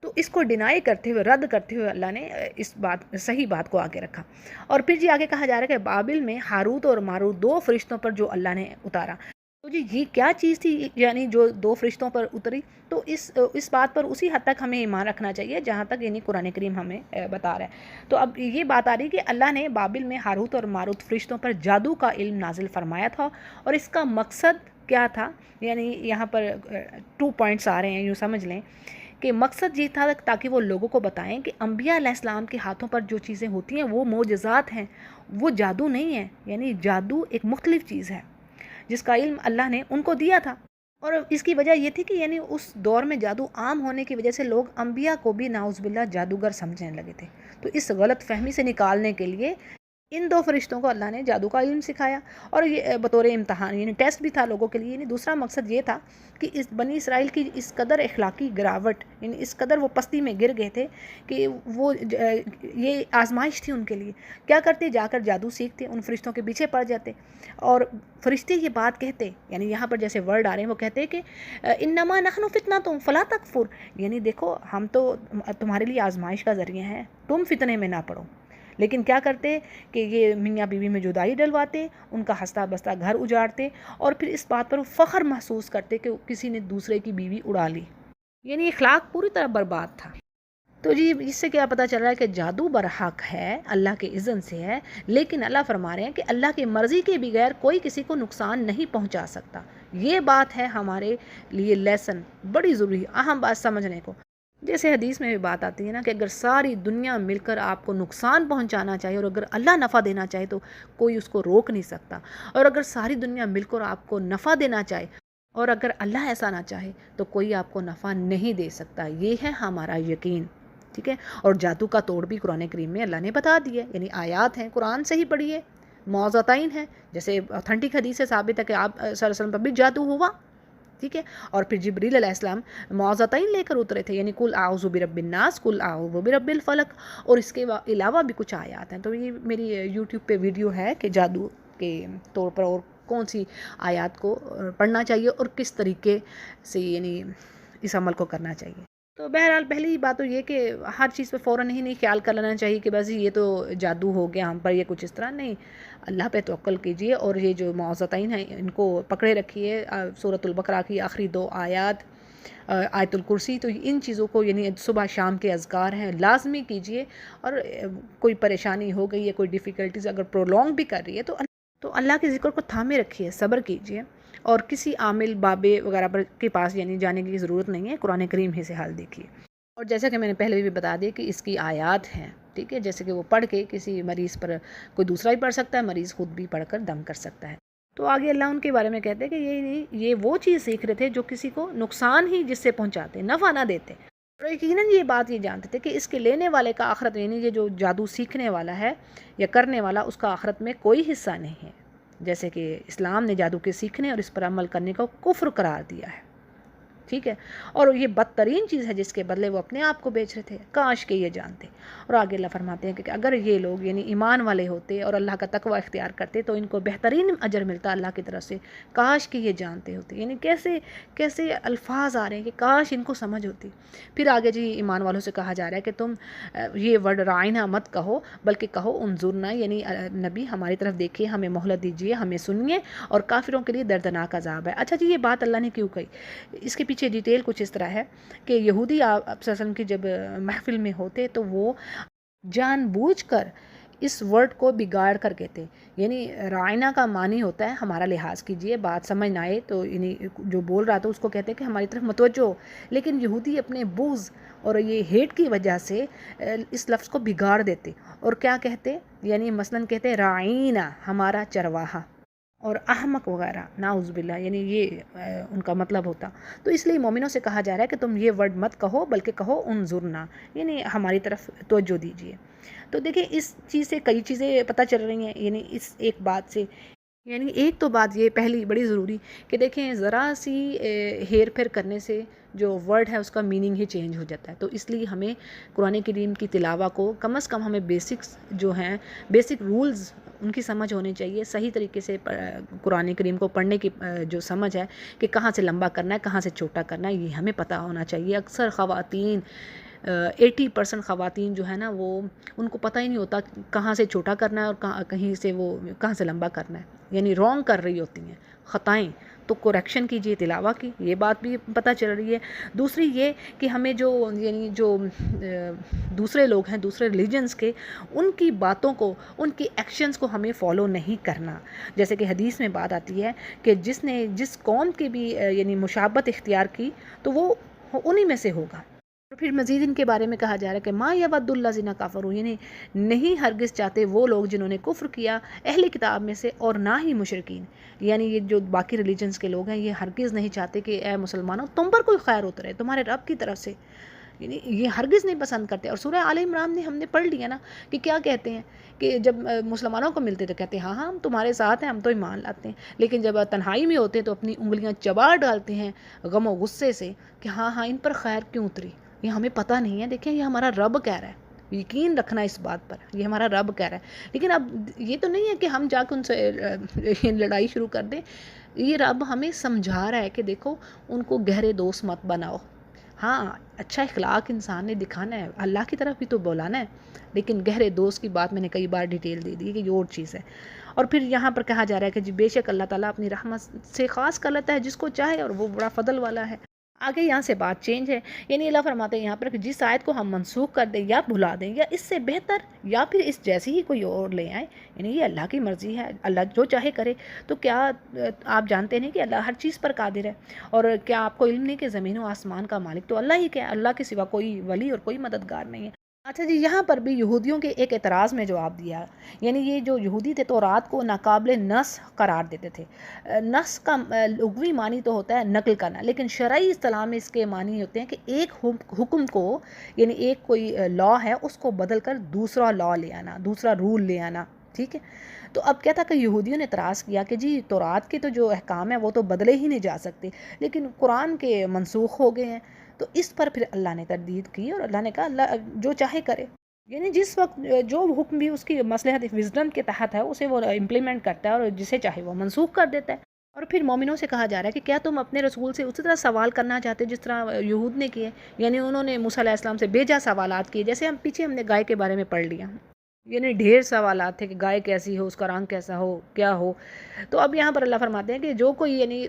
تو اس کو ڈینائی کرتے ہوئے، رد کرتے ہوئے اللہ نے اس صحیح بات کو آگے رکھا۔ اور پھر جی آگے کہا جا رہا ہے کہ بابل میں ہاروت اور ماروت دو فرشتوں پر جو اللہ نے اتارا، تو جی یہ کیا چیز تھی یعنی جو دو فرشتوں پر اتری، تو اس بات پر اسی حد تک ہمیں ایمان رکھنا چاہیے جہاں تک یعنی قرآن کریم ہمیں بتا رہا ہے۔ تو اب یہ بات آ رہی کہ اللہ نے بابل میں ہاروت اور ماروت فرشتوں پر جادو کا علم نازل فرمایا تھا، اور اس کا مقصد کیا تھا، یعنی یہاں پر 2 پوائنٹس آ رہے ہیں، یوں سمجھ لیں کہ مقصد یہ تھا تاکہ وہ لوگوں کو بتائیں کہ انبیاء علیہ السلام کے ہاتھوں پر جو چیزیں ہوتی ہیں وہ معجزات ہیں، وہ جادو نہیں ہے، یعنی جادو ایک مختلف چیز ہے جس کا علم اللہ نے ان کو دیا تھا۔ اور اس کی وجہ یہ تھی کہ یعنی اس دور میں جادو عام ہونے کی وجہ سے لوگ انبیاء کو بھی نعوذ باللہ جادوگر سمجھنے لگے تھے، تو اس غلط فہمی سے نکالنے کے لیے ان 2 فرشتوں کو اللہ نے جادو کا علم سکھایا، اور یہ بطور امتحان یعنی ٹیسٹ بھی تھا لوگوں کے لیے۔ یعنی دوسرا مقصد یہ تھا کہ اس بنی اسرائیل کی اس قدر اخلاقی گراوٹ، یعنی اس قدر وہ پستی میں گر گئے تھے کہ وہ یہ آزمائش تھی ان کے لیے۔ کیا کرتے، جا کر جادو سیکھتے، ان فرشتوں کے پیچھے پڑ جاتے، اور فرشتے یہ بات کہتے، یعنی یہاں پر جیسے ورڈ آ رہے ہیں وہ کہتے کہ انما نحن فتنۃ فلا تکفر، یعنی دیکھو ہم تو تمہارے لیے آزمائش کا ذریعہ ہیں، تم فتنے میں نہ پڑو۔ لیکن کیا کرتے کہ یہ میاں بیوی میں جدائی ڈلواتے، ان کا ہنستا بستا گھر اجاڑتے، اور پھر اس بات پر فخر محسوس کرتے کہ کسی نے دوسرے کی بیوی اڑا لی، یعنی اخلاق پوری طرح برباد تھا۔ تو جی اس سے کیا پتہ چل رہا ہے کہ جادو برحق ہے، اللہ کے اذن سے ہے، لیکن اللہ فرما رہے ہیں کہ اللہ کی مرضی کے بغیر کوئی کسی کو نقصان نہیں پہنچا سکتا۔ یہ بات ہے ہمارے لیے لیسن، بڑی ضروری اہم بات سمجھنے کو۔ جیسے حدیث میں بھی بات آتی ہے نا کہ اگر ساری دنیا مل کر آپ کو نقصان پہنچانا چاہے اور اگر اللہ نفع دینا چاہے تو کوئی اس کو روک نہیں سکتا، اور اگر ساری دنیا مل کر آپ کو نفع دینا چاہے اور اگر اللہ ایسا نہ چاہے تو کوئی آپ کو نفع نہیں دے سکتا۔ یہ ہے ہمارا یقین۔ ٹھیک ہے. اور جادو کا توڑ بھی قرآن کریم میں اللہ نے بتا دیا ہے، یعنی آیات ہیں، قرآن سے ہی پڑھیے، معوذتین ہیں، جیسے اتھینٹک حدیث سے ثابت ہے کہ آپ صلی اللہ علیہ وسلم پر بھی جادو ہوا. ٹھیک ہے. اور پھر جبریل علیہ السلام معوذتین لے کر اترے تھے، یعنی قل اعوذ برب الناس، قل اعوذ برب الفلق، اور اس کے علاوہ بھی کچھ آیات ہیں. تو یہ میری یوٹیوب پہ ویڈیو ہے کہ جادو کے طور پر اور کون سی آیات کو پڑھنا چاہیے اور کس طریقے سے یعنی اس عمل کو کرنا چاہیے. تو بہرحال پہلی بات تو یہ کہ ہر چیز پہ فوراً ہی نہیں خیال کر لینا چاہیے کہ بس یہ تو جادو ہو گیا ہم پر، یہ کچھ اس طرح نہیں. اللہ پہ توکل کیجئے اور یہ جو معوذتین ہیں ان کو پکڑے رکھیے. سورۃ البقرہ کی آخری 2 آیات، آیت الکرسی، تو ان چیزوں کو یعنی صبح شام کے اذکار ہیں لازمی کیجئے. اور کوئی پریشانی ہو گئی ہے، کوئی ڈیفیکلٹیز اگر پرولونگ بھی کر رہی ہے تو اللہ کے ذکر کو تھامے رکھیے، صبر کیجئے، اور کسی عامل بابے وغیرہ پر کے پاس یعنی جانے کی ضرورت نہیں ہے، قرآن کریم ہی سے حال دیکھیے. اور جیسا کہ میں نے پہلے بھی بتا دی کہ اس کی آیات ہیں، ٹھیک ہے، جیسے کہ وہ پڑھ کے کسی مریض پر کوئی دوسرا بھی پڑھ سکتا ہے، مریض خود بھی پڑھ کر دم کر سکتا ہے. تو آگے اللہ ان کے بارے میں کہتے ہیں کہ یہ وہ چیز سیکھ رہے تھے جو کسی کو نقصان ہی جس سے پہنچاتے، نفع نہ دیتے. اور یقیناً یہ بات یہ جانتے تھے کہ اس کے لینے والے کا آخرت، یعنی یہ جو جادو سیکھنے والا ہے یا کرنے والا، اس کا آخرت میں کوئی حصہ نہیں ہے. جیسے کہ اسلام نے جادو کے سیکھنے اور اس پر عمل کرنے کو کفر قرار دیا ہے. ٹھیک ہے. اور یہ بدترین چیز ہے جس کے بدلے وہ اپنے آپ کو بیچ رہے تھے، کاش کہ یہ جانتے. اور آگے اللہ فرماتے ہیں کہ اگر یہ لوگ یعنی ایمان والے ہوتے اور اللہ کا تقوی اختیار کرتے تو ان کو بہترین اجر ملتا اللہ کی طرف سے، کاش کہ یہ جانتے ہوتے. یعنی کیسے الفاظ آ رہے ہیں کہ کاش ان کو سمجھ ہوتی. پھر آگے جی ایمان والوں سے کہا جا رہا ہے کہ تم یہ ورڈ رائنا مت کہو، بلکہ کہو انظرنا، یعنی نبی ہماری طرف دیکھیے، ہمیں مہلت دیجیے، ہمیں سنیے، اور کافروں کے لیے دردناک عذاب ہے. اچھا جی، یہ بات اللہ نے کیوں کہی؟ اس کے پیچھے ڈیٹیل کچھ اس طرح ہے کہ یہودی آپ صلی اللہ علیہ وسلم کی جب محفل میں ہوتے تو وہ جان بوجھ کر اس ورڈ کو بگاڑ کر کہتے. یعنی رائنا کا معنی ہوتا ہے ہمارا لحاظ کیجئے، بات سمجھ نہ آئے تو یعنی جو بول رہا تھا اس کو کہتے ہیں کہ ہماری طرف متوجہ ہو. لیکن یہودی اپنے بغض اور یہ ہیٹ کی وجہ سے اس لفظ کو بگاڑ دیتے اور کیا کہتے، یعنی مثلاً کہتے رائنا، ہمارا چرواہا، اور احمق وغیرہ، نعوذ باللہ، یعنی یہ ان کا مطلب ہوتا. تو اس لیے مومنوں سے کہا جا رہا ہے کہ تم یہ ورڈ مت کہو بلکہ کہو انظرنا، یعنی ہماری طرف توجہ دیجیے. تو دیکھیں اس چیز سے کئی چیزیں پتہ چل رہی ہیں، یعنی اس ایک بات سے، یعنی ایک تو بات یہ پہلی بڑی ضروری کہ دیکھیں ذرا سی ہیر پھیر کرنے سے جو ورڈ ہے اس کا میننگ ہی چینج ہو جاتا ہے. تو اس لیے ہمیں قرآن کریم کی تلاوہ کو کم از کم ہمیں بیسکس جو ہیں، بیسک رولز ان کی سمجھ ہونی چاہیے. صحیح طریقے سے قرآن کریم کو پڑھنے کی جو سمجھ ہے کہ کہاں سے لمبا کرنا ہے، کہاں سے چھوٹا کرنا ہے، یہ ہمیں پتہ ہونا چاہیے. اکثر خواتین 80% خواتین جو ہے نا، وہ ان کو پتہ ہی نہیں ہوتا کہاں سے چھوٹا کرنا ہے اور کہاں سے لمبا کرنا ہے، یعنی رونگ کر رہی ہوتی ہیں، خطائیں. تو کوریکشن کیجیے تلاوہ کی، یہ بات بھی پتہ چل رہی ہے. دوسری یہ کہ ہمیں جو دوسرے لوگ ہیں دوسرے ریلیجنز کے، ان کی باتوں کو، ان کی ایکشنز کو ہمیں فالو نہیں کرنا. جیسے کہ حدیث میں بات آتی ہے کہ جس قوم کی بھی یعنی مشابہت اختیار کی تو وہ انہی میں سے ہوگا. اور پھر مزید ان کے بارے میں کہا جا رہا ہے کہ ما یود الذین کفروا، یعنی نہیں ہرگز چاہتے وہ لوگ جنہوں نے کفر کیا اہل کتاب میں سے، اور نہ ہی مشرکین، یعنی یہ جو باقی ریلیجنز کے لوگ ہیں، یہ ہرگز نہیں چاہتے کہ اے مسلمانوں تم پر کوئی خیر اترے تمہارے رب کی طرف سے، یعنی یہ ہرگز نہیں پسند کرتے. اور سورہ آل عمران نے ہم نے پڑھ لیا نا کہ کیا کہتے ہیں کہ جب مسلمانوں کو ملتے تو کہتے ہیں ہاں ہم تمہارے ساتھ ہیں، ہم تو ایمان لاتے ہیں. لیکن جب تنہائی میں ہوتے تو اپنی انگلیاں چبا ڈالتے ہیں غم و غصے سے کہ ہاں ان پر خیر کیوں اتری، یہ ہمیں پتہ نہیں ہے. دیکھیں یہ ہمارا رب کہہ رہا ہے، یقین رکھنا اس بات پر، یہ ہمارا رب کہہ رہا ہے. لیکن اب یہ تو نہیں ہے کہ ہم جا کے ان سے لڑائی شروع کر دیں. یہ رب ہمیں سمجھا رہا ہے کہ دیکھو ان کو گہرے دوست مت بناؤ. ہاں اچھا اخلاق انسان نے دکھانا ہے، اللہ کی طرف بھی تو بولانا ہے، لیکن گہرے دوست کی بات میں نے کئی بار ڈیٹیل دے دی کہ یہ اور چیز ہے. اور پھر یہاں پر کہا جا رہا ہے کہ جی بے شک اللہ تعالیٰ اپنی رحمت سے خاص کر لیتا ہے جس کو چاہے، اور وہ بڑا فضل والا ہے. آگے یہاں سے بات چینج ہے، یعنی اللہ فرماتے ہیں یہاں پر کہ جس آیت کو ہم منسوخ کر دیں یا بھلا دیں یا اس سے بہتر یا پھر اس جیسی ہی کوئی اور لے آئیں، یعنی یہ اللہ کی مرضی ہے، اللہ جو چاہے کرے. تو کیا آپ جانتے نہیں کہ اللہ ہر چیز پر قادر ہے؟ اور کیا آپ کو علم نہیں کہ زمین و آسمان کا مالک تو اللہ ہی کیا ہے، اللہ کے سوا کوئی ولی اور کوئی مددگار نہیں ہے. اچھا جی، یہاں پر بھی یہودیوں کے ایک اعتراض میں جواب دیا، یعنی یہ جو یہودی تھے تورات کو ناقابل نسخ قرار دیتے تھے۔ نسخ کا لغوی معنی تو ہوتا ہے نقل کرنا، لیکن شرعی اصطلاح میں اس کے معنی ہوتے ہیں کہ ایک حکم کو، یعنی ایک کوئی لا ہے اس کو بدل کر دوسرا لا لے آنا، دوسرا رول لے آنا، ٹھیک ہے۔ تو اب کیا تھا کہ یہودیوں نے اعتراض کیا کہ جی تورات کے تو جو احکام ہیں وہ تو بدلے ہی نہیں جا سکتے، لیکن قرآن کے منسوخ ہو گئے ہیں۔ تو اس پر پھر اللہ نے تردید کی اور اللہ نے کہا اللہ جو چاہے کرے، یعنی جس وقت جو حکم بھی اس کی مصلحت وزڈم کے تحت ہے اسے وہ امپلیمنٹ کرتا ہے اور جسے چاہے وہ منسوخ کر دیتا ہے۔ اور پھر مومنوں سے کہا جا رہا ہے کہ کیا تم اپنے رسول سے اسی طرح سوال کرنا چاہتے جس طرح یہود نے کیے، یعنی انہوں نے موسیٰ علیہ السلام سے بیجا سوالات کیے، جیسے ہم نے گائے کے بارے میں پڑھ لیا، یعنی ڈھیر سوالات تھے کہ گائے کیسی ہو، اس کا رنگ کیسا ہو، کیا ہو۔ تو اب یہاں پر اللہ فرماتے ہیں کہ جو کوئی یعنی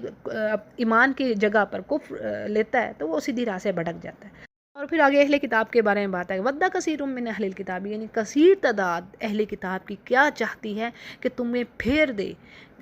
ایمان کی جگہ پر کفر لیتا ہے تو وہ سیدھی راہ سے بھٹک جاتا ہے۔ اور پھر آگے اہل کتاب کے بارے میں بات ہے، وَدَّ کثیر من اہل الکتاب، یعنی کثیر تعداد اہل کتاب کی کیا چاہتی ہے کہ تمہیں پھیر دے،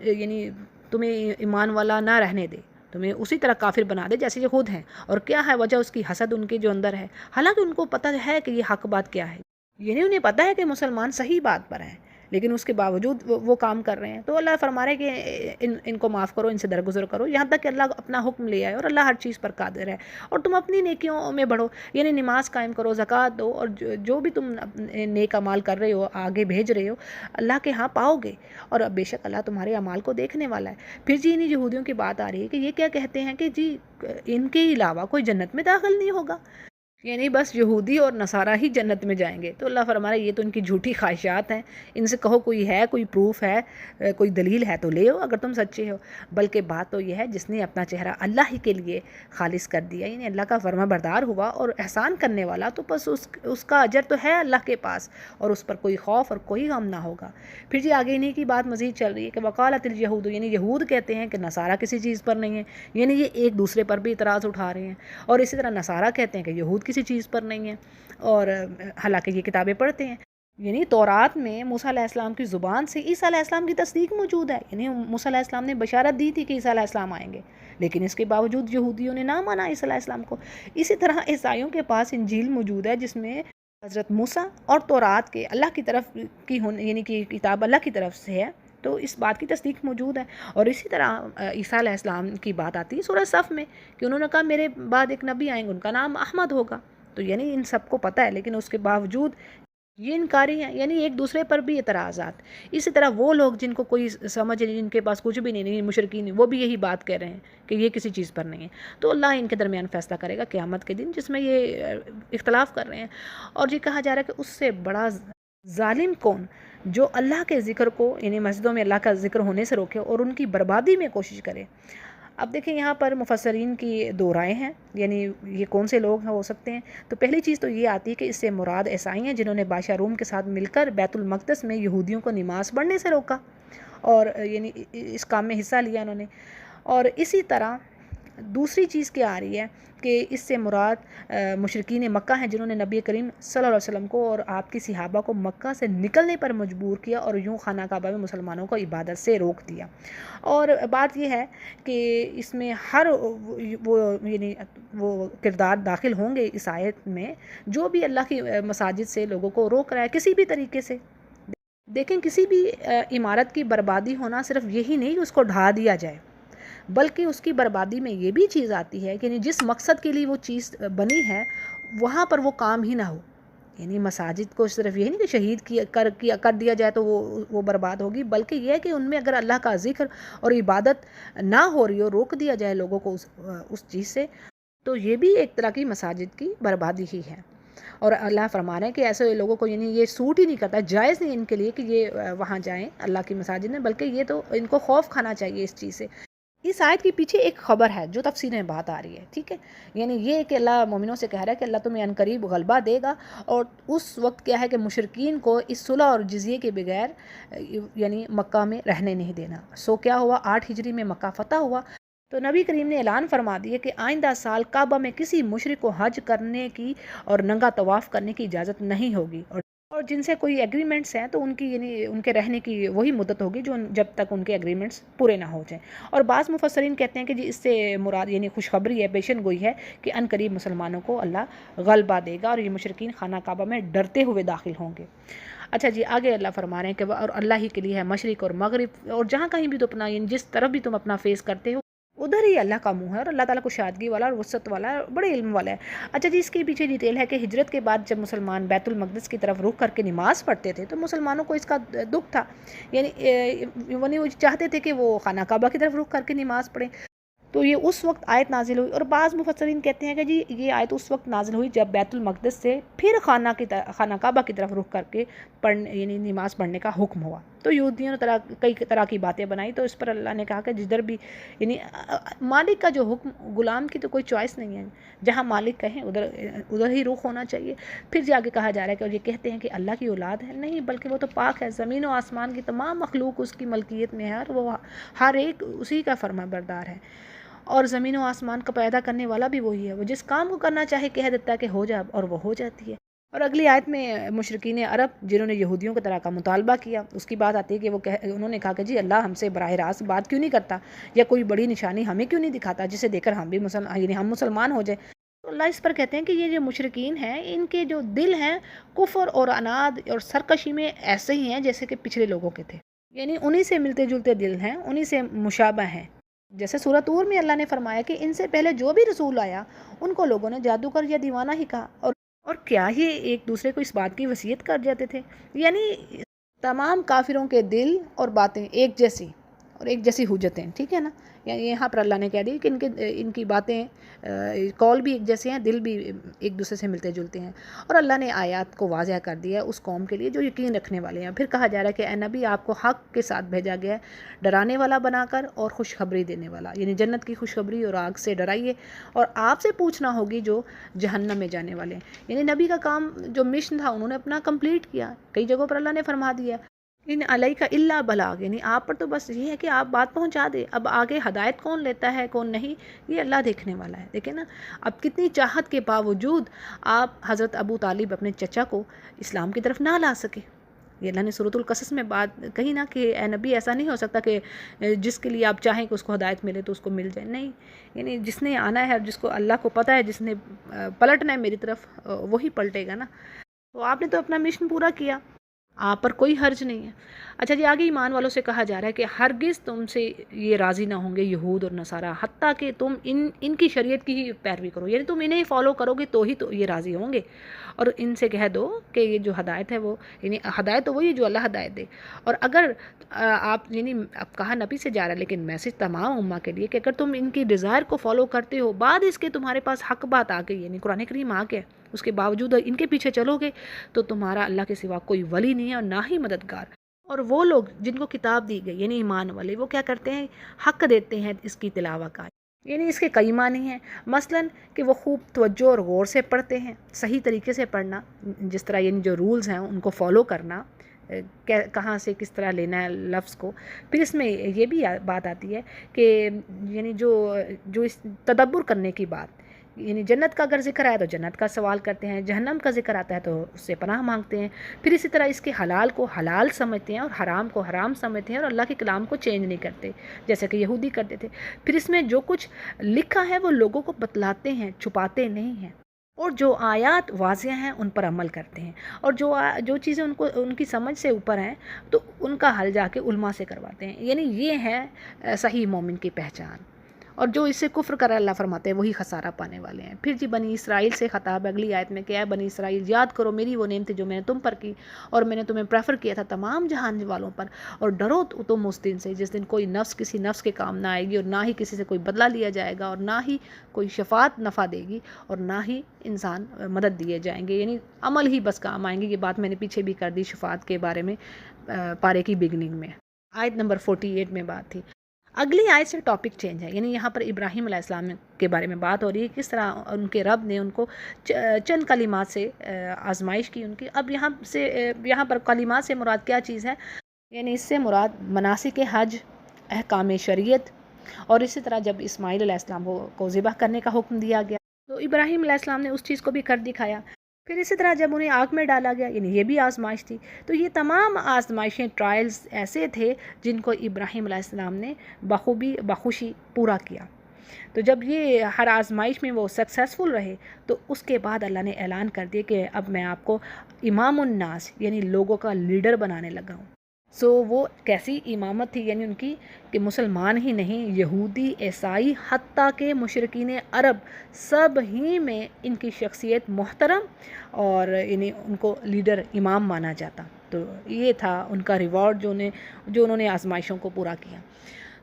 یعنی تمہیں ایمان والا نہ رہنے دے، تمہیں اسی طرح کافر بنا دے جیسے یہ خود ہیں۔ اور کیا ہے وجہ اس کی؟ حسد ان کے جو اندر ہے، حالانکہ ان کو پتہ ہے کہ یہ حق بات کیا ہے، یعنی انہیں پتہ ہے کہ مسلمان صحیح بات پر ہیں، لیکن اس کے باوجود وہ کام کر رہے ہیں۔ تو اللہ فرما رہے ہیں کہ ان کو معاف کرو، ان سے درگزر کرو، یہاں تک کہ اللہ اپنا حکم لے آئے، اور اللہ ہر چیز پر قادر ہے۔ اور تم اپنی نیکیوں میں بڑھو، یعنی نماز قائم کرو، زکوٰۃ دو، اور جو بھی تم نیک اعمال کر رہے ہو، آگے بھیج رہے ہو، اللہ کے ہاں پاؤ گے، اور اب بے شک اللہ تمہارے اعمال کو دیکھنے والا ہے۔ پھر جی انہیں یہودیوں کی بات آ رہی ہے کہ یہ کیا کہتے ہیں کہ جی ان کے علاوہ کوئی جنت میں داخل نہیں ہوگا، یعنی بس یہودی اور نصارہ ہی جنت میں جائیں گے۔ تو اللہ فرما رہا ہے یہ تو ان کی جھوٹی خواہشات ہیں، ان سے کہو کوئی ہے، کوئی پروف ہے، کوئی دلیل ہے تو لے ہو اگر تم سچے ہو۔ بلکہ بات تو یہ ہے جس نے اپنا چہرہ اللہ ہی کے لیے خالص کر دیا، یعنی اللہ کا فرما بردار ہوا اور احسان کرنے والا، تو بس اس کا اجر تو ہے اللہ کے پاس، اور اس پر کوئی خوف اور کوئی غم نہ ہوگا۔ پھر جی آگے انہیں کی بات مزید چل رہی ہے کہ وقالت الیہود، یعنی یہود کہتے ہیں کہ نصارہ کسی چیز پر نہیں ہے، یعنی یہ ایک دوسرے پر بھی اعتراض اٹھا رہے ہیں، اور اسی طرح نصارہ کہتے ہیں کہ یہود کسی چیز پر نہیں ہے، اور حالانکہ یہ کتابیں پڑھتے ہیں۔ یعنی تورات میں موسیٰ علیہ السلام کی زبان سے عیسیٰ علیہ السلام کی تصدیق موجود ہے، یعنی موسیٰ علیہ السلام نے بشارت دی تھی کہ عیسیٰ علیہ السلام آئیں گے، لیکن اس کے باوجود یہودیوں نے نہ مانا عیسیٰ علیہ السلام کو۔ اسی طرح عیسائیوں کے پاس انجیل موجود ہے جس میں حضرت موسیٰ اور تورات کے اللہ کی طرف کی یعنی کہ کتاب اللہ کی طرف سے ہے، تو اس بات کی تصدیق موجود ہے۔ اور اسی طرح عیسیٰ علیہ السلام کی بات آتی ہے سورہ صف میں کہ انہوں نے کہا میرے بعد ایک نبی آئیں گے، ان کا نام احمد ہوگا۔ تو یعنی ان سب کو پتہ ہے، لیکن اس کے باوجود یہ انکاری ہیں، یعنی ایک دوسرے پر بھی اعتراضات۔ اسی طرح وہ لوگ جن کو کوئی سمجھ نہیں، جن کے پاس کچھ بھی نہیں، مشرکین، وہ بھی یہی بات کہہ رہے ہیں کہ یہ کسی چیز پر نہیں ہے۔ تو اللہ ان کے درمیان فیصلہ کرے گا قیامت کے دن، جس میں یہ اختلاف کر رہے ہیں۔ اور یہ کہا جا رہا ہے کہ اس سے بڑا ظالم کون جو اللہ کے ذکر کو، یعنی مسجدوں میں اللہ کا ذکر ہونے سے روکے اور ان کی بربادی میں کوشش کرے۔ اب دیکھیں یہاں پر مفسرین کی دو رائے ہیں، یعنی یہ کون سے لوگ ہو سکتے ہیں۔ تو پہلی چیز تو یہ آتی ہے کہ اس سے مراد عیسائی ہیں جنہوں نے بادشاہ روم کے ساتھ مل کر بیت المقدس میں یہودیوں کو نماز پڑھنے سے روکا، اور یعنی اس کام میں حصہ لیا انہوں نے۔ اور اسی طرح دوسری چیز کیا آ رہی ہے کہ اس سے مراد مشرکین مکہ ہیں جنہوں نے نبی کریم صلی اللہ علیہ وسلم کو اور آپ کی صحابہ کو مکہ سے نکلنے پر مجبور کیا، اور یوں خانہ کعبہ میں مسلمانوں کو عبادت سے روک دیا۔ اور بات یہ ہے کہ اس میں ہر یعنی وہ کردار داخل ہوں گے اس آیت میں جو بھی اللہ کی مساجد سے لوگوں کو روک رہا ہے کسی بھی طریقے سے۔ دیکھیں کسی بھی عمارت کی بربادی ہونا صرف یہی نہیں کہ اس کو ڈھا دیا جائے، بلکہ اس کی بربادی میں یہ بھی چیز آتی ہے کہ جس مقصد کے لیے وہ چیز بنی ہے وہاں پر وہ کام ہی نہ ہو، یعنی مساجد کو صرف یہ نہیں کہ شہید کر دیا جائے تو وہ برباد ہوگی، بلکہ یہ ہے کہ ان میں اگر اللہ کا ذکر اور عبادت نہ ہو رہی ہو، روک دیا جائے لوگوں کو اس چیز سے، تو یہ بھی ایک طرح کی مساجد کی بربادی ہی ہے۔ اور اللہ فرما رہے ہیں کہ ایسے لوگوں کو یعنی یہ سوٹ ہی نہیں کرتا، جائز نہیں ان کے لیے کہ یہ وہاں جائیں اللہ کی مساجد میں، بلکہ یہ تو ان کو خوف کھانا چاہیے اس چیز سے۔ اس آیت کے پیچھے ایک خبر ہے جو تفسیر میں بات آ رہی ہے، ٹھیک ہے، یعنی یہ کہ اللہ مومنوں سے کہہ رہا ہے کہ اللہ تمہیں عنقریب غلبہ دے گا، اور اس وقت کیا ہے کہ مشرکین کو اس صلح اور جزیے کے بغیر یعنی مکہ میں رہنے نہیں دینا۔ سو کیا ہوا، 8 ہجری میں مکہ فتح ہوا، تو نبی کریم نے اعلان فرما دیا کہ آئندہ سال کعبہ میں کسی مشرک کو حج کرنے کی اور ننگا طواف کرنے کی اجازت نہیں ہوگی، اور اور جن سے کوئی ایگریمنٹس ہیں تو ان کی یعنی ان کے رہنے کی وہی مدت ہوگی جو جب تک ان کے ایگریمنٹس پورے نہ ہو جائیں۔ اور بعض مفسرین کہتے ہیں کہ جی اس سے مراد یعنی خوشخبری ہے، پیشن گوئی ہے کہ ان قریب مسلمانوں کو اللہ غلبہ دے گا اور یہ مشرکین خانہ کعبہ میں ڈرتے ہوئے داخل ہوں گے۔ اچھا جی، آگے اللہ فرما رہے ہیں کہ اور اللہ ہی کے لیے ہے مشرق اور مغرب، اور جہاں کہیں بھی تو اپنا یعنی جس طرف بھی تم اپنا فیس کرتے ہو ادھر ہی اللہ کا منہ ہے، اور اللہ تعالیٰ کو شادگی والا اور وسعت والا ہے، بڑے علم والا ہے۔ اچھا جی، اس کے پیچھے ڈیٹیل ہے کہ ہجرت کے بعد جب مسلمان بیت المقدس کی طرف رخ کر کے نماز پڑھتے تھے تو مسلمانوں کو اس کا دکھ تھا، یعنی وہ چاہتے تھے کہ وہ خانہ کعبہ کی طرف رخ کر کے نماز پڑھیں، تو یہ اس وقت آیت نازل ہوئی۔ اور بعض مفسرین کہتے ہیں کہ جی یہ آیت اس وقت نازل ہوئی جب بیت المقدس سے پھر خانہ کعبہ کی طرف رخ کر کے یعنی نماز پڑھنے کا حکم ہوا، تو یہودیوں نے کئی طرح کی باتیں بنائی، تو اس پر اللہ نے کہا کہ جدھر بھی یعنی مالک کا جو حکم، غلام کی تو کوئی چوائس نہیں ہے، جہاں مالک کہیں ادھر ہی رخ ہونا چاہیے۔ پھر جی آگے کہا جا رہا ہے کہ اور یہ کہتے ہیں کہ اللہ کی اولاد ہے، نہیں بلکہ وہ تو پاک ہے، زمین و آسمان کی تمام مخلوق اس کی ملکیت میں ہے، اور وہ ہر ایک اسی کا فرما بردار ہے، اور زمین و آسمان کا پیدا کرنے والا بھی وہی ہے، وہ جس کام کو کرنا چاہے کہہ دیتا ہے کہ ہو جا، اور وہ ہو جاتی ہے۔ اور اگلی آیت میں مشرکین عرب جنہوں نے یہودیوں کی طرح کا مطالبہ کیا، اس کی بات آتی ہے کہ انہوں نے کہا کہ جی اللہ ہم سے براہ راست بات کیوں نہیں کرتا، یا کوئی بڑی نشانی ہمیں کیوں نہیں دکھاتا جسے دیکھ کر ہم بھی ہم مسلمان ہو جائیں۔ تو اللہ اس پر کہتے ہیں کہ یہ جو مشرکین ہیں ان کے جو دل ہیں کفر اور عناد اور سرکشی میں ایسے ہی ہیں جیسے کہ پچھلے لوگوں کے تھے، یعنی انہی سے ملتے جلتے دل ہیں، انہی سے مشابہ ہیں۔ جیسے سورۃ طور میں اللہ نے فرمایا کہ ان سے پہلے جو بھی رسول آیا ان کو لوگوں نے جادوگر یا دیوانہ ہی کہا، اور کیا ہی ایک دوسرے کو اس بات کی وصیت کر جاتے تھے، یعنی تمام کافروں کے دل اور باتیں ایک جیسی اور ایک جیسی حجتیں، ٹھیک ہے نا، یعنی یہاں پر اللہ نے کہہ دی کہ ان کی باتیں قول بھی ایک جیسے ہیں، دل بھی ایک دوسرے سے ملتے جلتے ہیں، اور اللہ نے آیات کو واضح کر دیا ہے اس قوم کے لیے جو یقین رکھنے والے ہیں۔ پھر کہا جا رہا ہے کہ اے نبی آپ کو حق کے ساتھ بھیجا گیا ہے، ڈرانے والا بنا کر اور خوشخبری دینے والا، یعنی جنت کی خوشخبری اور آگ سے ڈرائیے، اور آپ سے پوچھنا ہوگی جو جہنم میں جانے والے ہیں۔ یعنی نبی کا کام جو مشن تھا انہوں نے اپنا کمپلیٹ کیا، کئی جگہوں پر اللہ نے فرما دیا ان علیک الا بلاغ، یعنی آپ پر تو بس یہ ہے کہ آپ بات پہنچا دیں، اب آگے ہدایت کون لیتا ہے کون نہیں یہ اللہ دیکھنے والا ہے۔ دیکھیں نا، اب کتنی چاہت کے باوجود آپ حضرت ابو طالب اپنے چچا کو اسلام کی طرف نہ لا سکے۔ یہ اللہ نے سورۃ القصص میں بات کہی نا کہ اے نبی ایسا نہیں ہو سکتا کہ جس کے لیے آپ چاہیں کہ اس کو ہدایت ملے تو اس کو مل جائے، نہیں، یعنی جس نے آنا ہے، جس کو اللہ کو پتہ ہے جس نے پلٹنا ہے میری طرف وہی پلٹے گا نا، تو آپ نے تو اپنا مشن پورا کیا، آپ پر کوئی حرج نہیں ہے۔ اچھا جی، آگے ایمان والوں سے کہا جا رہا ہے کہ ہرگز تم سے یہ راضی نہ ہوں گے یہود اور نصارہ، حتیٰ کہ تم ان کی شریعت کی ہی پیروی کرو، یعنی تم انہیں فالو کرو گے تو ہی تو یہ راضی ہوں گے، اور ان سے کہہ دو کہ یہ جو ہدایت ہے وہ یعنی ہدایت تو وہی جو اللہ ہدایت دے، اور اگر آپ یعنی اب کہا نبی سے جا رہا ہے لیکن میسج تمام امہ کے لیے کہ اگر تم ان کی ڈیزائر کو فالو کرتے ہو، بعد اس کے تمہارے پاس حق بات آ گئی، یعنی قرآن کریم آ گیا، اس کے باوجود ان کے پیچھے چلو گے تو تمہارا اللہ کے سوا کوئی ولی نہیں ہے اور نہ ہی مددگار۔ اور وہ لوگ جن کو کتاب دی گئی یعنی ایمان والے، وہ کیا کرتے ہیں، حق دیتے ہیں اس کی تلاوت کا، یعنی اس کے کئی معنی ہیں، مثلاً کہ وہ خوب توجہ اور غور سے پڑھتے ہیں، صحیح طریقے سے پڑھنا، جس طرح یعنی جو رولز ہیں ان کو فالو کرنا، کہاں سے کس طرح لینا ہے لفظ کو۔ پھر اس میں یہ بھی بات آتی ہے کہ یعنی جو اس تدبر کرنے کی بات، یعنی جنت کا اگر ذکر آیا تو جنت کا سوال کرتے ہیں، جہنم کا ذکر آتا ہے تو اس سے پناہ مانگتے ہیں، پھر اسی طرح اس کے حلال کو حلال سمجھتے ہیں اور حرام کو حرام سمجھتے ہیں، اور اللہ کے کلام کو چینج نہیں کرتے جیسے کہ یہودی کرتے تھے۔ پھر اس میں جو کچھ لکھا ہے وہ لوگوں کو بتلاتے ہیں، چھپاتے نہیں ہیں، اور جو آیات واضح ہیں ان پر عمل کرتے ہیں، اور جو چیزیں ان کی سمجھ سے اوپر ہیں تو ان کا حل جا کے علماء سے کرواتے ہیں، یعنی یہ ہے صحیح مومن کی پہچان۔ اور جو اس سے کفر کر اللہ فرماتے ہیں وہی خسارہ پانے والے ہیں۔ پھر جی بنی اسرائیل سے خطاب اگلی آیت میں کیا ہے، بنی اسرائیل یاد کرو میری وہ نعمتیں جو میں نے تم پر کی، اور میں نے تمہیں پریفر کیا تھا تمام جہان والوں پر، اور ڈرو تم اس دن سے جس دن کوئی نفس کسی نفس کے کام نہ آئے گی، اور نہ ہی کسی سے کوئی بدلہ لیا جائے گا، اور نہ ہی کوئی شفاعت نفع دے گی، اور نہ ہی انسان مدد دیے جائیں گے، یعنی عمل ہی بس کام آئیں گے۔ یہ بات میں نے پیچھے بھی کر دی شفاعت کے بارے میں پارے کی بگننگ میں، آیت نمبر 48 میں بات تھی۔ اگلی آیت سے ٹاپک چینج ہے، یعنی یہاں پر ابراہیم علیہ السلام کے بارے میں بات ہو رہی ہے، کس طرح ان کے رب نے ان کو چند کلمات سے آزمائش کی ان کی۔ اب یہاں پر کلمات سے مراد کیا چیز ہے، یعنی اس سے مراد مناسک حج، احکام شریعت، اور اسی طرح جب اسماعیل علیہ السلام کو ذبح کرنے کا حکم دیا گیا تو ابراہیم علیہ السلام نے اس چیز کو بھی کر دکھایا۔ پھر اسی طرح جب انہیں آگ میں ڈالا گیا، یعنی یہ بھی آزمائش تھی. تو یہ تمام آزمائشیں، ٹرائلز ایسے تھے جن کو ابراہیم علیہ السلام نے بخوشی پورا کیا. تو جب یہ ہر آزمائش میں وہ سکسیسفل رہے تو اس کے بعد اللہ نے اعلان کر دیا کہ اب میں آپ کو امام الناس یعنی لوگوں کا لیڈر بنانے لگا ہوں. وہ کیسی امامت تھی، یعنی ان کی کہ مسلمان ہی نہیں، یہودی، عیسائی، حتیٰ کہ مشرکین عرب سب ہی میں ان کی شخصیت محترم اور یعنی ان کو لیڈر، امام مانا جاتا. تو یہ تھا ان کا ریوارڈ جو انہوں نے آزمائشوں کو پورا کیا.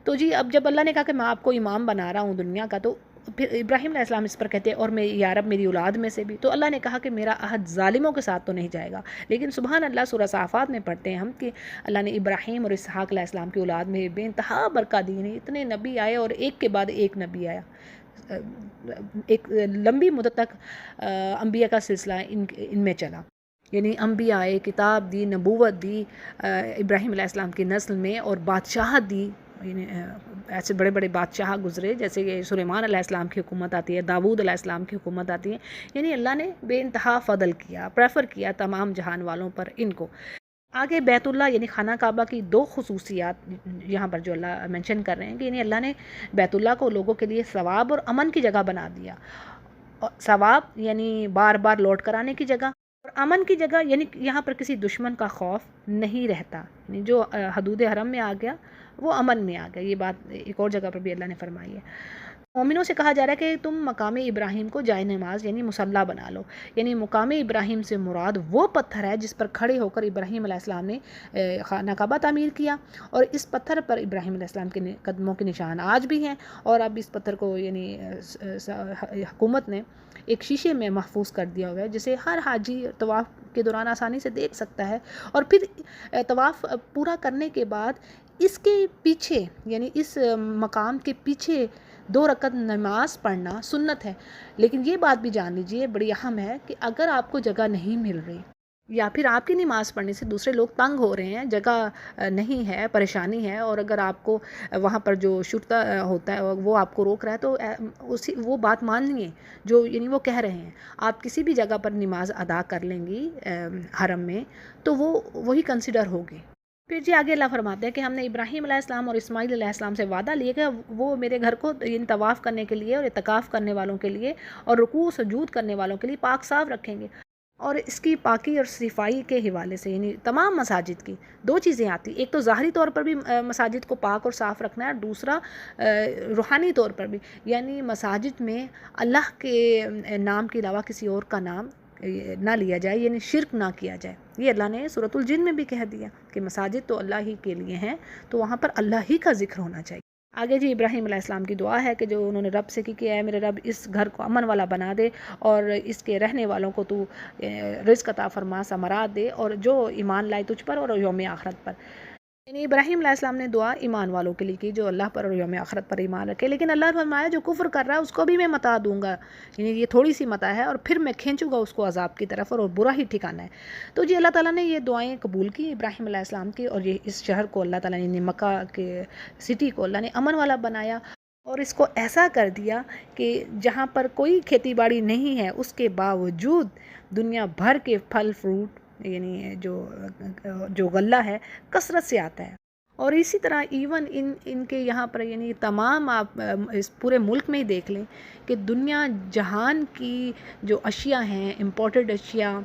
تو جی اب جب اللہ نے کہا کہ میں آپ کو امام بنا رہا ہوں دنیا کا، تو پھر ابراہیم علیہ السلام اس پر کہتے ہیں اور میں یا رب میری اولاد میں سے بھی. تو اللہ نے کہا کہ میرا عہد ظالموں کے ساتھ تو نہیں جائے گا. لیکن سبحان اللہ، سورہ صافات میں پڑھتے ہیں ہم کہ اللہ نے ابراہیم اور اسحاق علیہ السلام کی اولاد میں بے انتہا برکات دی. اتنے نبی آئے اور ایک کے بعد ایک نبی آیا. ایک لمبی مدت تک انبیاء کا سلسلہ ان میں چلا. یعنی انبیاء آئے، کتاب دی، نبوت دی ابراہیم علیہ السلام کی نسل میں، اور بادشاہت دی. یعنی ایسے بڑے بڑے بادشاہ گزرے، جیسے کہ سلیمان علیہ السلام کی حکومت آتی ہے، داود علیہ السلام کی حکومت آتی ہے. یعنی اللہ نے بے انتہا فضل کیا، پریفر کیا تمام جہان والوں پر ان کو. آگے بیت اللہ یعنی خانہ کعبہ کی دو خصوصیات یہاں پر جو اللہ مینشن کر رہے ہیں کہ یعنی اللہ نے بیت اللہ کو لوگوں کے لیے ثواب اور امن کی جگہ بنا دیا. ثواب یعنی بار بار لوٹ کر آنے کی جگہ، اور امن کی جگہ یعنی یہاں پر کسی دشمن کا خوف نہیں رہتا. یعنی جو حدود حرم میں آ گیا وہ امن میں آ گیا. یہ بات ایک اور جگہ پر بھی اللہ نے فرمائی ہے. مومنوں سے کہا جا رہا ہے کہ تم مقام ابراہیم کو جائے نماز یعنی مصلی بنا لو. یعنی مقام ابراہیم سے مراد وہ پتھر ہے جس پر کھڑے ہو کر ابراہیم علیہ السلام نے خانہ کعبہ تعمیر کیا، اور اس پتھر پر ابراہیم علیہ السلام کے قدموں کے نشان آج بھی ہیں. اور اب اس پتھر کو یعنی حکومت نے ایک شیشے میں محفوظ کر دیا ہوا ہے، جسے ہر حاجی طواف کے دوران آسانی سے دیکھ سکتا ہے. اور پھر طواف پورا کرنے کے بعد اس کے پیچھے یعنی اس مقام کے پیچھے 2 رکعت نماز پڑھنا سنت ہے. لیکن یہ بات بھی جان لیجئے بڑی اہم ہے کہ اگر آپ کو جگہ نہیں مل رہی یا پھر آپ کی نماز پڑھنے سے دوسرے لوگ تنگ ہو رہے ہیں، جگہ نہیں ہے، پریشانی ہے، اور اگر آپ کو وہاں پر جو شرطہ ہوتا ہے وہ آپ کو روک رہا ہے، تو وہ بات مان لیے جو یعنی وہ کہہ رہے ہیں. آپ کسی بھی جگہ پر نماز ادا کر لیں گی حرم میں تو وہی کنسیڈر ہوگی. پھر جی آگے اللہ فرماتے ہیں کہ ہم نے ابراہیم علیہ السلام اور اسماعیل علیہ السلام سے وعدہ لیا کہ وہ میرے گھر کو یعنی طواف کرنے کے لیے اور اعتکاف کرنے والوں کے لیے اور رکوع سجود کرنے والوں کے لیے پاک صاف رکھیں گے. اور اس کی پاکی اور صفائی کے حوالے سے یعنی تمام مساجد کی 2 چیزیں آتی. ایک تو ظاہری طور پر بھی مساجد کو پاک اور صاف رکھنا ہے، اور دوسرا روحانی طور پر بھی، یعنی مساجد میں اللہ کے نام کے علاوہ کسی اور کا نام نہ لیا جائے، یعنی شرک نہ کیا جائے. یہ اللہ نے سورۃ الجن میں بھی کہہ دیا کہ مساجد تو اللہ ہی کے لیے ہیں، تو وہاں پر اللہ ہی کا ذکر ہونا چاہیے. آگے جی ابراہیم علیہ السلام کی دعا ہے کہ جو انہوں نے رب سے کی کہ اے میرے رب اس گھر کو امن والا بنا دے، اور اس کے رہنے والوں کو تو رزق عطا فرما، ثمرات دے، اور جو ایمان لائے تجھ پر اور یوم آخرت پر. یعنی ابراہیم علیہ السلام نے دعا ایمان والوں کے لیے کی جو اللہ پر اور یوم آخرت پر ایمان رکھے. لیکن اللہ نے فرمایا جو کفر کر رہا ہے اس کو بھی میں متاع دوں گا، یعنی یہ تھوڑی سی متاع ہے، اور پھر میں کھینچوں گا اس کو عذاب کی طرف، اور برا ہی ٹھکانہ ہے. تو جی اللہ تعالیٰ نے یہ دعائیں قبول کی ابراہیم علیہ السلام کی، اور یہ اس شہر کو اللہ تعالیٰ نے مکہ کے سٹی کو اللہ نے امن والا بنایا، اور اس کو ایسا کر دیا کہ جہاں پر کوئی کھیتی باڑی نہیں ہے اس کے باوجود دنیا بھر کے پھل فروٹ یعنی جو غلہ ہے کثرت سے آتا ہے. اور اسی طرح ایون ان کے یہاں پر یعنی تمام آپ اس پورے ملک میں ہی دیکھ لیں کہ دنیا جہان کی جو اشیاء ہیں، امپورٹڈ اشیاء،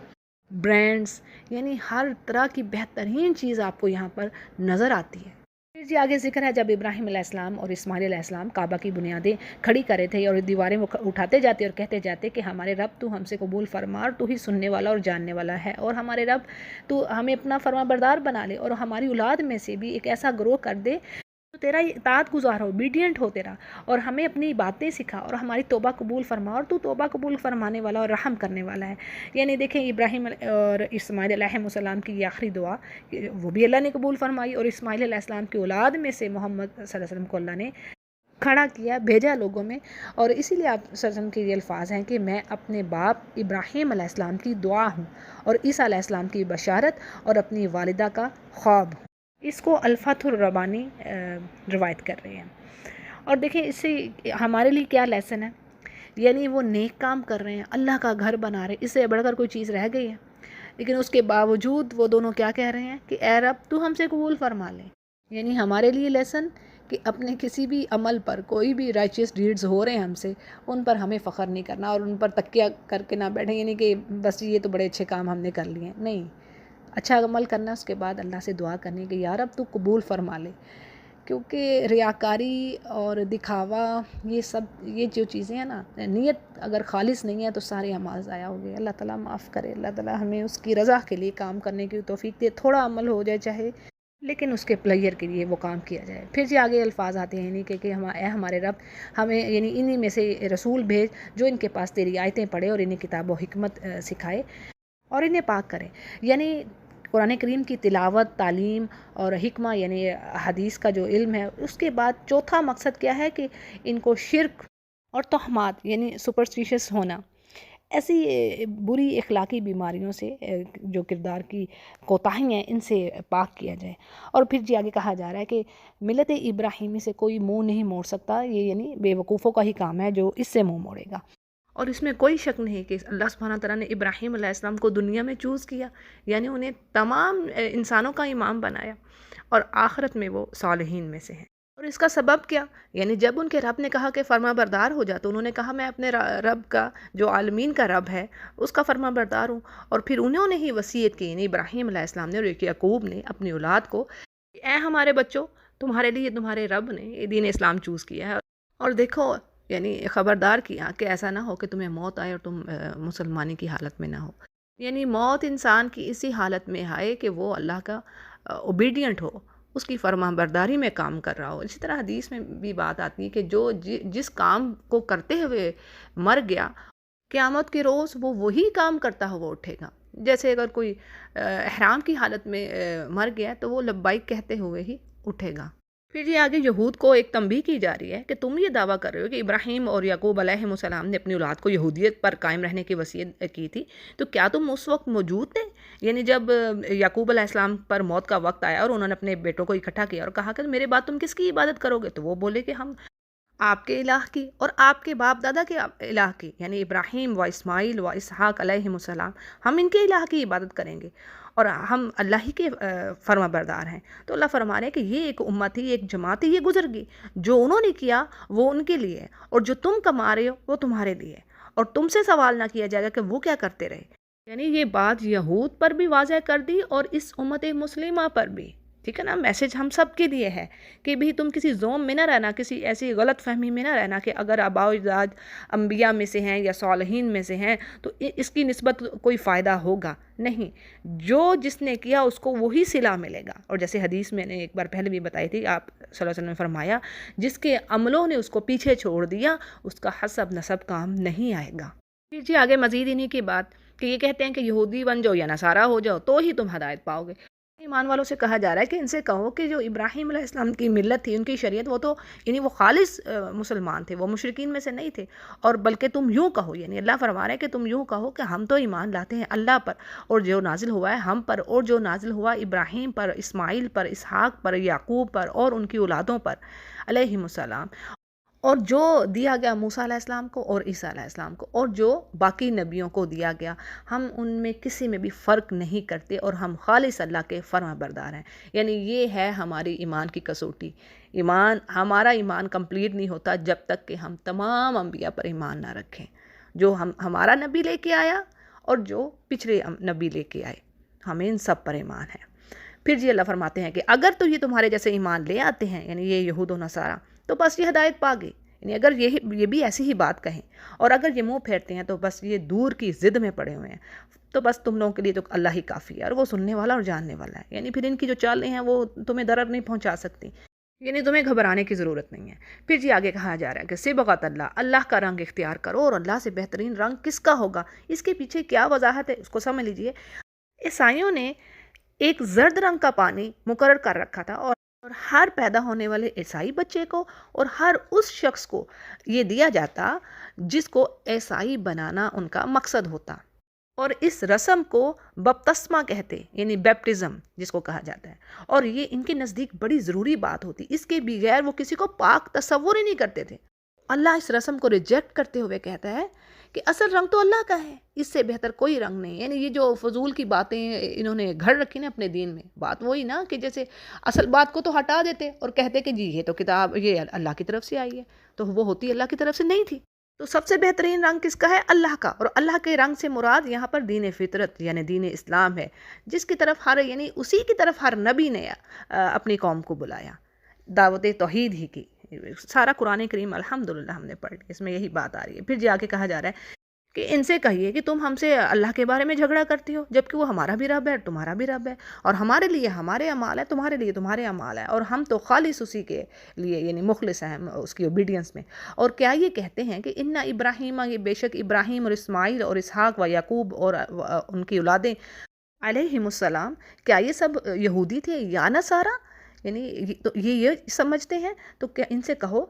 برانڈز، یعنی ہر طرح کی بہترین چیز آپ کو یہاں پر نظر آتی ہے. پھر جی آگے ذکر ہے جب ابراہیم علیہ السلام اور اسماعیل علیہ السلام کعبہ کی بنیادیں کھڑی کرے تھے اور دیواریں وہ اٹھاتے جاتے اور کہتے جاتے کہ ہمارے رب تو ہم سے قبول فرما، اور تو ہی سننے والا اور جاننے والا ہے، اور ہمارے رب تو ہمیں اپنا فرما بردار بنا لے، اور ہماری اولاد میں سے بھی ایک ایسا گروہ کر دے تو تیرا اطاعت گزار ہو، اوبیڈینٹ ہو تیرا، اور ہمیں اپنی باتیں سکھا، اور ہماری توبہ قبول فرما، اور تو توبہ قبول فرمانے والا اور رحم کرنے والا ہے. یعنی دیکھیں ابراہیم اور اسماعیل علیہ السلام کی یہ آخری دعا وہ بھی اللہ نے قبول فرمائی، اور اسماعیل علیہ السلام کی اولاد میں سے محمد صلی اللہ علیہ وسلم کو اللہ نے کھڑا کیا، بھیجا لوگوں میں. اور اسی لیے آپ صلی اللہ علیہ وسلم کے یہ الفاظ ہیں کہ میں اپنے باپ ابراہیم علیہ السلام کی دعا ہوں، اور عیسیٰ علیہ السلام کی بشارت، اور اپنی والدہ کا خواب ہوں. اس کو الفتح الربانی روایت کر رہے ہیں. اور دیکھیں اس سے ہمارے لیے کیا لیسن ہے. یعنی وہ نیک کام کر رہے ہیں، اللہ کا گھر بنا رہے ہیں، اس سے بڑھ کر کوئی چیز رہ گئی ہے؟ لیکن اس کے باوجود وہ دونوں کیا کہہ رہے ہیں کہ اے رب تو ہم سے قبول فرما لے۔ یعنی ہمارے لیے لیسن کہ اپنے کسی بھی عمل پر، کوئی بھی رائچیس ڈیڈز ہو رہے ہیں ہم سے، ان پر ہمیں فخر نہیں کرنا اور ان پر تکیہ کر کے نہ بیٹھیں، یعنی کہ بس یہ تو بڑے اچھے کام ہم نے کر لیے ہیں، نہیں، اچھا عمل کرنا، اس کے بعد اللہ سے دعا کرنی کہ یا رب تو قبول فرما لے، کیونکہ ریاکاری اور دکھاوا یہ جو چیزیں ہیں نا، نیت اگر خالص نہیں ہے تو سارے اعمال ضائع ہو گئے۔ اللہ تعالیٰ معاف کرے، اللہ تعالیٰ ہمیں اس کی رضا کے لیے کام کرنے کی توفیق دے، تھوڑا عمل ہو جائے چاہے، لیکن اس کے پلیئر کے لیے وہ کام کیا جائے۔ پھر جی آگے الفاظ آتے ہیں یعنی کہ اے ہمارے رب، ہمیں یعنی انہی میں سے رسول بھیج جو ان کے پاس تیری آیتیں پڑھے اور انہیں کتاب و حکمت سکھائے اور انہیں پاک کرے۔ یعنی قرآن کریم کی تلاوت، تعلیم اور حکمہ یعنی حدیث کا جو علم ہے، اس کے بعد چوتھا مقصد کیا ہے کہ ان کو شرک اور تہمات یعنی سپرسٹیشس ہونا، ایسی بری اخلاقی بیماریوں سے جو کردار کی کوتاہی ہیں، ان سے پاک کیا جائے۔ اور پھر جی آگے کہا جا رہا ہے کہ ملت ابراہیمی سے کوئی منہ نہیں موڑ سکتا، یہ یعنی بے وقوفوں کا ہی کام ہے جو اس سے منہ موڑے گا۔ اور اس میں کوئی شک نہیں کہ اللہ سبحانہ تعالیٰ نے ابراہیم علیہ السلام کو دنیا میں چوز کیا، یعنی انہیں تمام انسانوں کا امام بنایا، اور آخرت میں وہ صالحین میں سے ہیں۔ اور اس کا سبب کیا؟ یعنی جب ان کے رب نے کہا کہ فرما بردار ہو جا، تو انہوں نے کہا میں اپنے رب کا جو عالمین کا رب ہے اس کا فرما بردار ہوں۔ اور پھر انہوں نے ہی وصیت کی، یعنی ابراہیم علیہ السلام نے اور یعقوب نے اپنی اولاد کو، اے ہمارے بچوں، تمہارے لیے تمہارے رب نے یہ دین اسلام چوز کیا ہے، اور دیکھو یعنی خبردار کیا کہ ایسا نہ ہو کہ تمہیں موت آئے اور تم مسلمانی کی حالت میں نہ ہو، یعنی موت انسان کی اسی حالت میں آئے کہ وہ اللہ کا اوبیڈینٹ ہو، اس کی فرما برداری میں کام کر رہا ہو۔ اسی طرح حدیث میں بھی بات آتی ہے کہ جو جس کام کو کرتے ہوئے مر گیا، قیامت کے روز وہ وہی کام کرتا ہوا اٹھے گا۔ جیسے اگر کوئی احرام کی حالت میں مر گیا تو وہ لبیک کہتے ہوئے ہی اٹھے گا۔ پھر یہ آگے یہود کو ایک تنبیہ کی جا رہی ہے کہ تم یہ دعویٰ کر رہے ہو کہ ابراہیم اور یعقوب علیہ السلام نے اپنی اولاد کو یہودیت پر قائم رہنے کی وصیت کی تھی، تو کیا تم اس وقت موجود تھے؟ یعنی جب یعقوب علیہ السلام پر موت کا وقت آیا اور انہوں نے اپنے بیٹوں کو اکٹھا کیا اور کہا کہ میرے بعد تم کس کی عبادت کرو گے؟ تو وہ بولے کہ ہم آپ کے الہ کی اور آپ کے باپ دادا کے الہ کی، یعنی ابراہیم و اسماعیل و اسحاق علیہ السلام، ہم ان کے الہ کی عبادت کریں گے اور ہم اللہ ہی کے فرما بردار ہیں۔ تو اللہ فرما رہے ہیں کہ یہ ایک امت ہی، ایک جماعت ہی، یہ گزر گئی، جو انہوں نے کیا وہ ان کے لیے ہے، اور جو تم کما رہے ہو وہ تمہارے لیے ہے، اور تم سے سوال نہ کیا جائے گا کہ وہ کیا کرتے رہے۔ یعنی یہ بات یہود پر بھی واضح کر دی اور اس امت مسلمہ پر بھی، ٹھیک ہے نا، میسج ہم سب کے لیے ہے کہ بھی تم کسی زوم میں نہ رہنا، کسی ایسی غلط فہمی میں نہ رہنا کہ اگر آباء و اجداد انبیاء میں سے ہیں یا صالحین میں سے ہیں تو اس کی نسبت کوئی فائدہ ہوگا نہیں، جو جس نے کیا اس کو وہی صلہ ملے گا۔ اور جیسے حدیث میں نے ایک بار پہلے بھی بتائی تھی، آپ صلی اللہ علیہ وسلم نے فرمایا جس کے عملوں نے اس کو پیچھے چھوڑ دیا اس کا حسب نسب کام نہیں آئے گا۔ پھر جی آگے مزید انہی کی بات کہ یہ کہتے ہیں کہ یہودی بن جاؤ یا نصارہ ہو جاؤ تو ہی تم ہدایت پاؤ گے۔ ایمان والوں سے کہا جا رہا ہے کہ ان سے کہو کہ جو ابراہیم علیہ السلام کی ملت تھی، ان کی شریعت، وہ تو یعنی وہ خالص مسلمان تھے، وہ مشرکین میں سے نہیں تھے، اور بلکہ تم یوں کہو، یعنی اللہ فرما رہا ہے کہ تم یوں کہو کہ ہم تو ایمان لاتے ہیں اللہ پر اور جو نازل ہوا ہے ہم پر، اور جو نازل ہوا ابراہیم پر، اسماعیل پر، اسحاق پر، یعقوب پر اور ان کی اولادوں پر علیہم السلام، اور جو دیا گیا موسیٰ علیہ السلام کو اور عیسیٰ علیہ السلام کو، اور جو باقی نبیوں کو دیا گیا، ہم ان میں کسی میں بھی فرق نہیں کرتے اور ہم خالص اللہ کے فرما بردار ہیں۔ یعنی یہ ہے ہماری ایمان کی کسوٹی۔ ہمارا ایمان کمپلیٹ نہیں ہوتا جب تک کہ ہم تمام انبیاء پر ایمان نہ رکھیں، جو ہمارا نبی لے کے آیا اور جو پچھلے نبی لے کے آئے، ہمیں ان سب پر ایمان ہے۔ پھر جی اللہ فرماتے ہیں کہ اگر تو یہ تمہارے جیسے ایمان لے آتے ہیں، یعنی یہ یہود و نصارہ، تو بس یہ ہدایت پا گئے، یعنی اگر یہ بھی ایسی ہی بات کہیں، اور اگر یہ منہ پھیرتے ہیں تو بس یہ دور کی ضد میں پڑے ہوئے ہیں، تو بس تم لوگوں کے لیے تو اللہ ہی کافی ہے، اور وہ سننے والا اور جاننے والا ہے۔ یعنی پھر ان کی جو چالیں ہیں وہ تمہیں ضرر نہیں پہنچا سکتی، یعنی تمہیں گھبرانے کی ضرورت نہیں ہے۔ پھر جی آگے کہا جا رہا ہے کہ صبغۃ اللہ کا رنگ اختیار کرو، اور اللہ سے بہترین رنگ کس کا ہوگا؟ اس کے پیچھے کیا وضاحت ہے اس کو سمجھ لیجئے۔ عیسائیوں نے ایک زرد رنگ کا پانی مقرر کر رکھا تھا، اور ہر پیدا ہونے والے عیسائی بچے کو اور ہر اس شخص کو یہ دیا جاتا جس کو عیسائی بنانا ان کا مقصد ہوتا، اور اس رسم کو بپتسمہ کہتے، یعنی بیپٹزم جس کو کہا جاتا ہے، اور یہ ان کے نزدیک بڑی ضروری بات ہوتی، اس کے بغیر وہ کسی کو پاک تصور ہی نہیں کرتے تھے۔ اللہ اس رسم کو ریجیکٹ کرتے ہوئے کہتا ہے کہ اصل رنگ تو اللہ کا ہے، اس سے بہتر کوئی رنگ نہیں. یعنی یہ جو فضول کی باتیں انہوں نے گھڑ رکھی نا اپنے دین میں، بات وہی نا کہ جیسے اصل بات کو تو ہٹا دیتے اور کہتے کہ جی یہ تو کتاب یہ اللہ کی طرف سے آئی ہے، تو وہ ہوتی اللہ کی طرف سے نہیں تھی. تو سب سے بہترین رنگ کس کا ہے؟ اللہ کا. اور اللہ کے رنگ سے مراد یہاں پر دین فطرت یعنی دین اسلام ہے، جس کی طرف یعنی اسی کی طرف ہر نبی نے اپنی قوم کو بلایا، دعوت توحید ہی کی. سارا قرآن کریم الحمدللہ ہم نے پڑھ لیا، اس میں یہی بات آ رہی ہے. پھر جا کے کہا جا رہا ہے کہ ان سے کہیے کہ تم ہم سے اللہ کے بارے میں جھگڑا کرتی ہو، جبکہ وہ ہمارا بھی رب ہے تمہارا بھی رب ہے، اور ہمارے لیے ہمارے اعمال ہے، تمہارے لیے تمہارے اعمال ہے، اور ہم تو خالص اسی کے لیے یعنی مخلص ہیں اس کی اوبیڈینس میں. اور کیا یہ کہتے ہیں کہ ان ابراہیم، یہ بے شک ابراہیم اور اسماعیل اور اسحاق و یعقوب اور ان کی اولادیں علیہم السلام، کیا یہ سب یہودی تھے یا نصارہ؟ یعنی تو یہ سمجھتے ہیں. تو کیا ان سے کہو،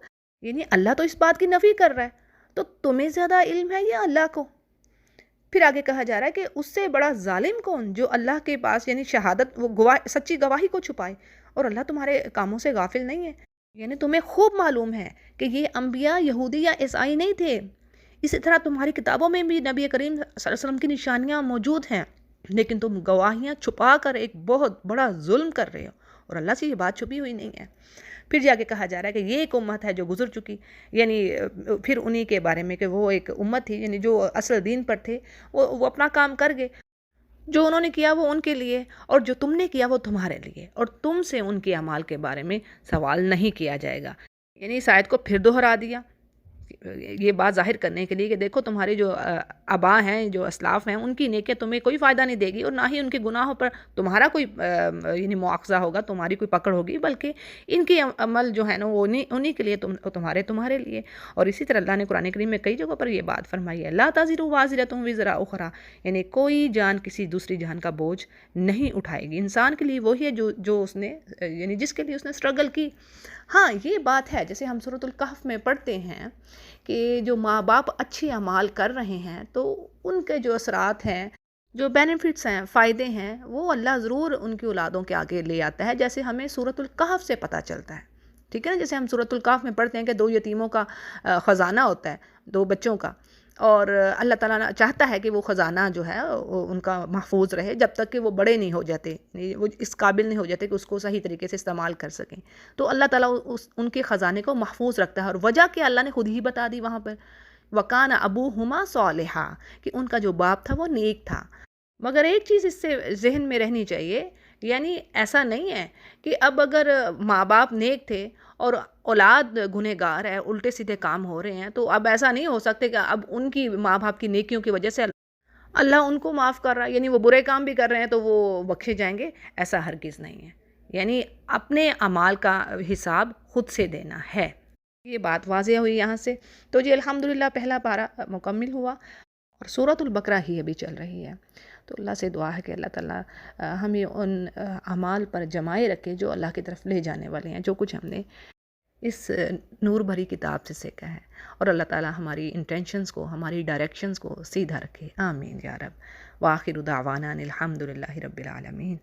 یعنی اللہ تو اس بات کی نفی کر رہا ہے، تو تمہیں زیادہ علم ہے یا اللہ کو؟ پھر آگے کہا جا رہا ہے کہ اس سے بڑا ظالم کون جو اللہ کے پاس یعنی شہادت وہ سچی گواہی کو چھپائے، اور اللہ تمہارے کاموں سے غافل نہیں ہے. یعنی تمہیں خوب معلوم ہے کہ یہ انبیاء یہودی یا عیسائی نہیں تھے. اسی طرح تمہاری کتابوں میں بھی نبی کریم صلی اللہ علیہ وسلم کی نشانیاں موجود ہیں، لیکن تم گواہیاں چھپا کر ایک بہت بڑا ظلم کر رہے ہو، اور اللہ سے یہ بات چھپی ہوئی نہیں ہے. پھر جا کے کہا جا رہا ہے کہ یہ ایک امت ہے جو گزر چکی، یعنی پھر انہی کے بارے میں کہ وہ ایک امت تھی یعنی جو اصل دین پر تھے، وہ اپنا کام کر گئے. جو انہوں نے کیا وہ ان کے لیے، اور جو تم نے کیا وہ تمہارے لیے، اور تم سے ان کے اعمال کے بارے میں سوال نہیں کیا جائے گا. یعنی اس آیت کو پھر دوہرا دیا یہ بات ظاہر کرنے کے لیے کہ دیکھو تمہارے جو آبا ہیں، جو اسلاف ہیں، ان کی نیکیاں تمہیں کوئی فائدہ نہیں دے گی، اور نہ ہی ان کے گناہوں پر تمہارا کوئی یعنی مواخذہ ہوگا، تمہاری کوئی پکڑ ہوگی، بلکہ ان کے عمل جو ہے نا وہ انہی کے لیے تمہارے لیے. اور اسی طرح اللہ نے قرآن کریم میں کئی جگہوں پر یہ بات فرمائی ہے، لا تزر وازرۃ وزر اخری، یعنی کوئی جان کسی دوسری جان کا بوجھ نہیں اٹھائے گی. انسان کے لیے وہی ہے جو اس نے یعنی جس کے لیے اس نے اسٹرگل کی. ہاں یہ بات ہے، جیسے ہم سورۃ الکہف میں پڑھتے ہیں کہ جو ماں باپ اچھے اعمال کر رہے ہیں تو ان کے جو اثرات ہیں، جو بینیفٹس ہیں، فائدے ہیں، وہ اللہ ضرور ان کی اولادوں کے آگے لے آتا ہے، جیسے ہمیں سورۃ الکہف سے پتہ چلتا ہے. ٹھیک ہے نا، جیسے ہم سورۃ الکہف میں پڑھتے ہیں کہ 2 یتیموں کا خزانہ ہوتا ہے، 2 بچوں کا، اور اللہ تعالیٰ چاہتا ہے کہ وہ خزانہ جو ہے ان کا محفوظ رہے جب تک کہ وہ بڑے نہیں ہو جاتے، وہ اس قابل نہیں ہو جاتے کہ اس کو صحیح طریقے سے استعمال کر سکیں. تو اللہ تعالیٰ ان کے خزانے کو محفوظ رکھتا ہے، اور وجہ کہ اللہ نے خود ہی بتا دی وہاں پر، وَكَانَ أَبُوهُمَا صَالِحًا، کہ ان کا جو باپ تھا وہ نیک تھا. مگر ایک چیز اس سے ذہن میں رہنی چاہیے، یعنی ایسا نہیں ہے کہ اب اگر ماں باپ نیک تھے اور اولاد گنہگار ہے، الٹے سیدھے کام ہو رہے ہیں، تو اب ایسا نہیں ہو سکتے کہ اب ان کی ماں باپ کی نیکیوں کی وجہ سے اللہ ان کو معاف کر رہا ہے، یعنی وہ برے کام بھی کر رہے ہیں تو وہ بخشے جائیں گے. ایسا ہرگز نہیں ہے. یعنی اپنے اعمال کا حساب خود سے دینا ہے. یہ بات واضح ہوئی یہاں سے. تو جی الحمدللہ پہلا پارہ مکمل ہوا، اور سورۃ البقرہ ہی ابھی چل رہی ہے. تو اللہ سے دعا ہے کہ اللہ تعالیٰ ہمیں ان اعمال پر جمائے رکھے جو اللہ کی طرف لے جانے والے ہیں، جو کچھ ہم نے اس نور بھری کتاب سے سیکھا ہے، اور اللہ تعالیٰ ہماری انٹینشنز کو، ہماری ڈائریکشنز کو سیدھا رکھے. آمین یا رب. وآخر دعوانا الحمدللہ رب العالمین.